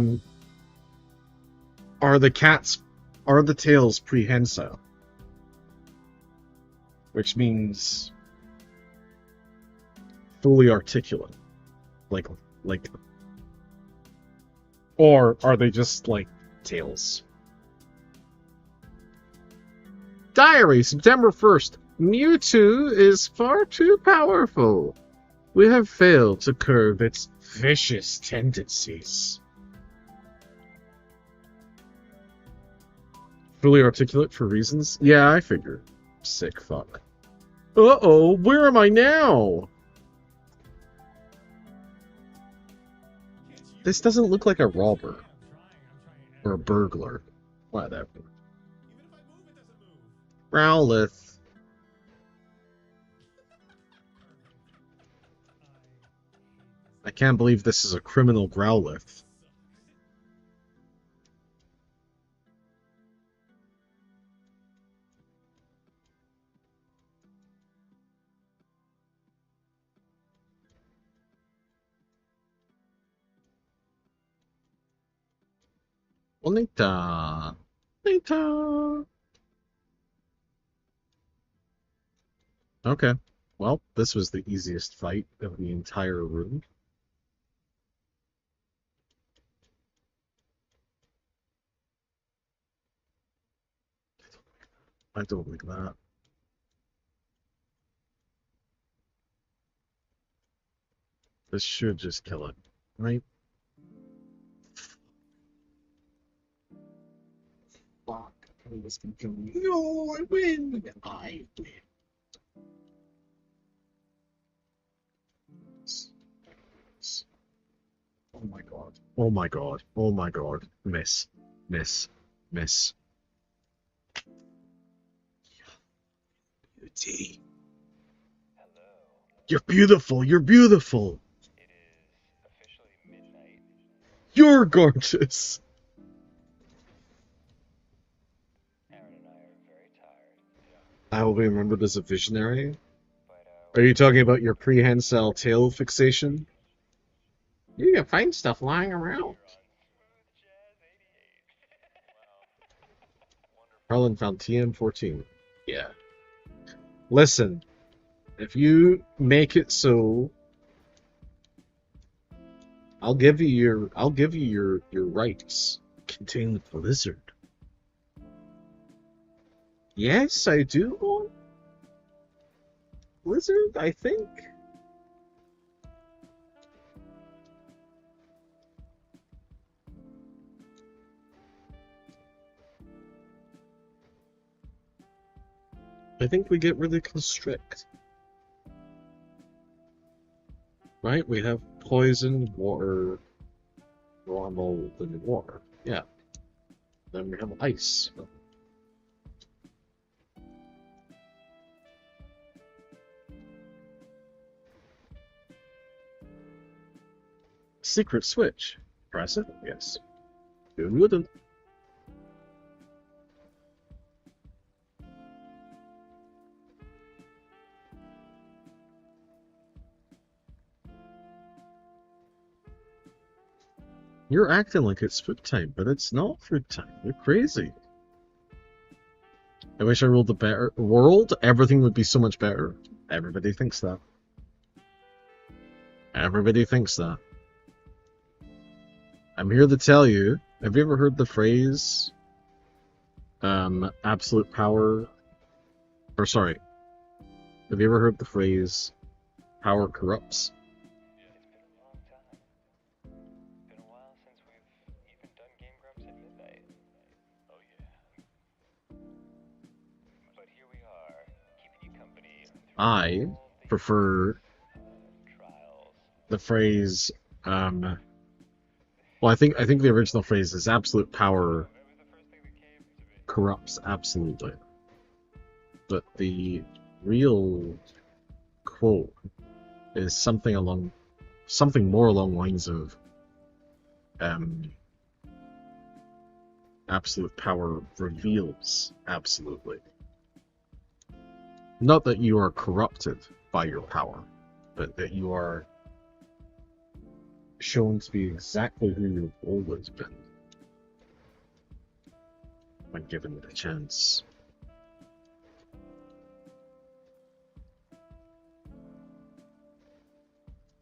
the tails prehensile? Which means fully articulate. Like, or are they just like tails? Diary, September 1st. Mewtwo is far too powerful. We have failed to curb its vicious tendencies. Fully articulate for reasons? Yeah, I figure. Sick fuck. Uh-oh, where am I now? This doesn't look like a robber. Or a burglar. Whatever. Growlithe. I can't believe this is a criminal Growlithe. Bonita. Bonita. Okay. Well, this was the easiest fight of the entire room. I don't like that. This should just kill it, right? Fuck. This can kill me. No, I win! I win. Oh my god. Oh my god. Oh my god. Miss. Miss. Miss. Beauty.
Hello.
You're beautiful. You're beautiful.
It is officially midnight.
You're gorgeous.
Aaron and I are very tired.
I will be remembered as a visionary.
But,
Are you talking about your prehensile tail fixation? You can find stuff lying around.
You're on Smooth Jazz 88. Wow.
Harlan found TM14. Yeah. Listen, if you make it so, I'll give you your rights. Contain the blizzard. Yes, I do want blizzard, I think. I think we get rid of constrict. Right? We have poison, water, normal, and water. Yeah. Then we have ice. Secret switch. Press it? Yes. Good wooden. You're acting like it's food time, but it's not food time. You're crazy. I wish I ruled the better world. Everything would be so much better. Everybody thinks that. Everybody thinks that. I'm here to tell you, have you ever heard the phrase, absolute power, or sorry, have you ever heard the phrase, power corrupts?
It's been a long time. Been a while since we've even done Game Grumps at midnight. Oh yeah. But here we are, keeping you company.
I prefer
Trials.
the phrase, well, I think the original phrase is absolute power
That was the first thing that came to me.
corrupts absolutely. But the real quote is something more along the lines of absolute power reveals absolutely. Not that you are corrupted by your power, but that you are shown to be exactly who you've always been when given the chance.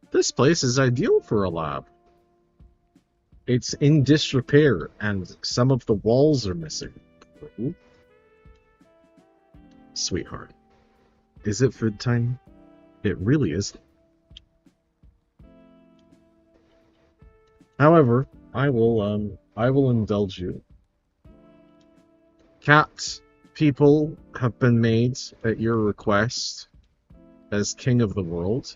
This place is ideal for a lab. It's in disrepair, and some of the walls are missing. Sweetheart, is it food time? It really isn't. However, I will indulge you. Cat people have been made at your request as king of the world.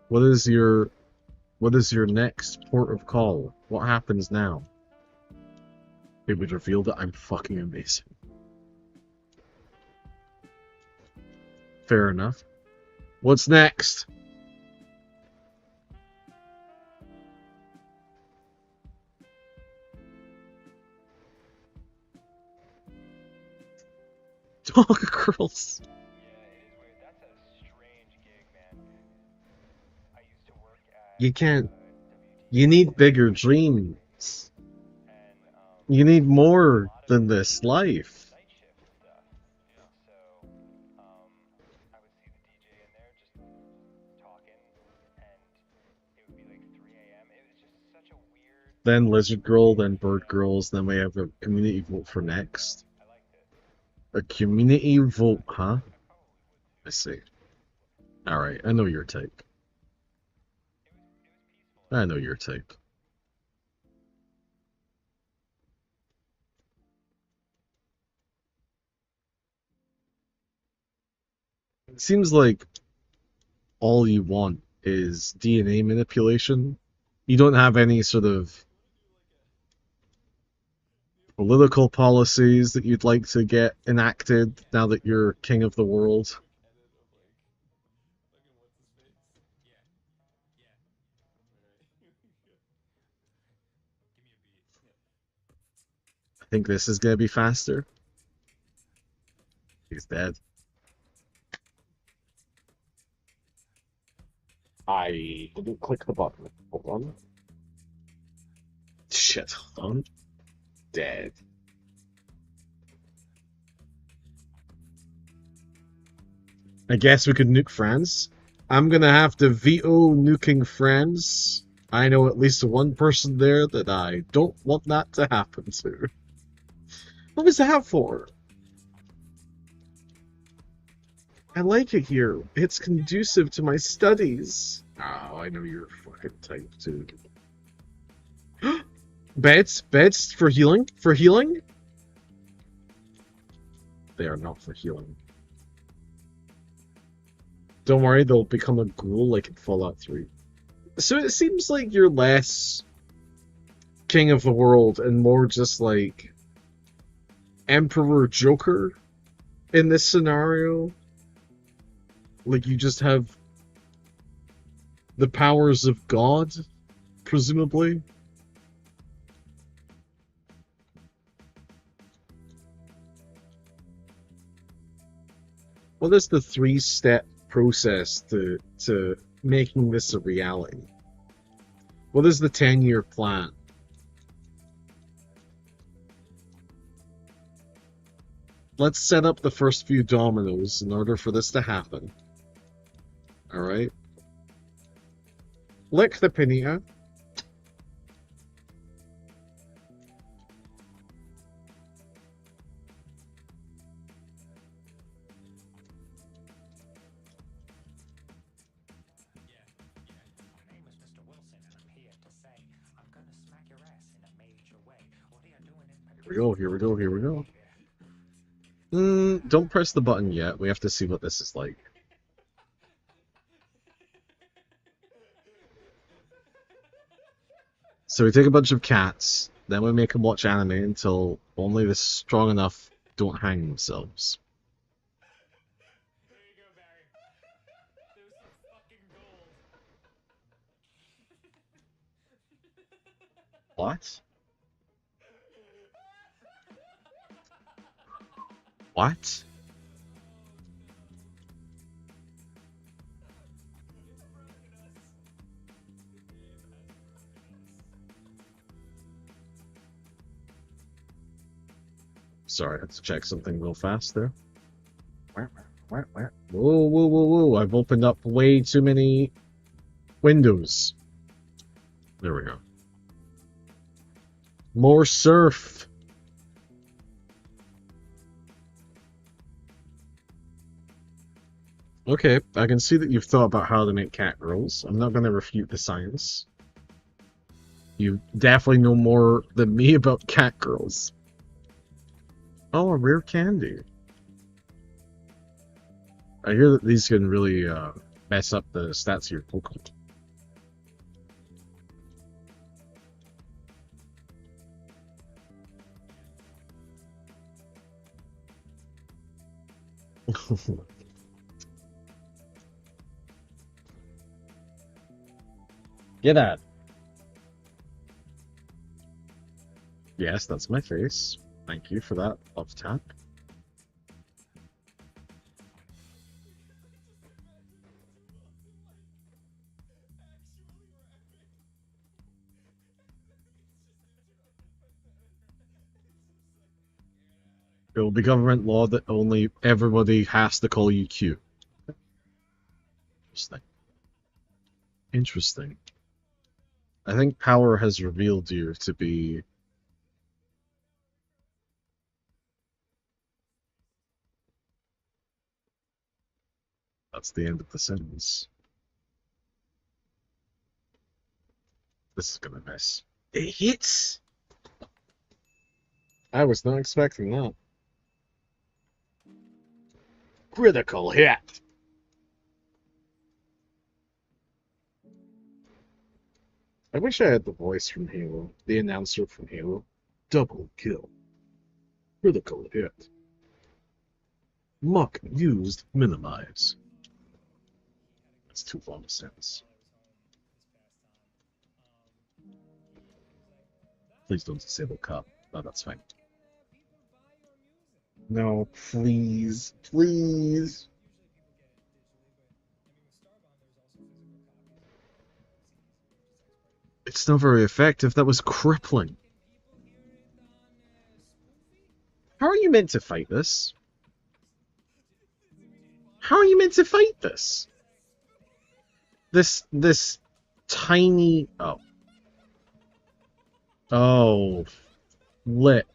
What is your next port of call? What happens now? It would reveal that I'm fucking amazing. Fair enough. What's next? Dog girls.
Yeah, it is weird. That's a strange gig, man. I used to work at
You can't.
WD,
You need bigger dreams.
and
You need
a
more
lot of
than this life.
night shift stuff. So I would see the DJ in there just talking, and it would be like 3 a.m. It was just such a weird.
Then Lizard Girl, then Bird Girls, then we have a community vote for next.
I liked it.
A community vote, huh?
I probably would too.
I see. Alright, I know your type.
It was peaceful.
I know your type. It seems like all you want is DNA manipulation. You don't have any sort of political policies that you'd like to get enacted now that you're king of the world. I think this is gonna be faster. He's dead. I didn't click the button. Hold on. Shit, hold on. Dead. I guess we could nuke France. I'm gonna have to veto nuking France. I know at least one person there that I don't want that to happen to. What was that for? I like it here. It's conducive to my studies. Oh, I know you're fucking type too. Beds for healing? For healing? They are not for healing. Don't worry, they'll become a ghoul like in Fallout 3. So it seems like you're less king of the world and more just like Emperor Joker in this scenario. Like you just have the powers of God, presumably. What is the 3-step process to making this a reality? What is the 10-year plan? Let's set up the first few dominoes in order for this to happen. Alright. Lick the pinata.
My name is Mr. Wilson, and I'm here to say I'm gonna smack your ass in a major way. What are you doing in my
Here we go, here we go, here we go. Don't press the button yet. We have to see what this is like. So we take a bunch of cats, then we make them watch anime until only the strong enough don't hang themselves.
There you go, Barry. There's some fucking gold.
What? What? Sorry, I had to check something real fast there. Whoa, whoa, whoa, whoa. I've opened up way too many windows. There we go. More surf. Okay, I can see that you've thought about how to make cat girls. I'm not going to refute the science. You definitely know more than me about cat girls. Oh, a rare candy. I hear that these can really mess up the stats of your Pokemon. Get out. Yes, that's my face. Thank you for that love tap. It will be government law that only everybody has to call you Q. Interesting. Interesting. I think power has revealed you to be... That's the end of the sentence. This is gonna miss. It hits! I was not expecting that. Critical hit! I wish I had the voice from Halo, the announcer from Halo. Double kill. Critical hit. Muck used minimize. That's too long a sentence. Please don't disable cop. No, that's fine. No, please. Please. It's not very effective. That was crippling. How are you meant to fight this? How are you meant to fight this? This tiny... Oh. Oh. Lit.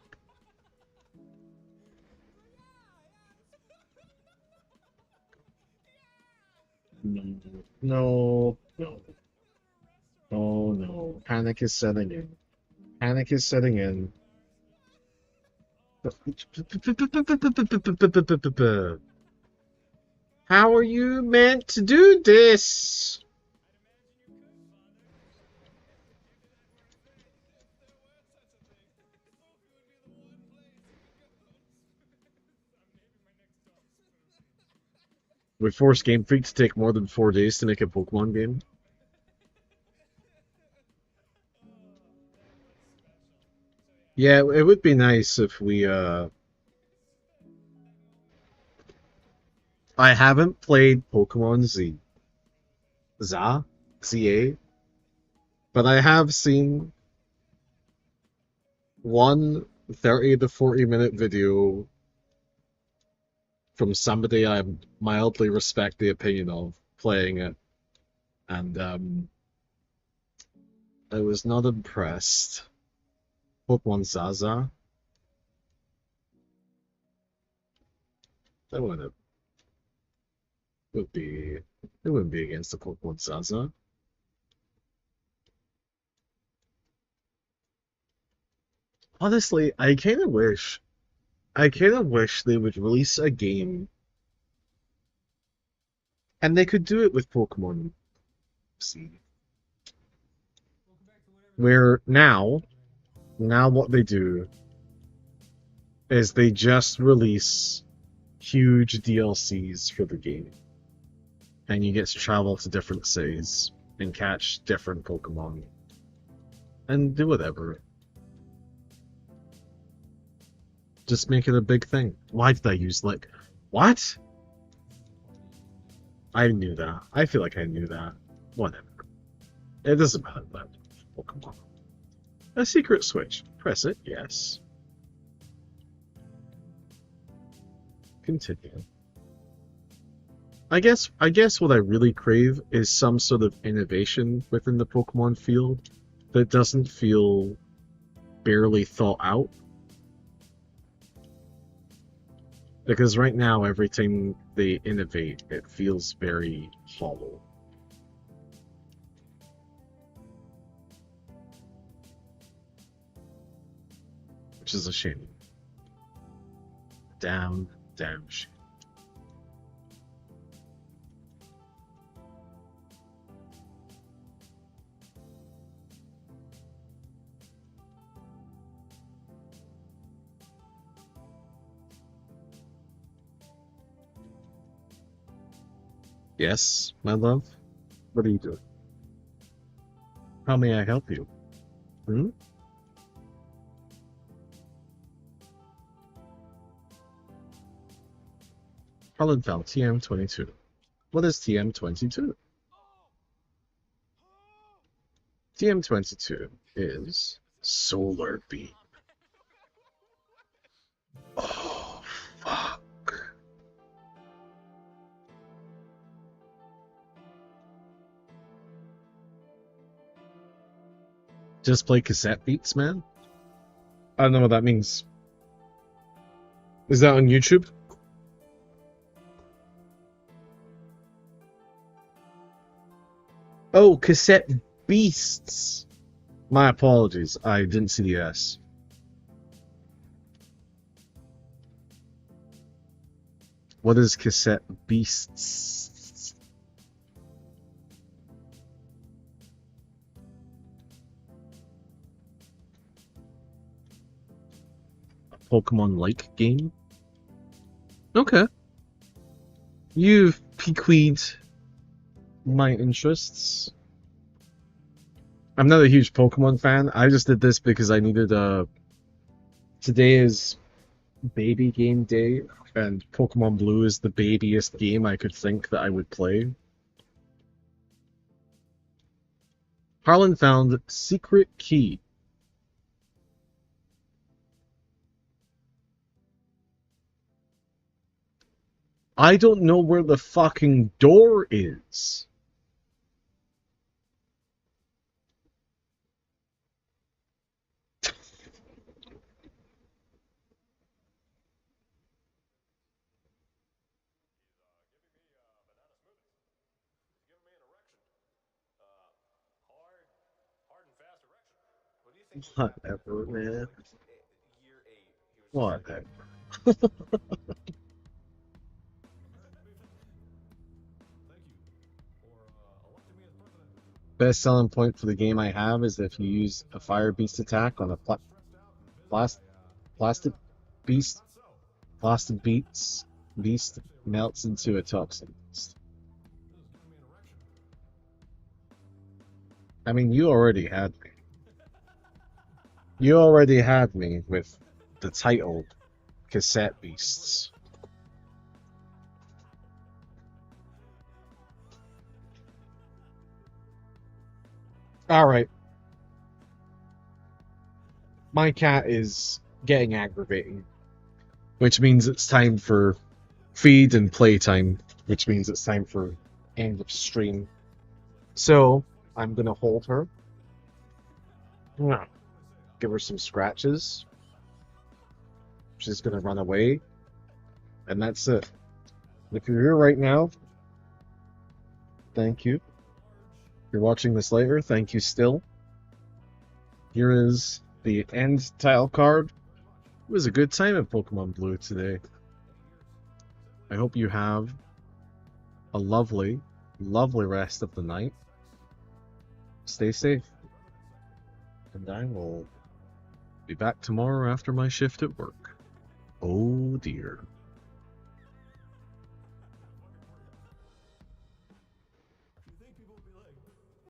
No. No. No. Oh no. Panic is setting in. Panic is setting in. How are you meant to do this? We force Game Freak to take more than 4 days to make a Pokemon game. Yeah, it would be nice if we, I haven't played Pokemon ZA, but I have seen one 30 to 40 minute video from somebody I mildly respect the opinion of playing it, and I was not impressed. Pokemon Zaza. That wouldn't be it wouldn't be against the Pokemon Zaza. Honestly, I kinda wish they would release a game and they could do it with Pokemon C. Where now what they do is they just release huge DLCs for the game. And you get to travel to different cities and catch different Pokemon. And do whatever. Just make it a big thing. Why did I use what? I knew that. I feel like I knew that. Whatever. It doesn't matter about Pokemon. A secret switch. Press it, yes. Continue. I guess what I really crave is some sort of innovation within the Pokemon field that doesn't feel barely thought out. Because right now, every time they innovate, it feels very hollow. Which is a shame. Damn shame. Yes, my love? What are you doing? How may I help you? Hmm? Harlan found TM22. What is TM22? TM22 is Solar Beam. Oh, fuck. Just play cassette beats, man? I don't know what that means. Is that on YouTube? Oh, cassette beasts. My apologies. I didn't see the S. What is cassette beasts? A Pokemon-like game? Okay. You've piqued my interests. I'm not a huge Pokemon fan. I just did this because I needed today is baby game day, and Pokemon Blue is the babiest game I could think that I would play. Harlan found secret key. I don't know where the fucking door is. Whatever, man. Whatever. Best selling point for the game I have is if you use a fire beast attack on a plastic beast, beast melts into a toxin beast. I mean, you already had me. You already had me with the title Cassette Beasts. Alright. My cat is getting aggravating, which means it's time for feed and playtime, which means it's time for end of stream. So, I'm gonna hold her. Give her some scratches. She's gonna run away. And that's it. If you're here right now, thank you. If you're watching this later, thank you still. Here is the end tile card. It was a good time at Pokemon Blue today. I hope you have a lovely, lovely rest of the night. Stay safe. And I will be back tomorrow after my shift at work. Oh dear.